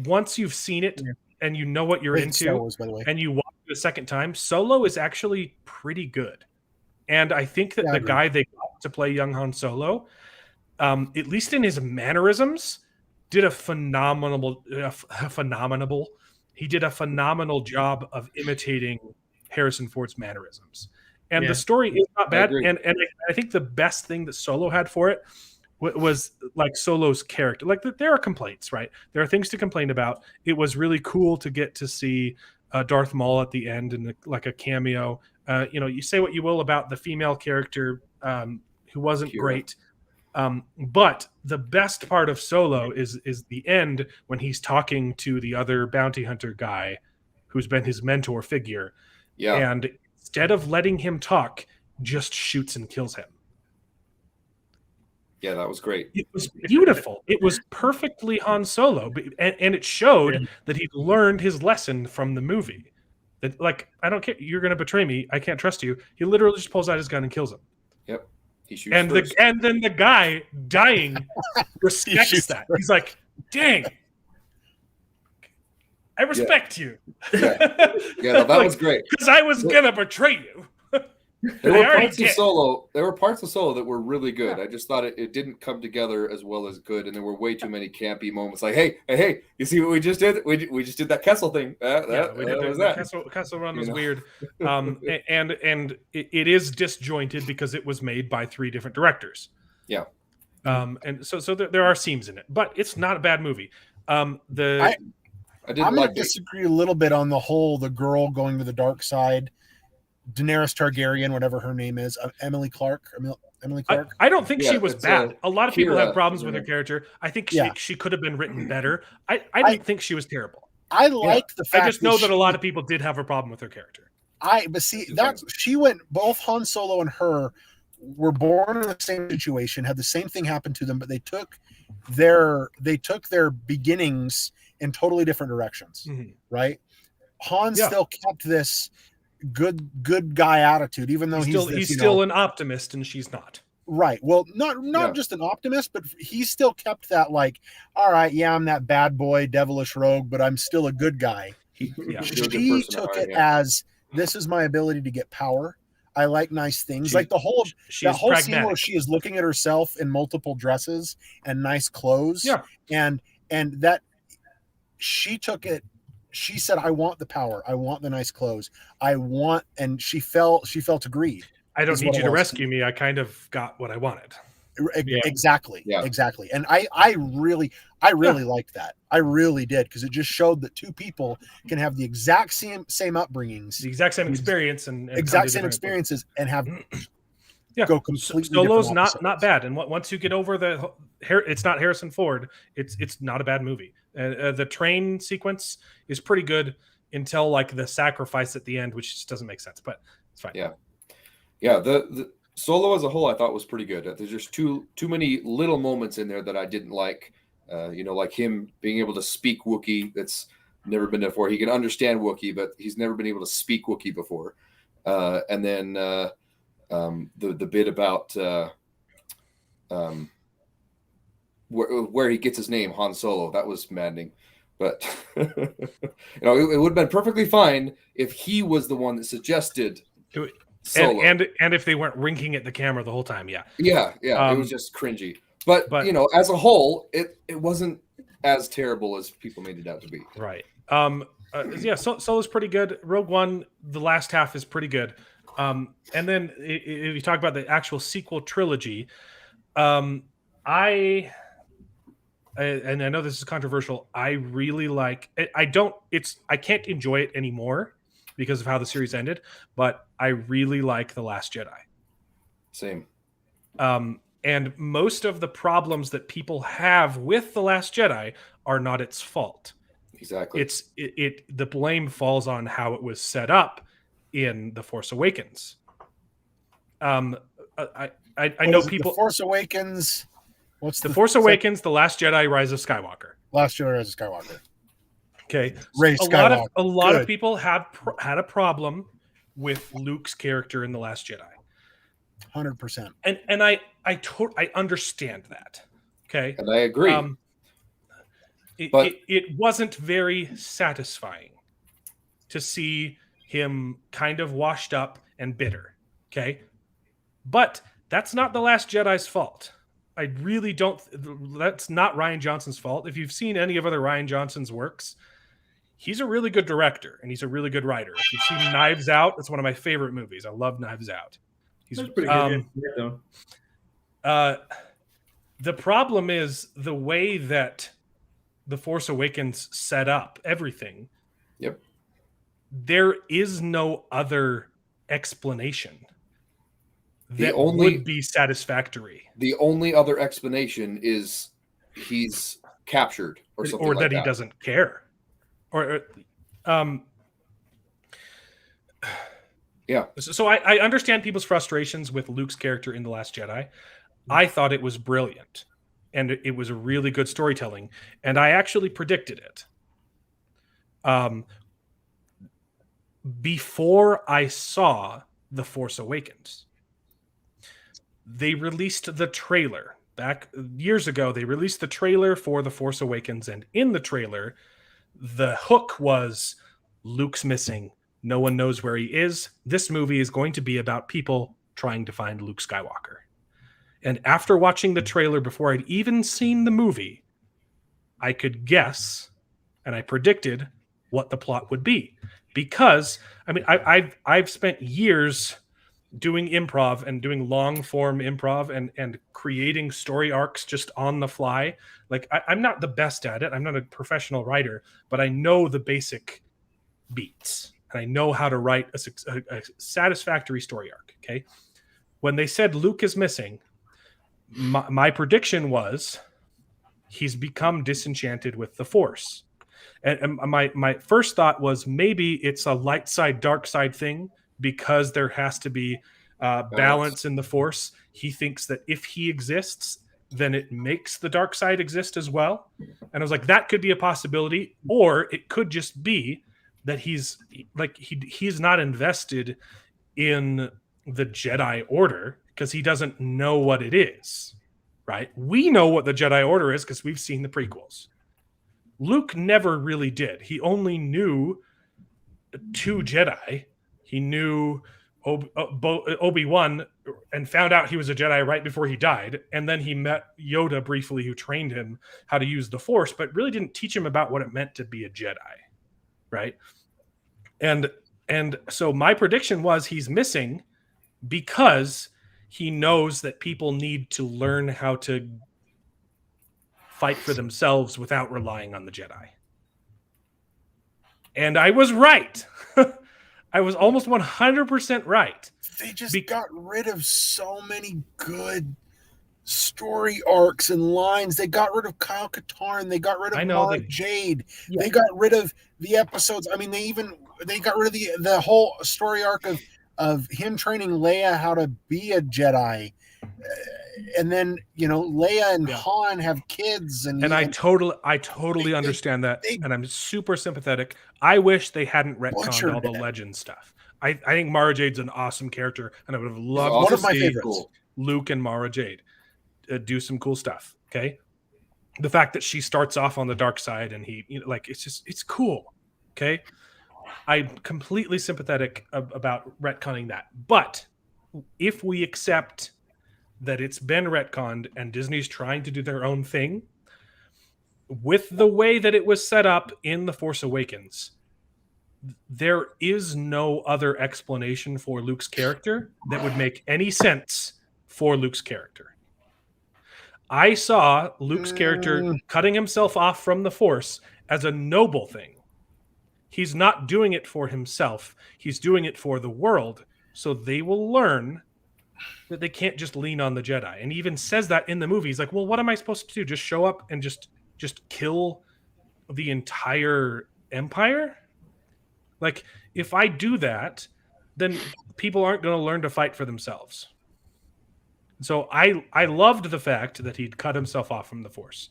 Once you've seen it and you know what you're into, Wars, by the way. and you watch it a second time, Solo is actually pretty good. And I think that the guy they got to play young Han Solo, at least in his mannerisms, did a phenomenal job of imitating Harrison Ford's mannerisms. And the story is not bad. And I think the best thing that Solo had for it was like Solo's character. Like there are complaints, right? There are things to complain about. It was really cool to get to see Darth Maul at the end and like a cameo. You say what you will about the female character who wasn't great. But the best part of Solo is the end when he's talking to the other bounty hunter guy who's been his mentor figure. Yeah. And instead of letting him talk, just shoots and kills him. Yeah, that was great. It was beautiful. It was perfectly Han Solo, and it showed that he learned his lesson from the movie. That, like, I don't care. You're going to betray me. I can't trust you. He literally just pulls out his gun and kills him. Yep. He shoots and first. and then the guy dying respects that. He's like, dang, I respect you. Yeah, no, that was great. Because I was going to betray you. There were parts of Solo. There were parts of Solo that were really good. I just thought it didn't come together as well as good, and there were way too many campy moments. Like, hey, you see what we just did? We just did that Kessel thing. We did the Kessel run was weird, and it is disjointed because it was made by 3 different directors. Yeah, and so there are seams in it, but it's not a bad movie. I'm going to disagree a little bit on the girl going to the dark side. Daenerys Targaryen, whatever her name is, Emily Clark. I don't think she was bad. A lot of people have problems with her character. I think she could have been written better. I didn't think she was terrible. I like the fact. I just know that a lot of people did have a problem with her character. She went. Both Han Solo and her were born in the same situation, had the same thing happen to them, but they took their beginnings in totally different directions. Mm-hmm. Right? Han still kept this good guy attitude, even though he's still an optimist and she's not. Right. Well, not just an optimist, but he still kept that, like, all right, I'm that bad boy, devilish rogue, but I'm still a good guy. She took it as, this is my ability to get power. I like nice things. Like the whole scene where she is looking at herself in multiple dresses and nice clothes. Yeah. And that she took it. She said, I want the power. I want the nice clothes. And she felt agreed. I don't need you to rescue me. I kind of got what I wanted. Exactly. Yeah. Exactly. And I really liked that. I really did. Because it just showed that 2 people can have the exact same upbringings, the exact same experience and exact same experiences and have go completely. Solo's not bad. And once you get over it's not Harrison Ford. It's not a bad movie. The train sequence is pretty good until like the sacrifice at the end, which just doesn't make sense, but it's fine. Yeah. The Solo as a whole, I thought was pretty good. There's just too many little moments in there that I didn't like. Like him being able to speak Wookiee. That's never been before. He can understand Wookiee, but he's never been able to speak Wookiee before. And then the bit about where he gets his name, Han Solo, that was maddening. But it would have been perfectly fine if he was the one that suggested Solo. And if they weren't winking at the camera the whole time. It was just cringy. But as a whole, it wasn't as terrible as people made it out to be. Right. Solo's pretty good. Rogue One, the last half is pretty good. And then if you talk about the actual sequel trilogy, I know this is controversial. I really like it. I can't enjoy it anymore because of how the series ended, but I really like The Last Jedi. Same. And most of the problems that people have with The Last Jedi are not its fault. Exactly. The blame falls on how it was set up in The Force Awakens. I know people. The Force Awakens. What's The Force Awakens? The Last Jedi: Rise of Skywalker. Last Jedi: Rise of Skywalker. Okay. Rey Skywalker. A lot of people had a problem with Luke's character in The Last Jedi. 100%. And I understand that. Okay. And I agree. It wasn't very satisfying to see him kind of washed up and bitter. Okay. But that's not The Last Jedi's fault. I really don't. That's not Rian Johnson's fault. If you've seen any of other Rian Johnson's works, he's a really good director and he's a really good writer. If you've seen Knives Out, it's one of my favorite movies. I love Knives Out. He's pretty good. The problem is the way that The Force Awakens set up everything. Yep. There is no other explanation that would be satisfactory. The only other explanation is he's captured or something, or that he doesn't care, or Yeah. So I understand people's frustrations with Luke's character in The Last Jedi. I thought it was brilliant, and it was a really good storytelling, and I actually predicted it. Before I saw The Force Awakens, they released the trailer. Back years ago, they released the trailer for The Force Awakens, and in the trailer, the hook was Luke's missing. No one knows where he is. This movie is going to be about people trying to find Luke Skywalker. And after watching the trailer before I'd even seen the movie, I could guess and I predicted what the plot would be. Because, I mean, I've spent years doing improv and doing long form improv and creating story arcs just on the fly. Like I'm not the best at it. I'm not a professional writer, but I know the basic beats and I know how to write a satisfactory story arc. Okay. When they said Luke is missing, my prediction was he's become disenchanted with the Force. And my first thought was maybe it's a light side, dark side thing, because there has to be balance in the Force. He thinks that if he exists, then it makes the dark side exist as well. And I was like, that could be a possibility. Or it could just be that he's not invested in the Jedi Order because he doesn't know what it is, right? We know what the Jedi Order is because we've seen the prequels. Luke never really did. He only knew 2 Jedi. He knew Obi-Wan and found out he was a Jedi right before he died. And then he met Yoda briefly, who trained him how to use the Force, but really didn't teach him about what it meant to be a Jedi, right? And so my prediction was he's missing because he knows that people need to learn how to fight for themselves without relying on the Jedi. And I was right. I was almost 100% right. They just got rid of so many good story arcs and lines. They got rid of Kyle Katarn. They got rid of Mara Jade. Yeah. They got rid of the episodes. I mean, they got rid of the whole story arc of him training Leia how to be a Jedi. And then, Leia and Han have kids, and I totally understand that, and I'm super sympathetic. I wish they hadn't retconned all the legend stuff. I think Mara Jade's an awesome character, and I would have loved to see Luke and Mara Jade do some cool stuff. Okay, the fact that she starts off on the dark side and it's cool. Okay, I'm completely sympathetic about retconning that, but if we accept that it's been retconned and Disney's trying to do their own thing, with the way that it was set up in The Force Awakens, there is no other explanation for Luke's character that would make any sense for Luke's character. I saw Luke's character cutting himself off from the Force as a noble thing. He's not doing it for himself. He's doing it for the world, so they will learn that they can't just lean on the Jedi. And he even says that in the movie. He's like, well, what am I supposed to do? Just show up and just kill the entire Empire? Like, if I do that, then people aren't going to learn to fight for themselves. So I loved the fact that he'd cut himself off from the Force.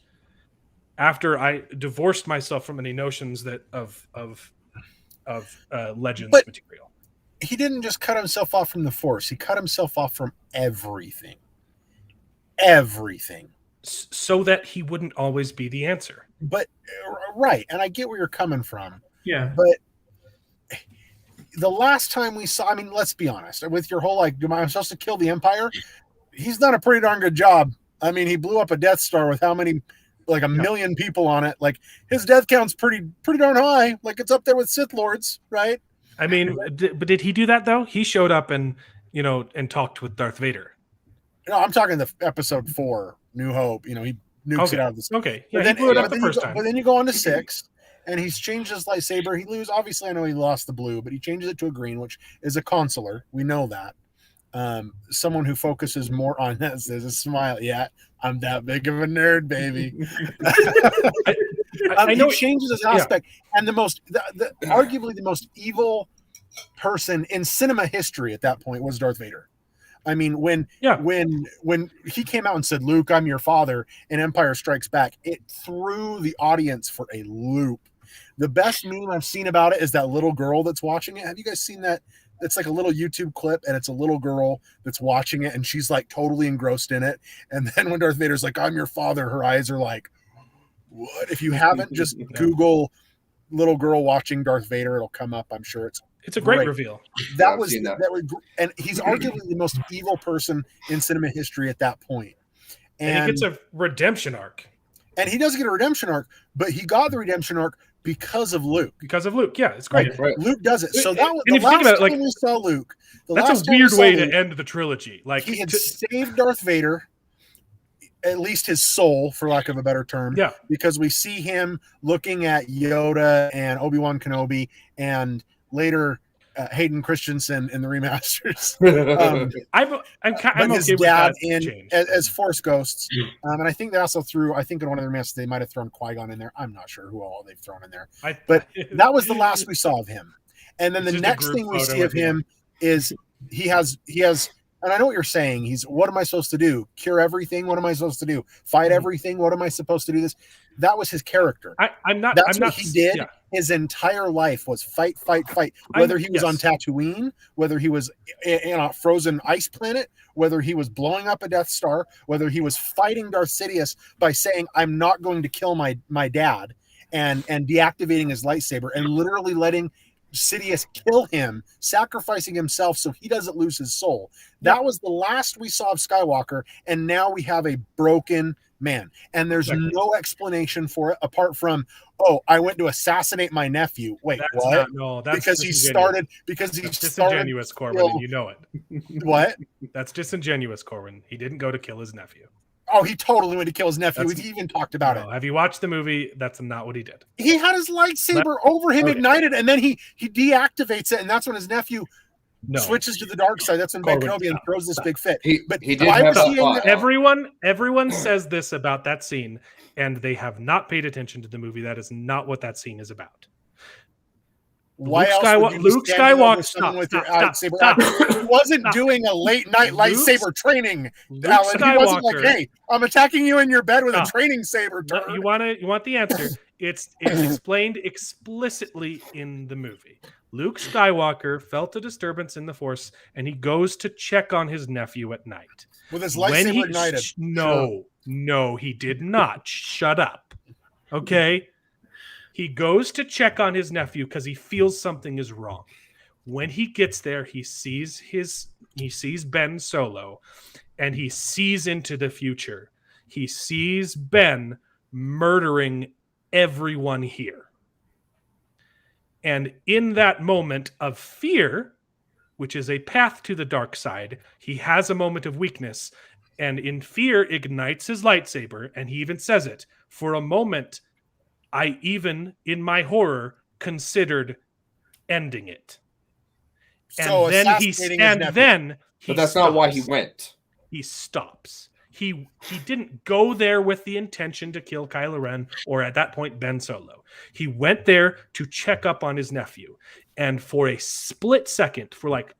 After I divorced myself from any notions that of Legends material. He didn't just cut himself off from the Force. He cut himself off from everything. Everything. So that he wouldn't always be the answer. But, right. And I get where you're coming from. Yeah. But the last time we saw, I mean, let's be honest. With your whole, am I supposed to kill the Empire? He's done a pretty darn good job. I mean, he blew up a Death Star with how many, a million people on it. His death count's pretty darn high. It's up there with Sith Lords, right? I mean, but did he do that though? He showed up and talked with Darth Vader. No, I'm talking the episode 4, New Hope. He nukes it out of the. Okay, yeah, he blew it up the first time. But then you go on to 6, and he's changed his lightsaber. He loses. Obviously, I know he lost the blue, but he changes it to a green, which is a consular. We know that. Someone who focuses more on that says a smile. Yeah, I'm that big of a nerd, baby. I know he changes his aspect, and arguably the most evil person in cinema history at that point was Darth Vader. I mean, when he came out and said, "Luke, I'm your father," in Empire Strikes Back, it threw the audience for a loop. The best meme I've seen about it is that little girl that's watching it. Have you guys seen that? It's like a little YouTube clip, and it's a little girl that's watching it, and she's like totally engrossed in it. And then when Darth Vader's like, "I'm your father," her eyes are like, "What?" If you haven't, just Google little girl watching Darth Vader. It'll come up. I'm sure it's a great reveal. That was, and he's arguably the most evil person in cinema history at that point. And he gets a redemption arc. And he does get a redemption arc, but he got the redemption arc because of Luke. Yeah, it's great. Right. Luke does it. So that was the last time we saw Luke. That's a weird way to end the trilogy. Like he had saved Darth Vader, at least his soul, for lack of a better term. Yeah. Because we see him looking at Yoda and Obi-Wan Kenobi, and later Hayden Christensen in the remasters. I'm his okay dad with that as Force Ghosts. And I think they also threw, I think in one of their remasters, they might have thrown Qui-Gon in there. I'm not sure who all they've thrown in there. But that was the last we saw of him. And then the next thing we see of him is he has, and I know what you're saying. What am I supposed to do? Cure everything? What am I supposed to do? Fight everything? What am I supposed to do this? That was his character. That's what he did. Yeah. His entire life was fight. Whether he was on Tatooine, whether he was in a frozen ice planet, whether he was blowing up a Death Star, whether he was fighting Darth Sidious by saying, "I'm not going to kill my dad," and deactivating his lightsaber and literally letting Sidious kill him, sacrificing himself so he doesn't lose his soul. That was the last we saw of Skywalker, and now we have a broken man. And there's no explanation for it apart from, I went to assassinate my nephew. Wait, what? That's because he started disingenuous, Corwin, and you know it. What? That's disingenuous, Corwin. He didn't go to kill his nephew. Oh, he totally went to kill his nephew. He even talked about it. Have you watched the movie? That's not what he did. He had his lightsaber over him ignited, and then he deactivates it, and that's when his nephew switches to the dark side. That's when Ben Kenobi throws this big fit. He did have that everyone says this about that scene, and they have not paid attention to the movie. That is not what that scene is about. Why Luke Skywalker He wasn't doing a late night lightsaber training. Alan. He wasn't like, "Hey, I'm attacking you in your bed with a training saber." You want the answer? It's explained explicitly in the movie. Luke Skywalker felt a disturbance in the Force, and he goes to check on his nephew at night with his lightsaber ignited. No, he did not. Shut up. Okay. He goes to check on his nephew because he feels something is wrong. When he gets there, he sees Ben Solo, and he sees into the future. He sees Ben murdering everyone here. And in that moment of fear, which is a path to the dark side, he has a moment of weakness, and in fear ignites his lightsaber, and he even says it. For a moment, I even, in my horror, considered ending it. So and then but that's not why he went. He stops. He didn't go there with the intention to kill Kylo Ren or at that point Ben Solo. He went there to check up on his nephew. And for a split second, for like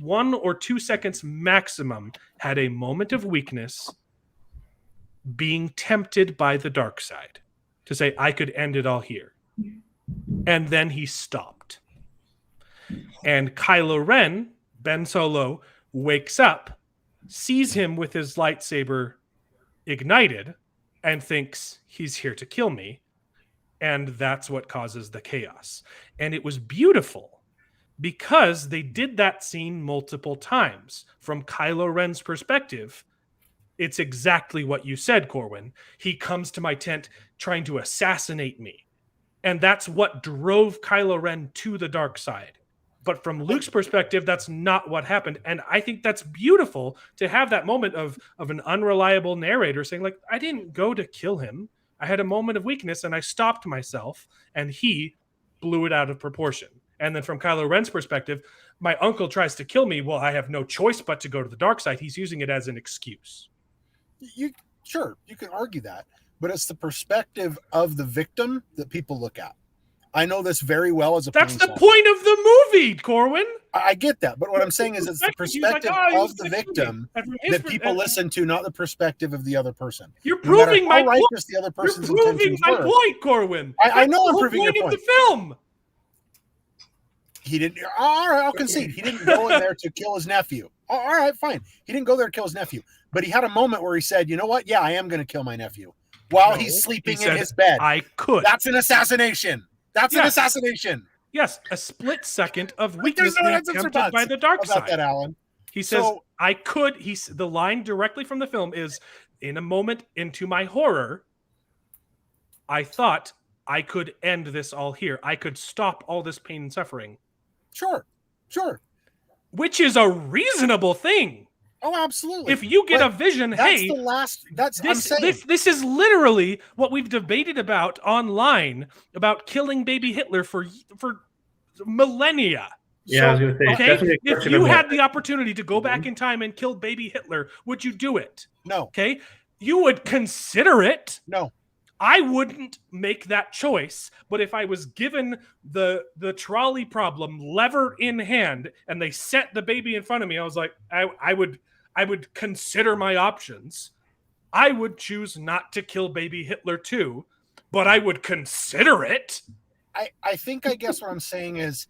1 or 2 seconds maximum, had a moment of weakness, being tempted by the dark side to say, I could end it all here. And then he stopped. And Kylo Ren, Ben Solo, wakes up, sees him with his lightsaber ignited, and thinks he's here to kill me. And that's what causes the chaos. And it was beautiful because they did that scene multiple times. From Kylo Ren's perspective, it's exactly what you said, Corwin. He comes to my tent trying to assassinate me. And that's what drove Kylo Ren to the dark side. But from Luke's perspective, that's not what happened. And I think that's beautiful to have that moment of an unreliable narrator saying, like, I didn't go to kill him. I had a moment of weakness and I stopped myself, and he blew it out of proportion. And then from Kylo Ren's perspective, my uncle tries to kill me. Well, I have no choice but to go to the dark side. He's using it as an excuse. You can argue that, but it's the perspective of the victim that people look at. I know this very well as a That's police the officer. point of the movie, Corwin. I get that, but what I'm saying is it's the He's like, perspective "Oh, of the victim that people listen to, not the perspective of the other person. You're No matter proving my how righteous point. the other You're person's proving intentions my were. point, Corwin. I know That's I'm the proving your whole point point. of the film. He didn't. All right, I'll concede. He didn't go in there to kill his nephew. All right, fine. He didn't go there to kill his nephew, but he had a moment where he said, "You know what? Yeah, I am going to kill my nephew while he's sleeping in his bed. I could. That's an assassination. That's an assassination." Yes, a split second of Like, weakness there's no being ifs, ands, or tempted by buts the dark about side. that, Alan. He says, So- "I could." The line directly from the film is, "In a moment into my horror, I thought I could end this all here. I could stop all this pain and suffering." Sure. Which is a reasonable thing. Oh, absolutely. If you get But a vision, that's hey, the last. That's I'm saying. this is literally what we've debated about online about killing baby Hitler for millennia. Yeah, I was going to say, Okay, definitely a if question you of had what- the opportunity to go back in time and kill baby Hitler, would you do it? No. Okay, you would consider it. No. I wouldn't make that choice, but if I was given the trolley problem lever in hand and they set the baby in front of me, I was like, I would consider my options. I would choose not to kill baby Hitler too, but I would consider it. I think I guess what I'm saying is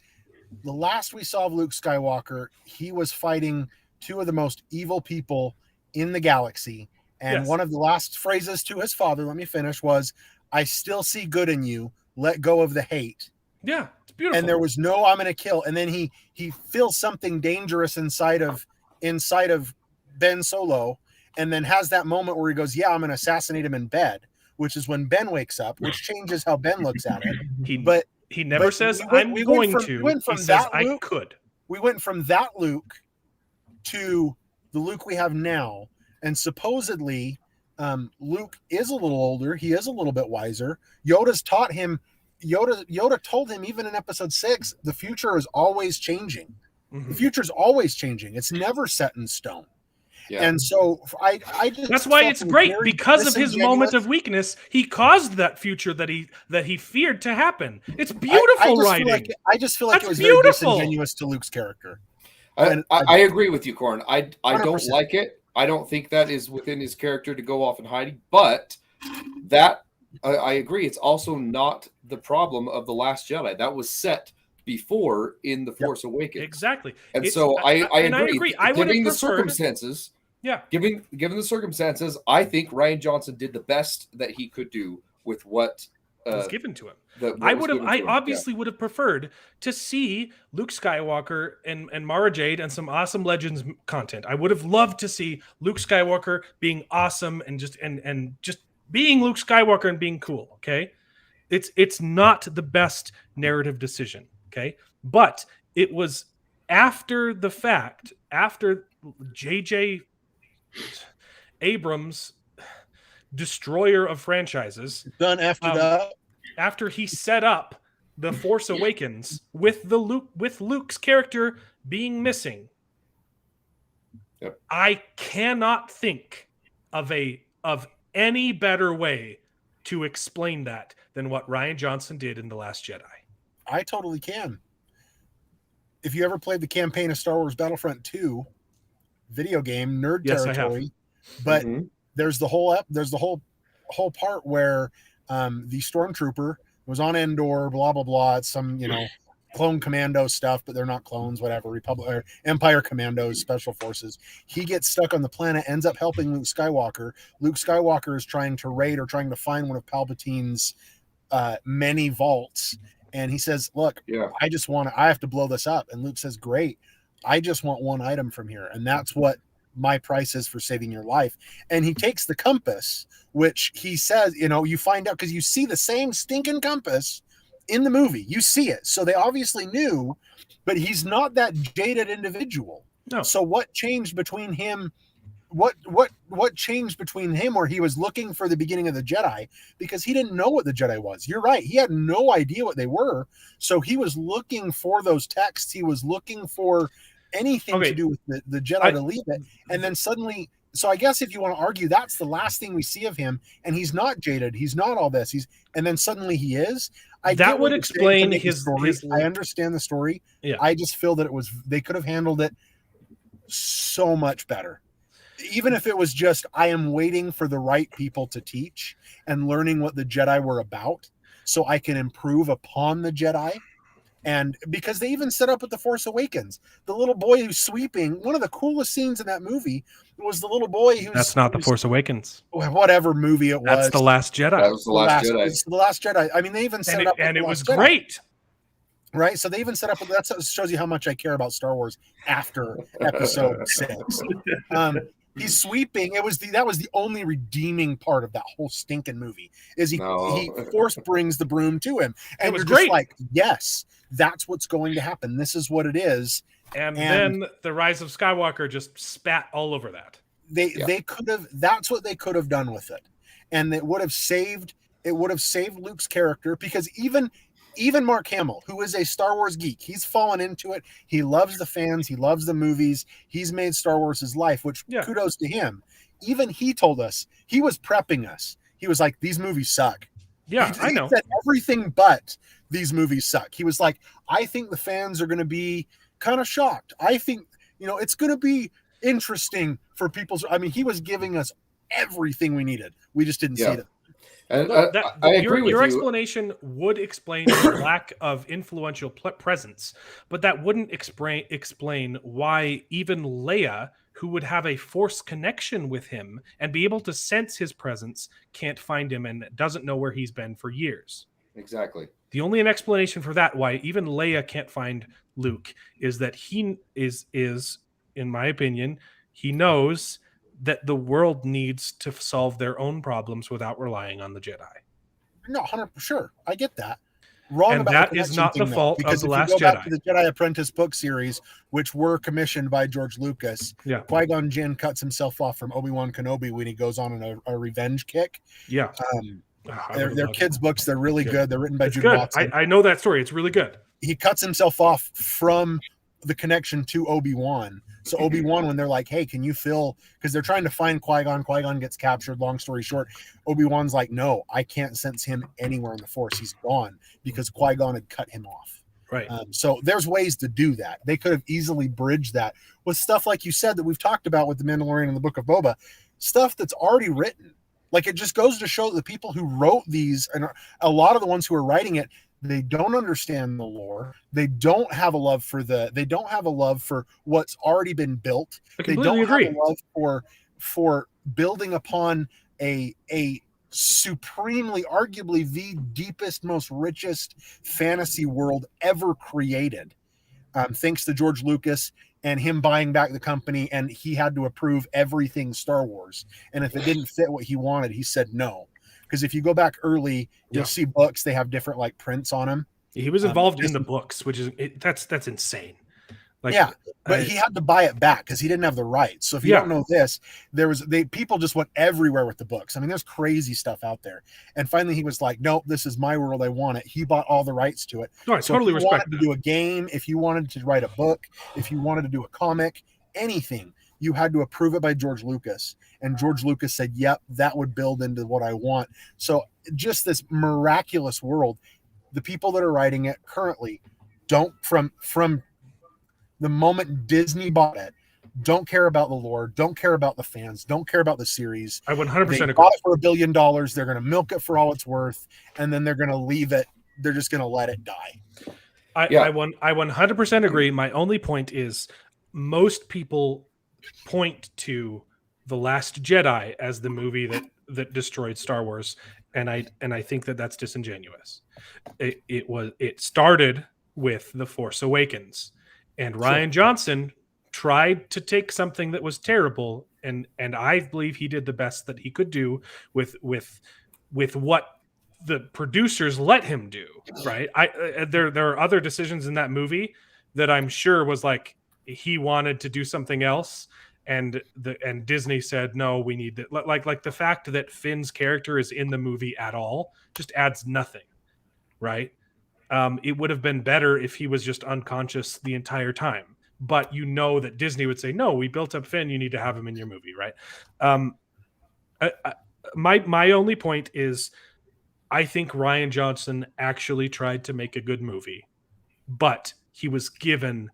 the last we saw of Luke Skywalker, he was fighting two of the most evil people in the galaxy. And Yes. one of the last phrases to his father, let me finish, was, "I still see good in you. Let go of the hate." Yeah, it's beautiful. And there was no "I'm going to kill." And then he feels something dangerous inside of Ben Solo, and then has that moment where he goes, "Yeah, I'm going to assassinate him in bed," which is when Ben wakes up, which changes how Ben looks at it. He never but says, we went- "I'm we went going from- to." we went from He says, that "I Luke- could." We went from that Luke to the Luke we have now, and supposedly Luke is a little older. He is a little bit wiser. Yoda's taught him. Yoda told him even in Episode 6, the future is always changing. Mhm. The future is always changing. It's never set in stone. Yeah. And so I just That's why felt it's it was great, very because of his moment disingenuous. of weakness. He caused that future that he feared to happen. It's I beautiful just writing. feel like I just feel like That's it was very beautiful. disingenuous to Luke's character. I agree with you, Corn. I don't 100%. like it. I don't think that is within his character to go off in hiding. But that I agree. It's also not the problem of The Last Jedi. That was set before in The Force Awakens. Exactly. And It's- so I agree. I would have Given the preferred. circumstances, Yeah. given the circumstances, I think Rian Johnson did the best that he could do with what was given to him. what I was would have. given to I him. obviously would have preferred to see Luke Skywalker and Mara Jade and some awesome Legends content. I would have loved to see Luke Skywalker being awesome and just being Luke Skywalker and being cool. Okay, it's not the best narrative decision. Okay, but it was after the fact, after J.J. Abrams, destroyer of franchises, Done after that. after he set up the Force Awakens with Luke's character being missing. Yep. I cannot think of any better way to explain that than what Rian Johnson did in The Last Jedi. I totally can. If you ever played the campaign of Star Wars Battlefront 2 video game, nerd Yes, I have. territory, but Mhm. there's the whole part where the stormtrooper was on Endor, blah blah blah. It's some clone commando stuff, but they're not clones. Whatever, Republic or Empire commandos, special forces. He gets stuck on the planet, ends up helping Luke Skywalker. Luke Skywalker is trying to raid or trying to find one of Palpatine's many vaults, and he says, "Look, Yeah. I have to blow this up." And Luke says, "Great, I just want one item from here, and that's what my price is for saving your life." And he takes the compass, which he says, you find out because you see the same stinking compass in the movie. You see it. So they obviously knew, but he's not that jaded individual. No. So what changed between him? What changed between him where he was looking for the beginning of the Jedi because he didn't know what the Jedi was? You're right. He had no idea what they were. So he was looking for those texts. He was looking for anything to do with the Jedi to leave it. And then suddenly, so I guess if you want to argue, that's the last thing we see of him. And he's not jaded. He's not all this. And then suddenly he is. That would explain his story. I understand the story. Yeah. I just feel that they could have handled it so much better. Even if it was just, I am waiting for the right people to teach and learning what the Jedi were about so I can improve upon the Jedi. And because they even set up with The Force Awakens, the little boy who's sweeping, one of the coolest scenes in that movie was the little boy who's... That's not The Force Awakens. Whatever movie it was. That's The Last Jedi. That was The Last Jedi. It's The Last Jedi. I mean, they even set it up... And it was great. Right? So they even set up... That shows you how much I care about Star Wars after Episode 6. He's sweeping. That was the only redeeming part of that whole stinking movie. Is he Force brings the broom to him, and you're just like, yes, that's what's going to happen. This is what it is. And then the Rise of Skywalker just spat all over that. They could have. That's what they could have done with it, and it would have saved Luke's character, because even Mark Hamill, who is a Star Wars geek, he's fallen into it. He loves the fans. He loves the movies. He's made Star Wars his life, which kudos to him. Even he told us, he was prepping us. He was like, these movies suck. Yeah, I know. He said everything but these movies suck. He was like, I think the fans are going to be kind of shocked. I think, it's going to be interesting for people. I mean, he was giving us everything we needed. We just didn't see it. And I agree with your you. explanation would explain the lack of influential presence, but that wouldn't explain why even Leia, who would have a Force connection with him and be able to sense his presence, can't find him and doesn't know where he's been for years. Exactly. The only explanation for that, why even Leia can't find Luke, is that he is, in my opinion, he knows that the world needs to solve their own problems without relying on the Jedi. No, 100%. Sure, I get that. Wrong and about that is not the fault of The Last Jedi. Jedi. Back to the Jedi Apprentice book series, which were commissioned by George Lucas. Yeah, Qui-Gon Jinn cuts himself off from Obi-Wan Kenobi when he goes on a revenge kick. Yeah, they're kids' books. They're really good. They're written by Jude Watson. I know that story. It's really good. He cuts himself off from the connection to Obi-Wan. So Obi-Wan, when they're like, hey, can you feel, because they're trying to find Qui-Gon gets captured, long story short, Obi-Wan's like, no, I can't sense him anywhere in the Force. He's gone, because Qui-Gon had cut him off. Right. So there's ways to do that. They could have easily bridged that with stuff like you said that we've talked about with The Mandalorian and the Book of Boba, stuff that's already written. Like, it just goes to show that the people who wrote these, and a lot of the ones who are writing it, they don't understand the lore. They don't have a love for what's already been built. They don't have a love for building upon a supremely, arguably the deepest, most richest fantasy world ever created. Thanks to George Lucas and him buying back the company, and he had to approve everything Star Wars. And if it didn't fit what he wanted, he said no. Because if you go back early, you'll see books, they have different like prints on them. He was involved in the books, which is that's insane. Like, but he had to buy it back because he didn't have the rights. So if you don't know this, people just went everywhere with the books. I mean, there's crazy stuff out there. And finally, he was like, "Nope, this is my world. I want it." He bought all the rights to it. No, I totally respect that. If you wanted to do a game, if you wanted to write a book, if you wanted to do a comic, anything, you had to approve it by George Lucas. And George Lucas said, yep, that would build into what I want. So just this miraculous world, the people that are writing it currently don't, from the moment Disney bought it, don't care about the lore, don't care about the fans, don't care about the series. I 100% agree. Bought it for $1 billion. They're going to milk it for all it's worth, and then they're going to leave it. They're just going to let it die. I 100% agree. My only point is most people point to The Last Jedi as the movie that destroyed Star Wars, and I think that's disingenuous. It started with The Force Awakens, and Rian Johnson tried to take something that was terrible, and I believe he did the best that he could do with what the producers let him do. Right? There are other decisions in that movie that I'm sure was like he wanted to do something else. And Disney said, no, we need that. Like the fact that Finn's character is in the movie at all just adds nothing, right? It would have been better if he was just unconscious the entire time. But you know that Disney would say, no, we built up Finn. You need to have him in your movie, right? My only point is I think Rian Johnson actually tried to make a good movie, but he was given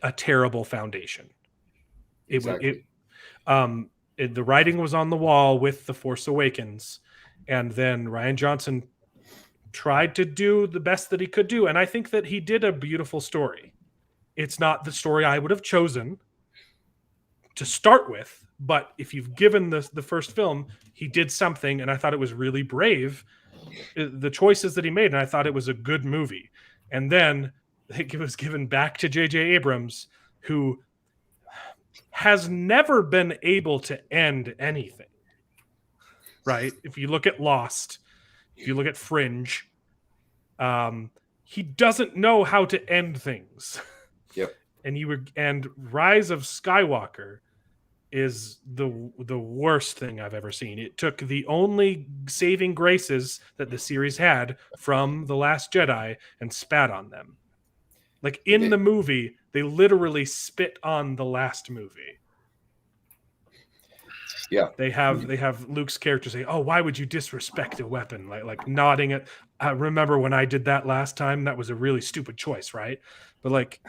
a terrible foundation. Exactly. The writing was on the wall with The Force Awakens, and then Rian Johnson tried to do the best that he could do, and I think that he did a beautiful story. It's not the story I would have chosen to start with, but if you've given the first film, he did something, and I thought it was really brave, the choices that he made, and I thought it was a good movie. And then it was given back to J.J. Abrams, who has never been able to end anything, right? If you look at Lost, if you look at Fringe, he doesn't know how to end things. Yep. And Rise of Skywalker is the worst thing I've ever seen. It took the only saving graces that the series had from The Last Jedi and spat on them. Like in the movie, they literally spit on the last movie. Yeah. They have Luke's character say, "Oh, why would you disrespect a weapon?" Like nodding it. I remember when I did that last time, that was a really stupid choice, right? But like,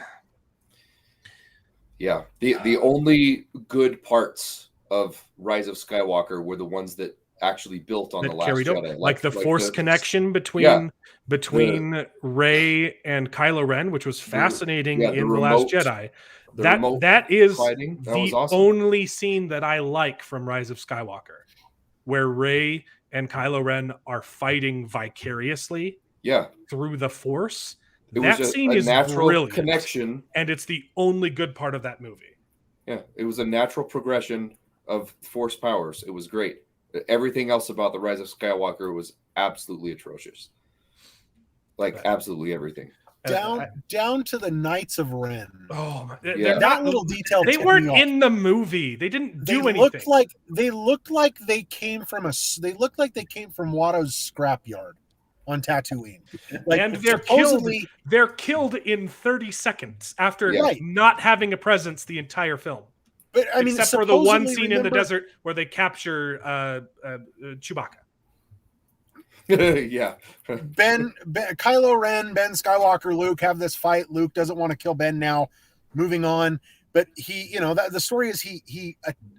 yeah, the only good parts of Rise of Skywalker were the ones that actually built on the Last Jedi, like the Force connection between Rey and Kylo Ren, which was fascinating in The Last Jedi. That is the awesome. only scene that I like from Rise of Skywalker, where Rey and Kylo Ren are fighting vicariously through the Force. That scene is natural brilliant, connection, and it's the only good part of that movie. Yeah, it was a natural progression of Force powers. It was great. Everything else about the Rise of Skywalker was absolutely atrocious. Like absolutely everything. Down to the Knights of Ren. Oh, that little detail. They weren't in the movie. They didn't do anything. They looked like they came from Watto's scrapyard on Tatooine. Like, and they're killed in 30 seconds after not having a presence the entire film. But I mean, except for the one scene in the desert where they capture Chewbacca. Yeah. Kylo Ren, Ben Skywalker, Luke have this fight. Luke doesn't want to kill Ben now. Moving on, but the story is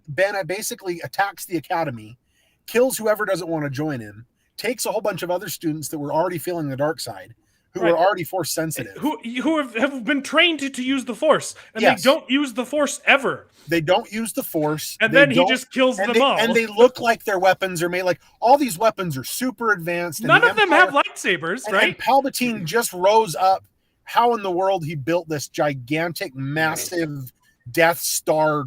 Ben basically attacks the academy, kills whoever doesn't want to join him, takes a whole bunch of other students that were already feeling the dark side, who are already Force sensitive, who have been trained to use the Force, and they don't use the Force ever. They don't use the Force, and then he just kills them all. And they look like their weapons are made like all these weapons are super advanced. None of them have lightsabers, right? And Palpatine just rose up. How in the world he built this gigantic, massive Death Star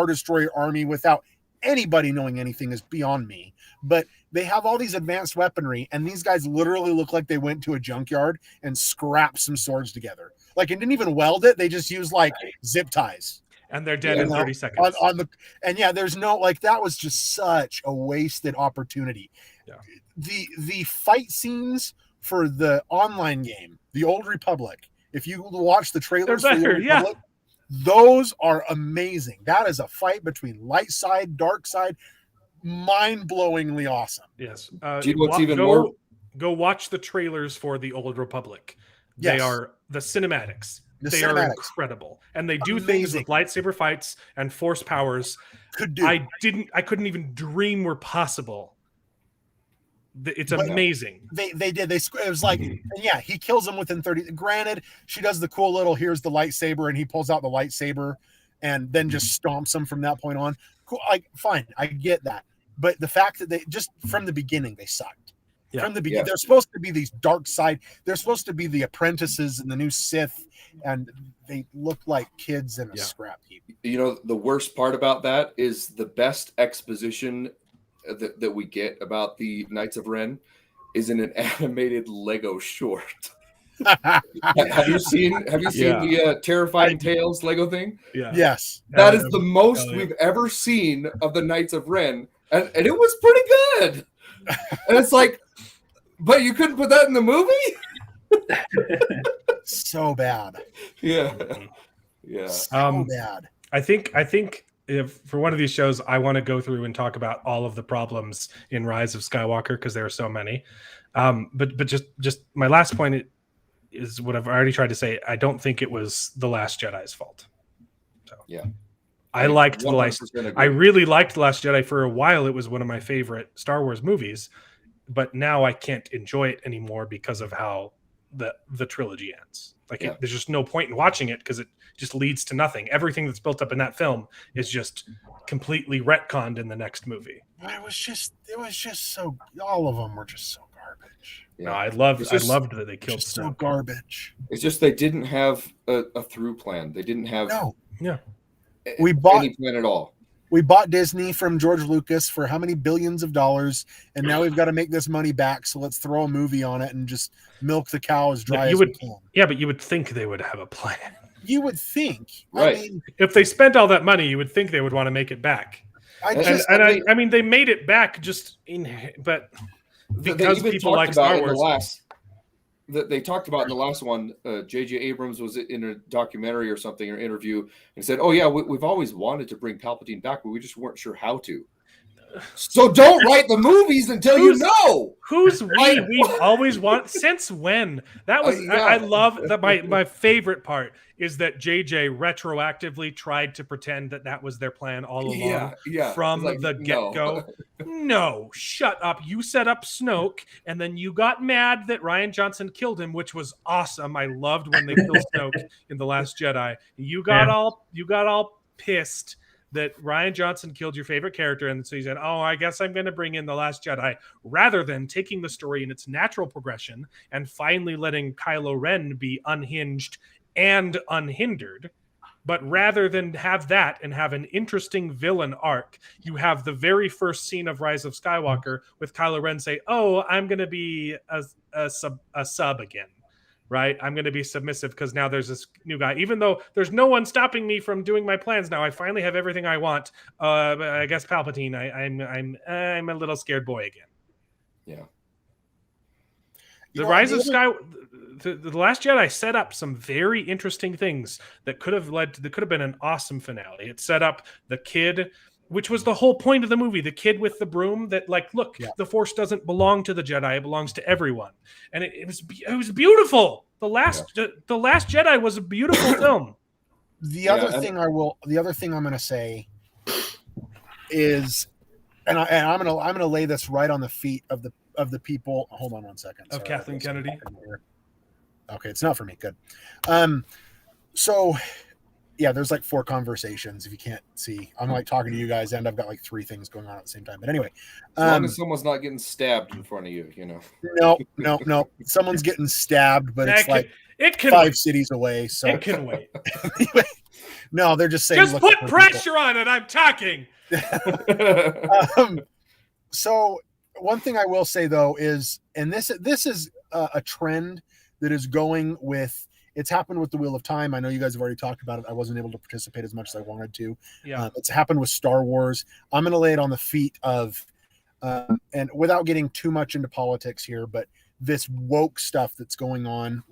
Destroyer army without anybody knowing anything is beyond me. But they have all these advanced weaponry, and these guys literally look like they went to a junkyard and scrapped some swords together. Like, it didn't even weld it; they just used like zip ties. And they're dead in 30 seconds. There's no that was just such a wasted opportunity. Yeah. The fight scenes for the online game, The Old Republic, if you watch the trailers for The Old Republic, those are amazing. That is a fight between light side, dark side, mind-blowingly awesome. Yes. Go watch the trailers for The Old Republic. They are the cinematics. They are incredible, and they do things with lightsaber fights and Force powers I couldn't even dream were possible. It's amazing. They did. It was like, he kills him within 30. Granted, she does the cool little here's the lightsaber, and he pulls out the lightsaber, and then just stomps him from that point on. Cool. Fine, I get that, but the fact that they just from the beginning they sucked. Yeah. From the beginning, they're supposed to be these dark side. They're supposed to be the apprentices and the new Sith, and they look like kids in a scrap heap. The worst part about that is the best exposition that we get about the Knights of Ren is in an animated Lego short. Have you seen the Terrifying Tales Lego thing? Yeah. Yes. That is the most we've ever seen of the Knights of Ren, and it was pretty good. And it's like, but you couldn't put that in the movie? So bad. Yeah. So bad. I think if for one of these shows, I want to go through and talk about all of the problems in Rise of Skywalker because there are so many. But just my last point is what I've already tried to say. I don't think it was The Last Jedi's fault. So Yeah. I liked The 100% Last. agree. I really liked The Last Jedi for a while. It was one of my favorite Star Wars movies, but now I can't enjoy it anymore because of how the trilogy ends. Like there's just no point in watching it because it just leads to nothing. Everything that's built up in that film is just completely retconned in the next movie. It was just so. All of them were just so garbage. Yeah. No, I loved that they killed Just so Snoke. garbage. It's just they didn't have a through plan. They didn't have We bought any plan at all. We bought Disney from George Lucas for how many billions of dollars, and now we've got to make this money back. So let's throw a movie on it and just milk the cow as dry as we can. Yeah, but you would think they would have a plan. You would think, right? I mean, if they spent all that money, you would think they would want to make it back. I mean, they made it back but because people like Star Wars. They talked about in the last one, J.J. Abrams was in a documentary or something or interview and said, "Oh yeah, we've always wanted to bring Palpatine back, but we just weren't sure how to." So don't write the movies until you know. Who's we? We've always wanted. Since when? That was. I love that. My favorite part is that JJ retroactively tried to pretend that was their plan all along from the get-go. No, shut up. You set up Snoke, and then you got mad that Rian Johnson killed him, which was awesome. I loved when they killed Snoke in The Last Jedi. You got all pissed that Rian Johnson killed your favorite character, and so he said, "Oh, I guess I'm going to bring in The Last Jedi," rather than taking the story in its natural progression and finally letting Kylo Ren be unhinged and unhindered. But rather than have that and have an interesting villain arc, you have the very first scene of Rise of Skywalker with Kylo Ren say, "Oh, I'm going to be a sub again." Right? I'm going to be submissive because now there's this new guy. Even though there's no one stopping me from doing my plans now, I finally have everything I want. I guess Palpatine. I'm a little scared boy again. Yeah. The Rise of the Last Jedi set up some very interesting things that could have been an awesome finale. It set up the kid, which was the whole point of the movie, the kid with the broom that the Force doesn't belong to the Jedi, it belongs to everyone. And it was beautiful. The Last Jedi was a beautiful film. The other thing I'm going to say is, and I'm going to lay this right on the feet of the people. Hold on one second. Of Kathleen Kennedy. Okay. It's not for me. Good. So yeah, there's like 4 conversations if you can't see. I'm like talking to you guys and I've got like 3 things going on at the same time. But anyway. As long as someo's not getting stabbed in front of you, you know. No. Someone's getting stabbed, but it's it can 5 cities away. So it can wait. Anyway, no, they're just saying. Just put pressure on it. I'm talking. So one thing I will say though is, and this is a trend that is going with. It's happened with the Wheel of Time. I know you guys have already talked about it. I wasn't able to participate as much as I wanted to. Yeah, it's happened with Star Wars. I'm going to lay it on the feet of, and without getting too much into politics here, but this woke stuff that's going on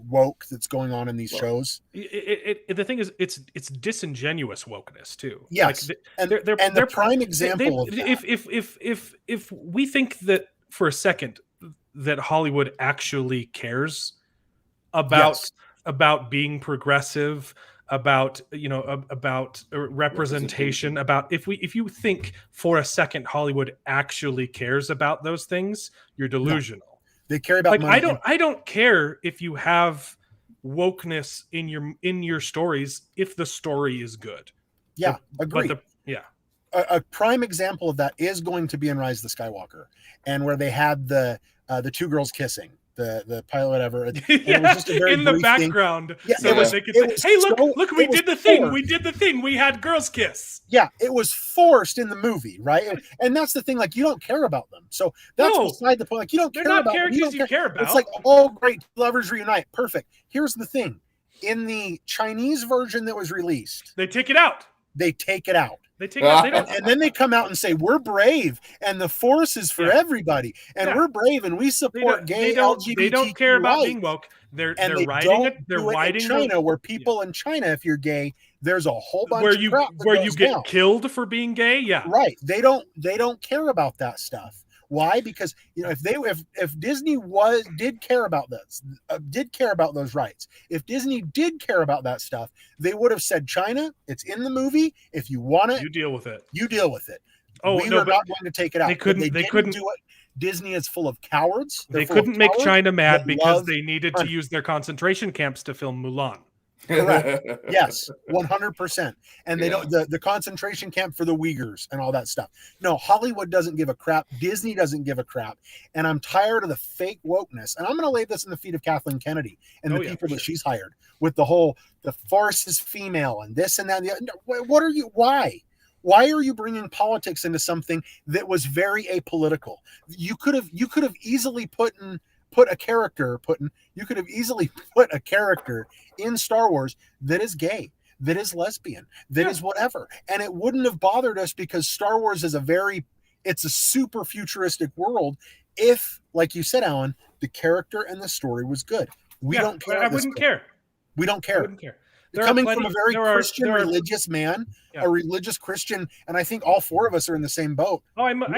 in these shows. The thing is, it's disingenuous wokeness too. Yes, they're the prime example of that. If we think that for a second that Hollywood actually cares about being progressive, about representation, about if you think for a second Hollywood actually cares about those things, you're delusional. No, they care about money. I don't care if you have wokeness in your stories if the story is good. Yeah, agree. A prime example of that is going to be in Rise of the Skywalker, and where they had the 2 girls kissing. The pilot, whatever. It was just a very in the background. Yeah, so they could say, "Hey, look, we did the thing. We did the thing. We had girls kiss." Yeah, it was forced in the movie, right? And that's the thing. Like, you don't care about them, so that's beside the point. Like, you don't care about them. Characters you care about. It's like, oh, great, lovers reunite, perfect. Here's the thing: in the Chinese version that was released, they take it out. They take it out. They take it. They don't, and then they come out and say, "We're brave, and the Force is for everybody, and we're brave, and we support gay LGBTQ." They don't care about being woke. They're writing it. They're writing in China, where people in China, if you're gay, There's a whole bunch where of you crap that where you goes get down. killed for being gay. Yeah, Right. They don't care about that stuff. Why? Because if Disney did care about this, did care about those rights, if Disney did care about that stuff, they would have said, China, it's in the movie. If you want it, you deal with it. you deal with it. Oh, we no, are but not going to take it out. they couldn't- They they didn't couldn't- do it. Disney is full of cowards. They're They full of couldn't make cowards China mad that because love they needed to honey. use their concentration camps to film Mulan. Correct. Yes, 100%. And they Yeah. don't the concentration camp for the Uyghurs and all that stuff. No, Hollywood doesn't give a crap. Disney doesn't give a crap. And I'm tired of the fake wokeness. And I'm going to lay this in the feet of Kathleen Kennedy and the people that she's hired with the force is female and this and that. And the, what are you? Why? Why are you bringing politics into something that was very apolitical? You could have easily put a character in Star Wars that is gay, that is lesbian, that is whatever, and it wouldn't have bothered us because Star Wars is it's a super futuristic world. If, like you said, Alan, the character and the story was good, we don't care. I wouldn't care. We don't care. I wouldn't care. Coming from a very Christian, religious man, a religious Christian, and I think all four of us are in the same boat. Oh, I'm a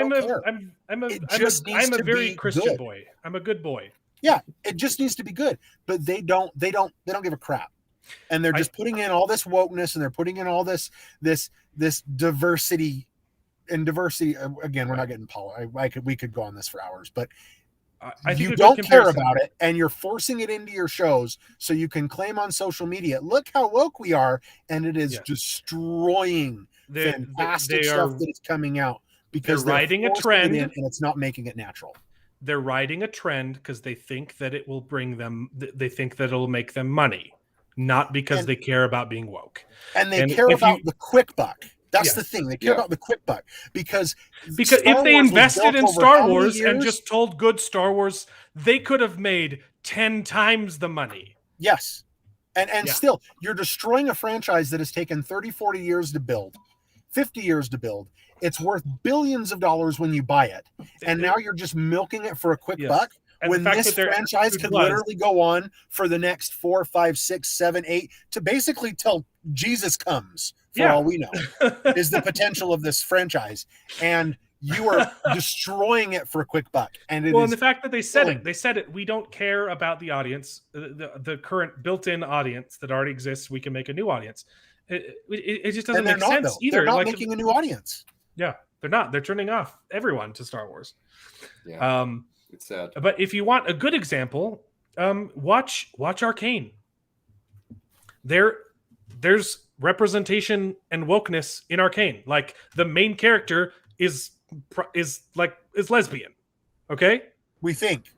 very Christian good. boy. I'm a good boy. Yeah, it just needs to be good, but they don't give a crap, and they're just putting in all this wokeness, and they're putting in all this diversity, and diversity. Again, we're not getting we could go on this for hours, but I think you don't care about it, and you're forcing it into your shows so you can claim on social media, look how woke we are, and it is destroying fantastic stuff that is coming out because they're riding a trend, and it's not making it natural. They're riding a trend because they think that it will bring them. They think that it'll make them money, not because they care about being woke. And they care about the quick buck. That's the thing. They care about the quick buck because if they invested in Star Wars and just told good Star Wars, they could have made 10 times the money. Yes. And still, you're destroying a franchise that has taken 30, 40 years to build, 50 years to build. It's worth billions of dollars when you buy it. And now you're just milking it for a quick buck. And when this franchise could literally go on for the next 4, 5, 6, 7, 8 to basically till Jesus comes, for all we know, is the potential of this franchise. And you are destroying it for a quick buck. And and the fact that they said it, we don't care about the audience, the current built-in audience that already exists. We can make a new audience. It just doesn't make sense either. They're not making a new audience. Yeah, they're not. They're turning off everyone to Star Wars. Yeah, it's sad. But if you want a good example, watch Arcane. There's representation and wokeness in Arcane. Like the main character is lesbian. Okay, we think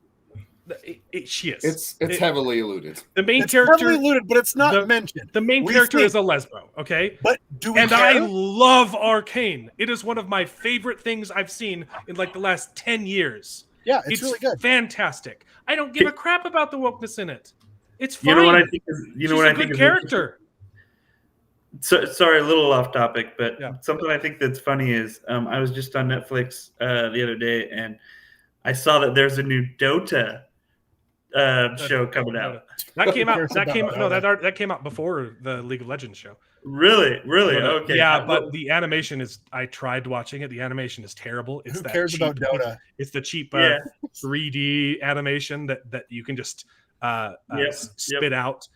she is. It's heavily alluded. The main character heavily alluded, but it's not mentioned. The main character is a lesbo. Okay, but do we? And care? I love Arcane. It is one of my favorite things I've seen in like the last 10 years. Yeah, it's really good. Fantastic. I don't give a crap about the wokeness in it. It's fine. You know what I think is a good character. So sorry, a little off topic, but something I think that's funny is I was just on Netflix the other day and I saw that there's a new Dota show coming out. That came out. That came out before the League of Legends show. Really? Okay. Yeah, but the animation is. I tried watching it. The animation is terrible. It's Who cares about Dota? It's the cheap 3D animation that you can just spit out.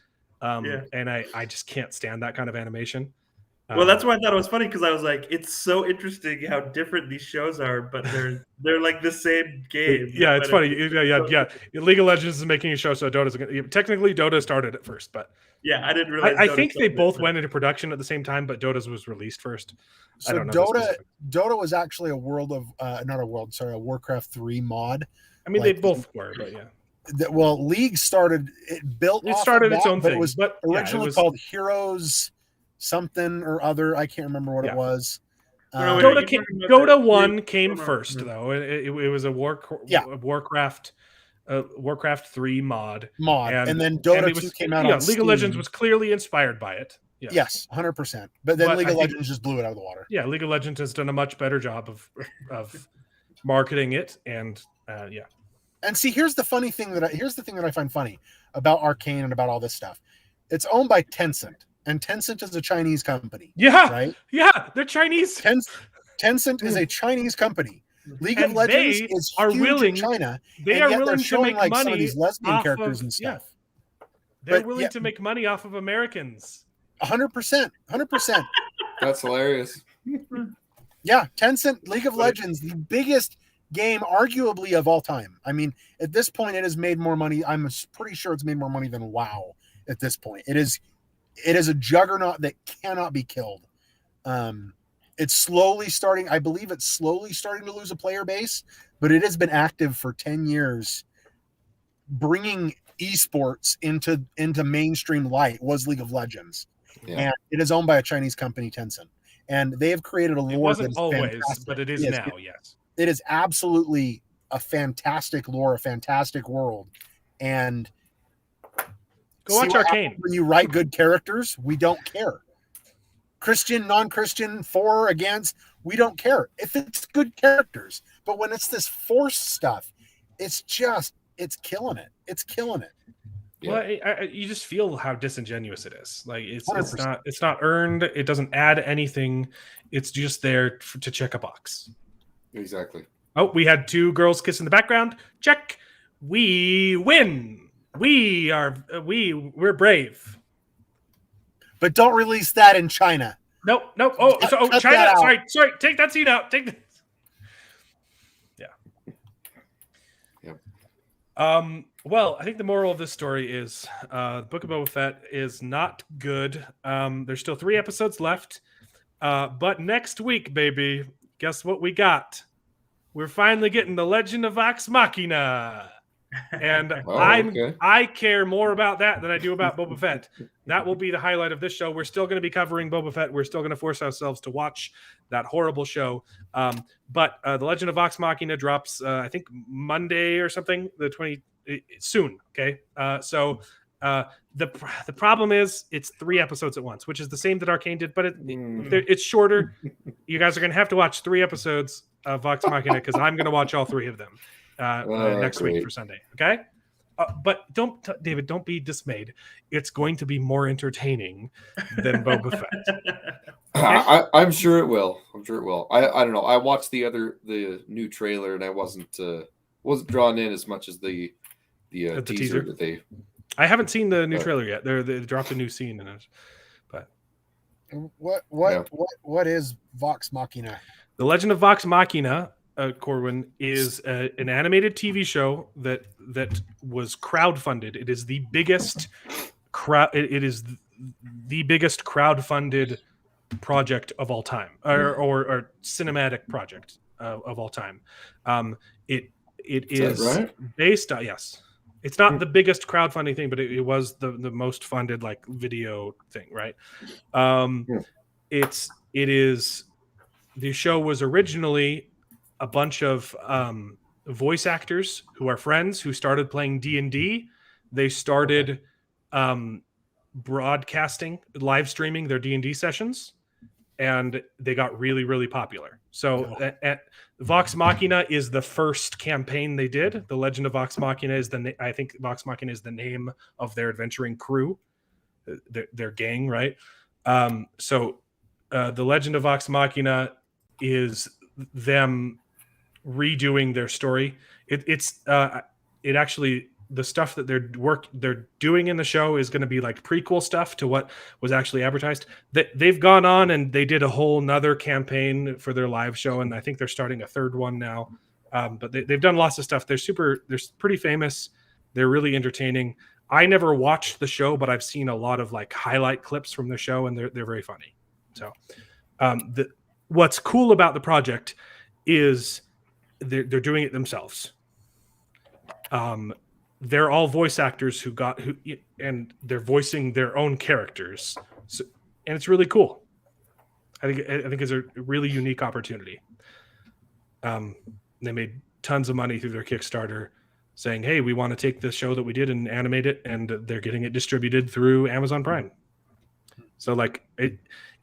And I just can't stand that kind of animation. Well, that's why I thought it was funny because I was like, it's so interesting how different these shows are, but they're like the same game. Yeah, it's funny. Yeah. League of Legends is making a show, so Dota's technically Dota started it first, but yeah, I didn't realize. I think they both went into production at the same time, but Dota's was released first. So I don't know Dota was actually a Warcraft 3 mod. I mean, they both were, but yeah. League started. It started its own thing. It was originally called Heroes something or other. I can't remember what it was. Dota 1 came first, though. It was a Warcraft 3 mod, and then Dota 2 came out. Yeah, League of Legends was clearly inspired by it. Yeah. Yes, 100%. But then League of Legends just blew it out of the water. Yeah, League of Legends has done a much better job of marketing it, and And see, here's the thing that I find funny about Arcane and about all this stuff. It's owned by Tencent. and Tencent is a Chinese company. Yeah, right. Yeah, they're Chinese. Tencent is a Chinese company. League of And Legends they is are huge willing- in China, They and are yet willing they're to showing make like money some of these lesbian off characters of- and stuff. They're But willing yeah- to make money off of Americans. 100%, 100%. That's hilarious. Yeah, Tencent League of Legends, the biggest game arguably of all time. I mean, at this point, it has made more money. I'm pretty sure it's made more money than WoW at this point. It is a juggernaut that cannot be killed. It's slowly starting. I believe it's slowly starting to lose a player base, but it has been active for 10 years. Bringing esports into mainstream light was League of Legends, and it is owned by a Chinese company, Tencent, and they have created a lore. It wasn't that is always, fantastic. but it is now. Yes, it is absolutely a fantastic lore, a fantastic world, and go watch Arcane. When you write good characters, we don't care. Christian, non-Christian, for or against, we don't care if it's good characters. But when it's this forced stuff, it's killing it. It's killing it. Well, you just feel how disingenuous it is. Like it's 100%. not earned. It doesn't add anything. It's just there to check a box. Exactly. Oh, we had 2 girls kiss in the background. Check. We win. We're brave. But don't release that in China. Nope. Oh, Cut China. that out. Sorry. Take that scene out. Take that. Yeah. Yep. Well, I think the moral of this story is the Book of Boba Fett is not good. There's still 3 episodes left. But next week, baby, guess what we got? We're finally getting the Legend of Vox Machina. And I care more about that than I do about Boba Fett. That will be the highlight of this show. We're still going to be covering Boba Fett. We're still going to force ourselves to watch that horrible show. But the Legend of Vox Machina drops, I think, Monday or something, soon. Okay. So the problem is it's 3 episodes at once, which is the same that Arcane did, but it's shorter. You guys are going to have to watch 3 episodes of Vox Machina because I'm going to watch all 3 of them. Next week for Sunday, okay? But David, don't be dismayed. It's going to be more entertaining than Boba Fett. Okay? I'm sure it will. I don't know. I watched the new trailer and I wasn't drawn in as much as the teaser that they. I haven't seen the new trailer yet. They dropped a new scene in it. But what is Vox Machina? The Legend of Vox Machina, Corwin, is an animated TV show that was crowdfunded. It is the biggest crowdfunded project of all time, or cinematic project of all time. It is right? based on, yes. It's not the biggest crowdfunding thing, but it was the most funded like video thing, right? It is. The show was originally a bunch of voice actors who are friends who started playing D&D. They started broadcasting, live streaming their D&D sessions, and they got really, really popular. So Vox Machina is the first campaign they did. The Legend of Vox Machina is I think Vox Machina is the name of their adventuring crew, their gang, right? The Legend of Vox Machina is them redoing their story. It actually, the stuff that they're doing in the show is going to be like prequel stuff to what was actually advertised. They've gone on and they did a whole nother campaign for their live show, and I think they're starting a 3rd one now. But they've done lots of stuff. They're pretty famous. They're really entertaining. I never watched the show, but I've seen a lot of like highlight clips from the show, and they're very funny. So what's cool about the project is they're doing it themselves. They're all voice actors and they're voicing their own characters. So, and it's really cool. I think it's a really unique opportunity. They made tons of money through their Kickstarter saying, hey, we want to take this show that we did and animate it, and they're getting it distributed through Amazon Prime. So like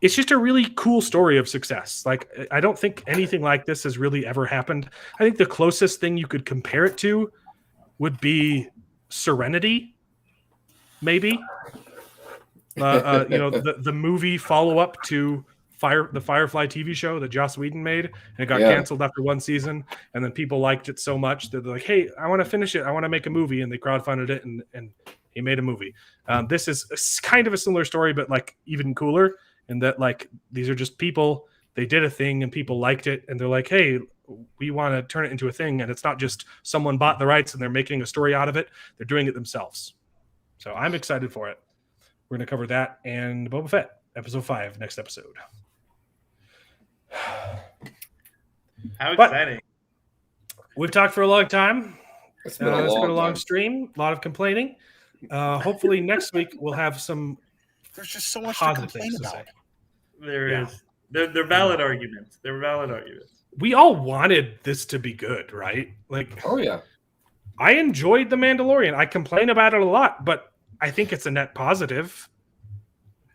it's just a really cool story of success. Like I don't think anything like this has really ever happened. I think the closest thing you could compare it to would be Serenity, maybe. The movie follow up to the Firefly TV show that Joss Whedon made, and it got canceled after one season, and then people liked it so much that they're like, hey, I want to finish it, I want to make a movie, and they crowdfunded it, and he made a movie. This is kind of a similar story, but like even cooler in that like these are just people, they did a thing and people liked it, and they're like, hey, we want to turn it into a thing, and it's not just someone bought the rights and they're making a story out of it, they're doing it themselves. So I'm excited for it. We're going to cover that and Boba Fett, episode 5, next episode. How exciting. We've talked for a long time. It's been a long stream, a lot of complaining. Hopefully next week we'll have some There's just so much to positive complain things to about. say. There is. They're valid arguments. They're valid arguments. We all wanted this to be good, right? Like, Oh yeah. I enjoyed The Mandalorian. I complain about it a lot, but I think it's a net positive.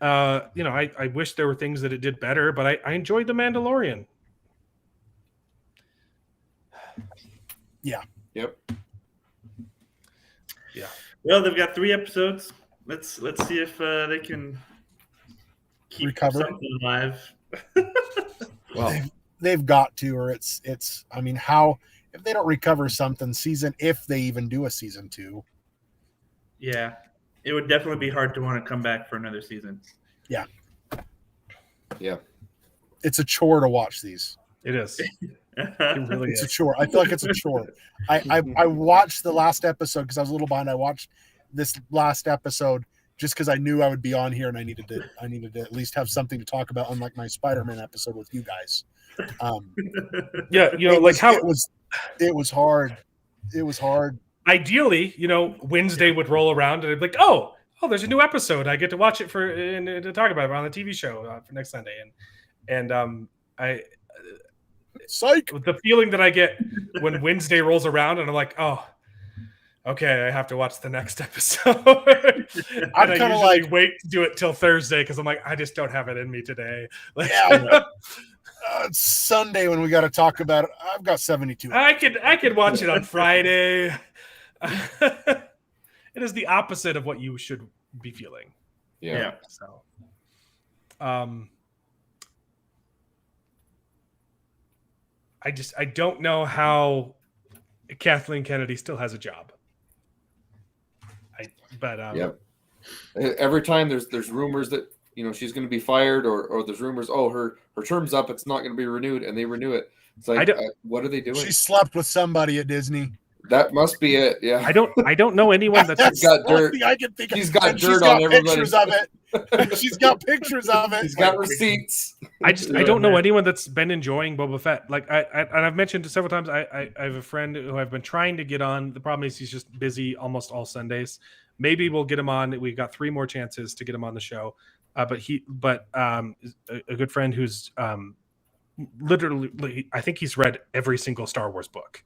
I wish there were things that it did better, but I enjoyed The Mandalorian. Yeah. Yep. Yeah. Well, they've got 3 episodes. Let's see if they can keep Recover. something alive. Well, They've got to, or it's. I mean, how if they don't recover something if they even do a season 2. Yeah, it would definitely be hard to want to come back for another season. Yeah. Yeah. It's a chore to watch these. It is. It really It's a is. chore. I feel like it's a chore. I watched the last episode because I was a little behind. I watched this last episode just because I knew I would be on here and I needed to at least have something to talk about, unlike my Spider-Man episode with you guys. Yeah, it was hard. It was hard. Ideally, Wednesday would roll around and I'd be like, oh, there's a new episode. I get to watch it and to talk about it on the TV show for next Sunday. And I Psych. the feeling that I get when Wednesday rolls around and I'm like, oh, okay, I have to watch the next episode. And I usually like wait to do it till Thursday because I'm like, I just don't have it in me today. Like, Yeah. It's Sunday when we got to talk about it. I've got 72. I could watch it on Friday. It is the opposite of what you should be feeling. Yeah. So, I don't know how Kathleen Kennedy still has a job. Yep. Every time there's rumors that she's going to be fired, or there's rumors, her term's up, it's not going to be renewed, and they renew it. It's like, what are they doing? She slept with somebody at Disney. That must be it. Yeah. I don't know anyone that's She's got dirt. I can think of. She's got and dirt on everybody. Pictures of it. She's got pictures of it. She's got receipts. I don't know anyone that's been enjoying Boba Fett. Like and I've mentioned several times. I have a friend who I've been trying to get on. The problem is he's just busy almost all Sundays. Maybe we'll get him on. We've got 3 more chances to get him on the show. But a good friend who's literally, I think he's read every single Star Wars book.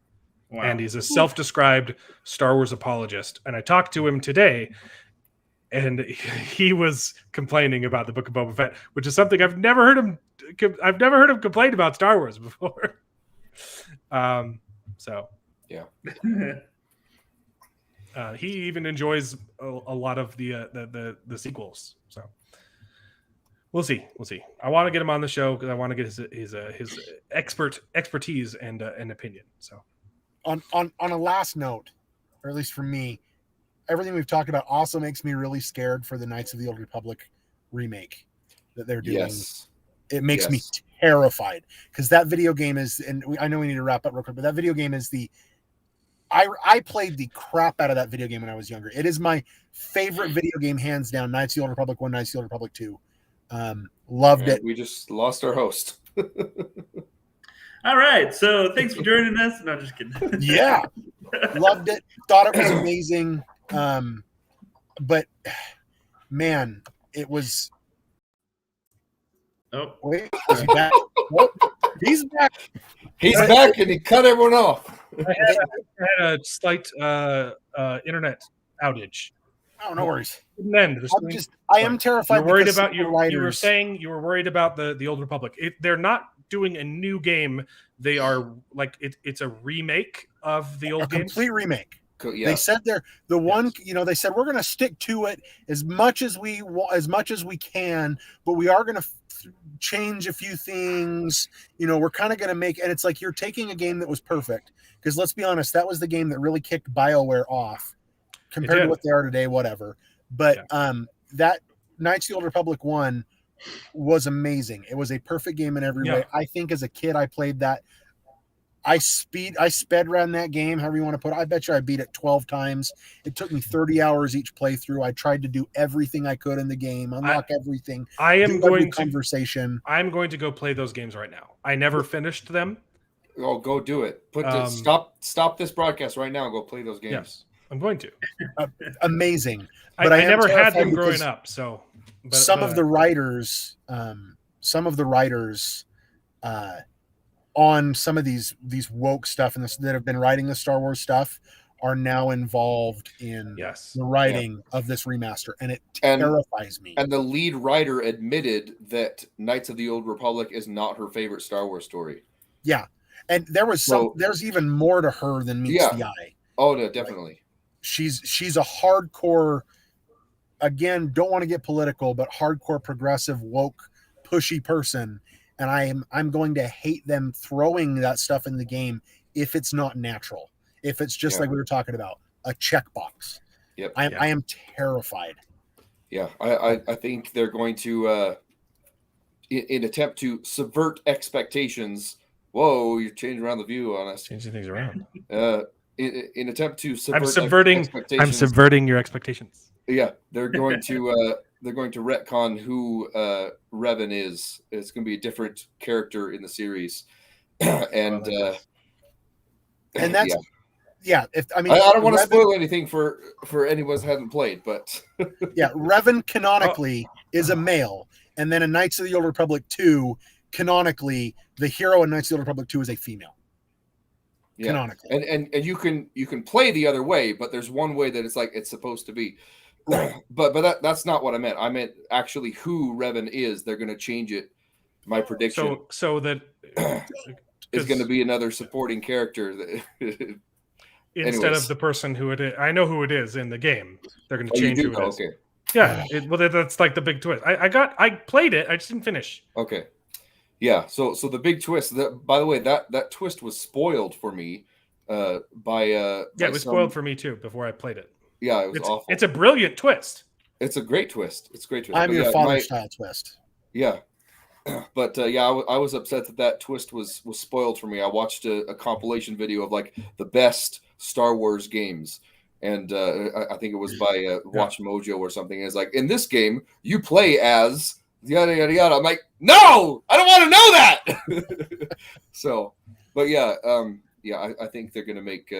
Wow. And he's a self-described Star Wars apologist. And I talked to him today, and he was complaining about the Book of Boba Fett, which is something I've never heard him complain about Star Wars before. So yeah. He even enjoys a lot of the sequels. So we'll see. I want to get him on the show because I want to get his expertise and opinion. So on a last note, or at least for me, everything we've talked about also makes me really scared for the Knights of the Old Republic remake that they're doing. Yes. It makes me terrified because that video game is, and I know we need to wrap up real quick, but that video game is I played the crap out of that video game when I was younger. It is my favorite video game, hands down. Knights of the Old Republic 1, Knights of the Old Republic 2. Loved it. We just lost our host. All right. So thanks for joining us. No, just kidding. Yeah. Loved it. Thought it was amazing. But man, it was. Oh, wait. Is he back? What? He's back. He's back and he cut everyone off. I had a slight internet outage. Oh, no worries. Didn't end. I am terrified. You're worried about you were saying you were worried about the Old Republic. They're not doing a new game. They are like it's a remake of the old game. Complete remake. They said they said we're going to stick to it as much as we can, but we are going to change a few things. We're kind of going to make, and it's like you're taking a game that was perfect, because let's be honest, that was the game that really kicked BioWare off compared to what they are today, whatever. But that Knights of the Old Republic 1 was amazing. It was a perfect game in every way. I think as a kid I played that. I sped ran that game, however you want to put it. I bet you I beat it 12 times. It took me 30 hours each playthrough. I tried to do everything I could in the game, unlock everything. I'm going to go play those games right now. I never finished them. Oh, go do it. Stop this broadcast right now and go play those games. Yes, I'm going to. Amazing. But I never had them growing up, so some of the writers on some of these woke stuff and that have been writing the Star Wars stuff are now involved in the writing of this remaster, and it terrifies me. And the lead writer admitted that Knights of the Old Republic is not her favorite Star Wars story. Yeah, and there's even more to her than meets the eye. Oh no, definitely. Like, she's a hardcore. Again, don't want to get political, but hardcore progressive woke pushy person. And I'm going to hate them throwing that stuff in the game if it's not natural. If it's just like we were talking about, a checkbox. Yep. I am terrified. Yeah, I think they're going to, in attempt to subvert expectations. Whoa, you're changing around the view on us. Changing things around. In attempt to subvert I'm subverting your expectations. Yeah, they're going to retcon who Revan is. It's going to be a different character in the series, and that's I don't want to spoil anything for anyone who hasn't played, but Revan canonically is a male, and then in Knights of the Old Republic 2, canonically the hero in Knights of the Old Republic 2 is a female. Canonically, and you can play the other way, but there's one way that it's supposed to be. But that's not what I meant. I meant actually who Revan is. They're going to change it. My prediction. So that is going to be another supporting character. Instead of the person who it is, I know who it is in the game. They're going to change who it is. Okay. Yeah. That's like the big twist. I played it. I just didn't finish. Okay. Yeah. So the big twist. By the way, that twist was spoiled for me. It was spoiled for me too before I played it. Yeah, it was awful. It's a brilliant twist. It's a great twist. I'm your father style twist. Yeah. But I was upset that twist was spoiled for me. I watched a compilation video of like the best Star Wars games. And I think it was by Watch Mojo or something. And it's like, in this game, you play as yada, yada, yada. I'm like, no, I don't want to know that. So, but I think they're going to make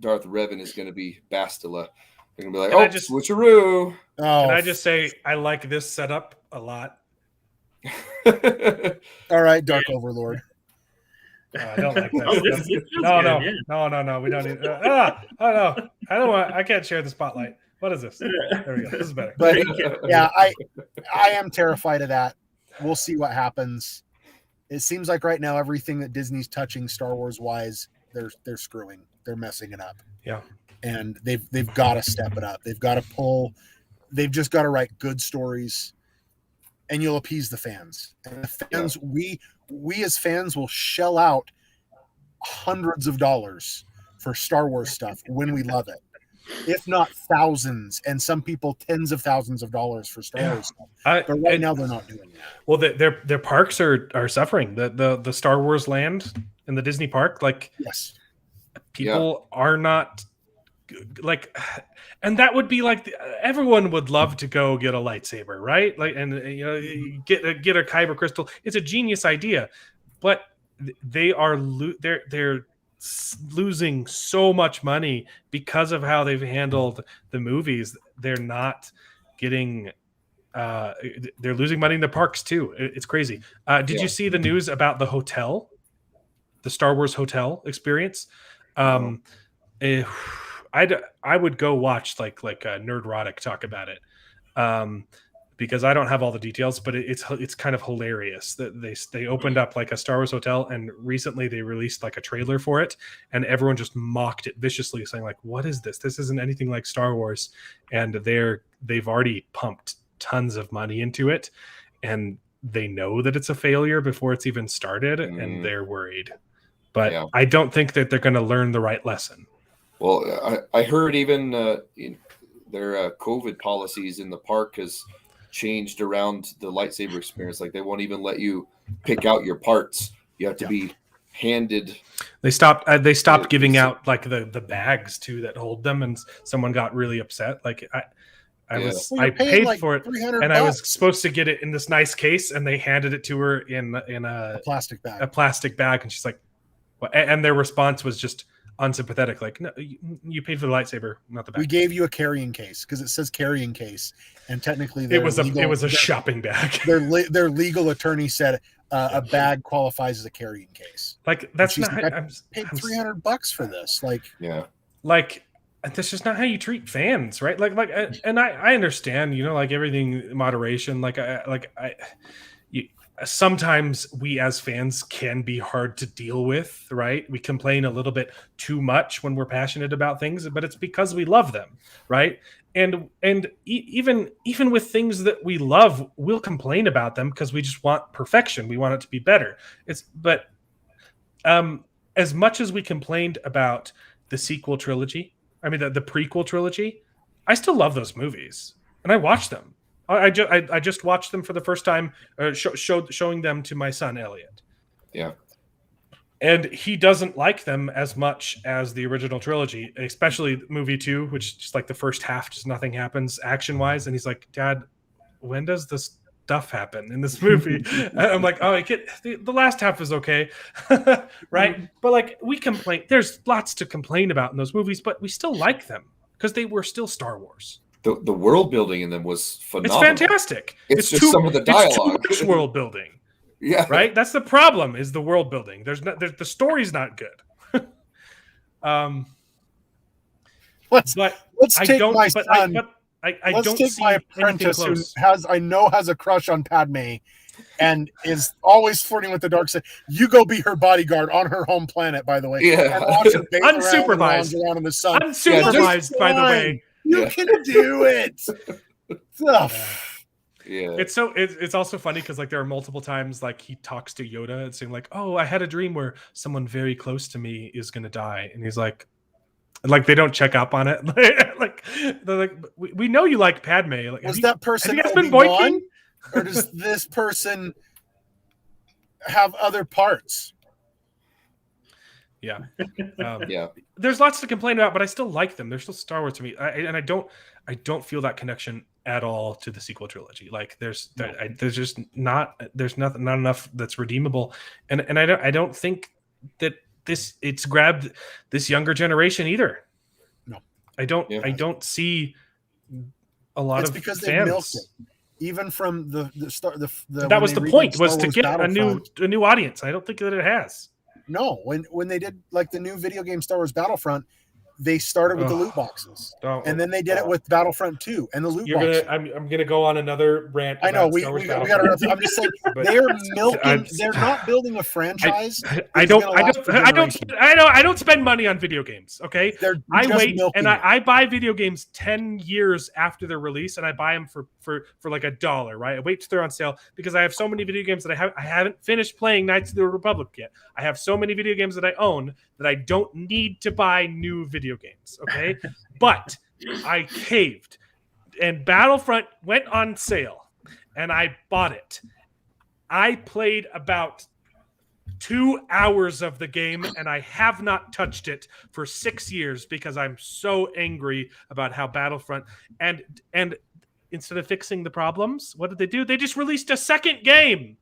Darth Revan is going to be Bastila. They're going to be like, switcheroo. Can I just say, I like this setup a lot. All right, Dark Overlord. I don't like that. No. We don't need. No. I don't want. I can't share the spotlight. What is this? There we go. This is better. But I am terrified of that. We'll see what happens. It seems like right now everything that Disney's touching Star Wars wise, they're screwing. They're messing it up. Yeah. And they've got to step it up. They've got to pull. They've just got to write good stories, and you'll appease the fans. And the fans, we as fans will shell out hundreds of dollars for Star Wars stuff when we love it, if not thousands, and some people tens of thousands of dollars for Star Wars stuff. But right now they're not doing that. Well, their parks are suffering. The Star Wars land in the Disney park, people are not like, and that would be like everyone would love to go get a lightsaber, right? Like, and get a kyber crystal. It's a genius idea, but they're losing so much money because of how they've handled the movies. They're not getting. They're losing money in the parks too. It's crazy. Did you see the news about the hotel, the Star Wars hotel experience? I would go watch like a Nerdrotic talk about it. because I don't have all the details, but it's kind of hilarious that they opened up like a Star Wars hotel, and recently they released like a trailer for it, and everyone just mocked it viciously, saying like, "What is this? This isn't anything like Star Wars." And they've already pumped tons of money into it, and they know that it's a failure before it's even started, and they're worried. But I don't think that they're going to learn the right lesson. Well, I heard even their COVID policies in the park has changed around the lightsaber experience. Like they won't even let you pick out your parts. You have to be handed. They stopped giving out like the bags too that hold them, and someone got really upset. Like I paid like for it, and I was supposed to get it in this nice case, and they handed it to her in a plastic bag, and she's like, well, and their response was just unsympathetic, like, no, you paid for the lightsaber, not the bag. We gave you a carrying case because it says carrying case, and technically it was a shopping bag. Their legal attorney said a bag qualifies as a carrying case. Like that's not. Like, I paid $300 for this. Like that's just not how you treat fans, right? Like, and I understand, like everything in moderation. Sometimes we as fans can be hard to deal with, right? We complain a little bit too much when we're passionate about things, but it's because we love them, right? And even with things that we love, we'll complain about them because we just want perfection. We want it to be better. But as much as we complained about the sequel trilogy, I mean the prequel trilogy, I still love those movies, and I watch them. I just watched them for the first time, showing them to my son Elliot. Yeah, and he doesn't like them as much as the original trilogy, especially movie 2, which just like the first half, just nothing happens action wise. And he's like, "Dad, when does this stuff happen in this movie?" And I'm like, "Oh, the last half is okay," right? But like we complain, there's lots to complain about in those movies, but we still like them because they were still Star Wars. The world building in them was phenomenal. It's fantastic. It's just some of the dialogue. It's too much world building. Yeah. Right? That's the problem, is the world building. The story's not good. Let's take my son. I don't take see my apprentice who close. has a crush on Padme and is always flirting with the dark side. You go be her bodyguard on her home planet, by the way. Yeah. And watch her unsupervised around in the sun. Unsupervised, by the way. You can do it. Yeah. It's also funny because like there are multiple times like he talks to Yoda and saying like, "Oh, I had a dream where someone very close to me is gonna die," and he's like they don't check up on it. Like they're like, we know you like Padme. Like, was that person have you guys been boinking? Or does this person have other parts? Yeah. Yeah. There's lots to complain about, but I still like them. They're still Star Wars to me. I don't feel that connection at all to the sequel trilogy. Like there's not enough that's redeemable. And I don't think that it's grabbed this younger generation either. No. I don't see a lot of because fans. they milked it. Even from the start, that was the point, was to get a new audience. I don't think that it has. No, when they did like the new video game Star Wars Battlefront, they started with the loot boxes, and then they did it with Battlefront 2 and the loot boxes. I'm gonna go on another rant. I know we got to. I'm just saying they're milking. They're not building a franchise. I don't spend money on video games. Okay, I wait and I buy video games 10 years after their release, and I buy them for like $1. Right, I wait till they're on sale because I have so many video games that I haven't finished playing Knights of the Republic yet. I have so many video games that I own that I don't need to buy new video games. Okay, but I caved, and Battlefront went on sale, and I bought it. I played about 2 hours of the game, and I have not touched it for 6 years because I'm so angry about how Battlefront and instead of fixing the problems, what did they do? They just released a second game.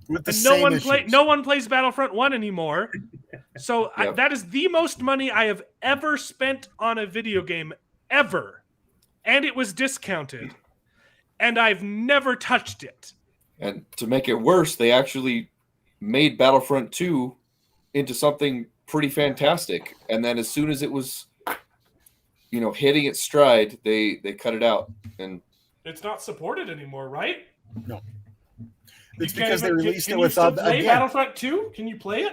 With the no one plays Battlefront 1 anymore. So that is the most money I have ever spent on a video game ever. And it was discounted. And I've never touched it. And to make it worse, they actually made Battlefront 2 into something pretty fantastic. And then as soon as it was, hitting its stride, they cut it out. And it's not supported anymore, right? No. You It's can't because they even- released can it you with still play again. Battlefront 2? Can you play it?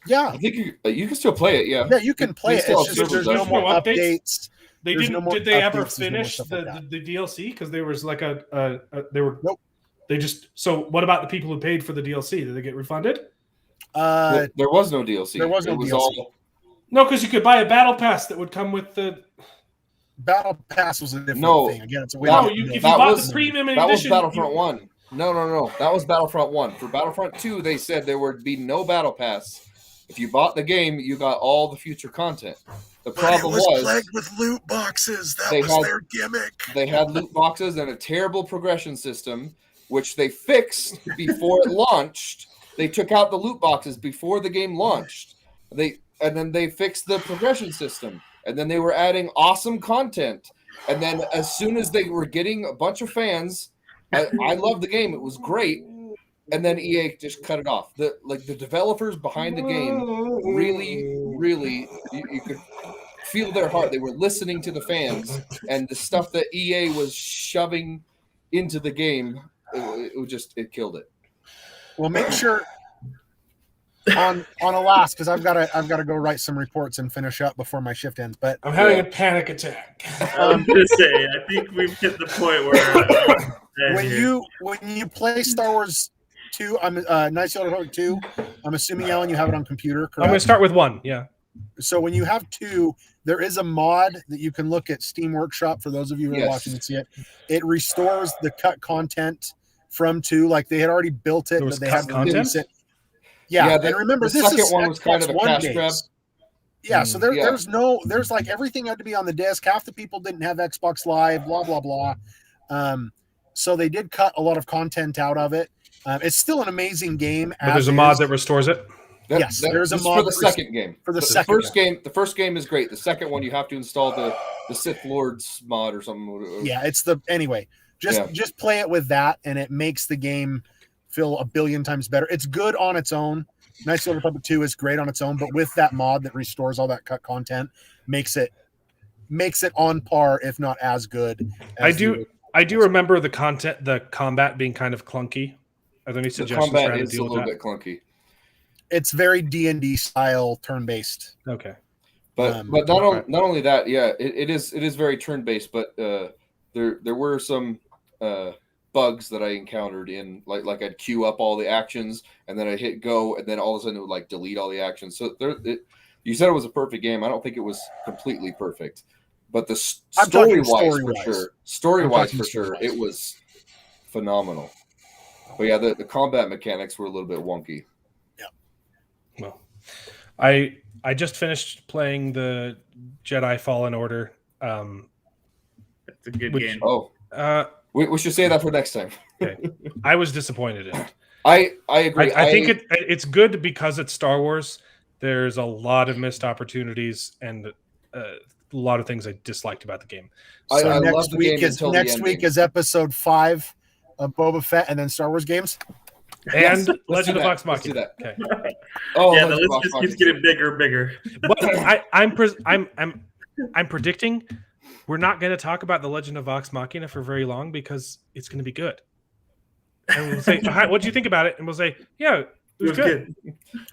Yeah. I think you can still play it. Yeah. Yeah, you can play They it. still It's have just servers there's no up. more No updates? updates. They There's didn't. no more Did they ever updates, there's no more finish stuff the, like the DLC? Because there was like they were. Nope. They just. So what about the people who paid for the DLC? Did they get refunded? There was no DLC. There was no it was DLC. all No, because you could buy a battle pass that would come with the. Battle Pass was a different No. thing. Again, it's a way No, to if you that bought was- the premium that was edition, Battlefront 1. No. That was Battlefront 1. For Battlefront 2, they said there would be no battle pass. If you bought the game, you got all the future content. The problem was plagued with loot boxes. That They was had- their gimmick. they had loot boxes and a terrible progression system, which they fixed before it launched. They took out the loot boxes before the game launched. And then they fixed the progression system. And then they were adding awesome content. And then as soon as they were getting a bunch of fans, I loved the game. It was great. And then EA just cut it off. The developers behind the game really, you could feel their heart. They were listening to the fans, and the stuff that EA was shoving into the game, it killed it. Well, make sure on a last because I've got to go write some reports and finish up before my shift ends. But I'm having a panic attack. I was gonna say, I think we've hit the point where when you play Star Wars 2, Knights of the Old Republic 2, I'm assuming, Alan, you have it on computer, correct? I'm going to start with 1. Yeah. So when you have 2, there is a mod that you can look at Steam Workshop for those of you who are Yes. watching and see it. It restores the cut content from 2. Like they had already built it, There was but they cut had to content? release it. Yeah, Yeah, and remember, the this second is one was kind of a Xbox One cash days. grab. Yeah, so Yeah. there's like everything had to be on the disc. Half the people didn't have Xbox Live, blah blah blah. So they did cut a lot of content out of it. It's still an amazing game. But there's a mod that restores it. Yes, there's a this is mod for the that second game. for the The second first game. The first game is great. The second one, you have to install the Sith Lords mod or something. Yeah, it's the anyway. Just play it with that, and it makes the game feel a billion times better. It's good on its own. Knights of the Old Republic 2 is great on its own, but with that mod that restores all that cut content, makes it on par, if not as good. As I do remember the combat being kind of clunky. Are there any The suggestions for combat how to is a deal with little that? bit clunky, It's very D&D style, turn based. Okay. but not only that, yeah, it is very turn based, but there were some bugs that I encountered in like I'd queue up all the actions and then I hit go and then all of a sudden it would like delete all the actions. So you said it was a perfect game. I don't think it was completely perfect, but the story wise for sure, it was phenomenal. But yeah, the combat mechanics were a little bit wonky. Well, I just finished playing the Jedi Fallen Order. It's a good game. Oh, we should say that for next time. Okay. I was disappointed in it. I agree. I think it's good because it's Star Wars. There's a lot of missed opportunities and a lot of things I disliked about the game. So I love next the week game is until the next week ending. is episode 5 of Boba Fett, and then Star Wars games. And Let's Legend do of that. Vox Let's do Machina. that. Okay. Oh, Yeah, the Legend of list Vox just keeps Machina. getting bigger and bigger. But I'm predicting we're not going to talk about the Legend of Vox Machina for very long because it's going to be good. And we'll say, "What do you think about it?" And we'll say, "Yeah, it was good."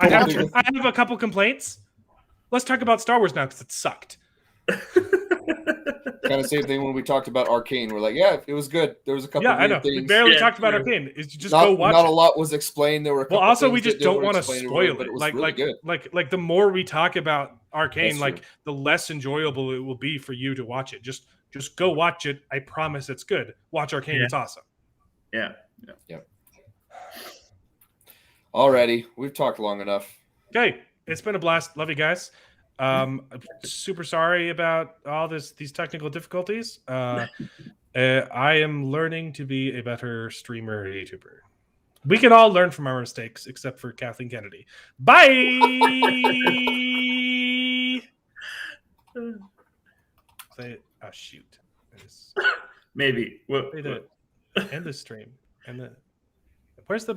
I have a couple complaints. Let's talk about Star Wars now because it sucked. Kind of same thing when we talked about Arcane. We're like, yeah, it was good. There was a couple Yeah, I know. weird things. We barely Yeah, talked about true. Arcane. It's just Not go watch a it. lot was explained. There were a Well, couple also things we just that don't weren't want to explained spoil but it. was Like really good. like the more we talk about Arcane, That's like true. the less enjoyable it will be for you to watch it. Just go watch it. I promise it's good. Watch Arcane. Yeah. It's awesome. Yeah. Alrighty, we've talked long enough. Okay, it's been a blast. Love you guys. I'm super sorry about all these technical difficulties. I am learning to be a better streamer YouTuber. We can all learn from our mistakes, except for Kathleen Kennedy. Bye. Say it. Oh shoot! Maybe. Well, End the stream. And where's the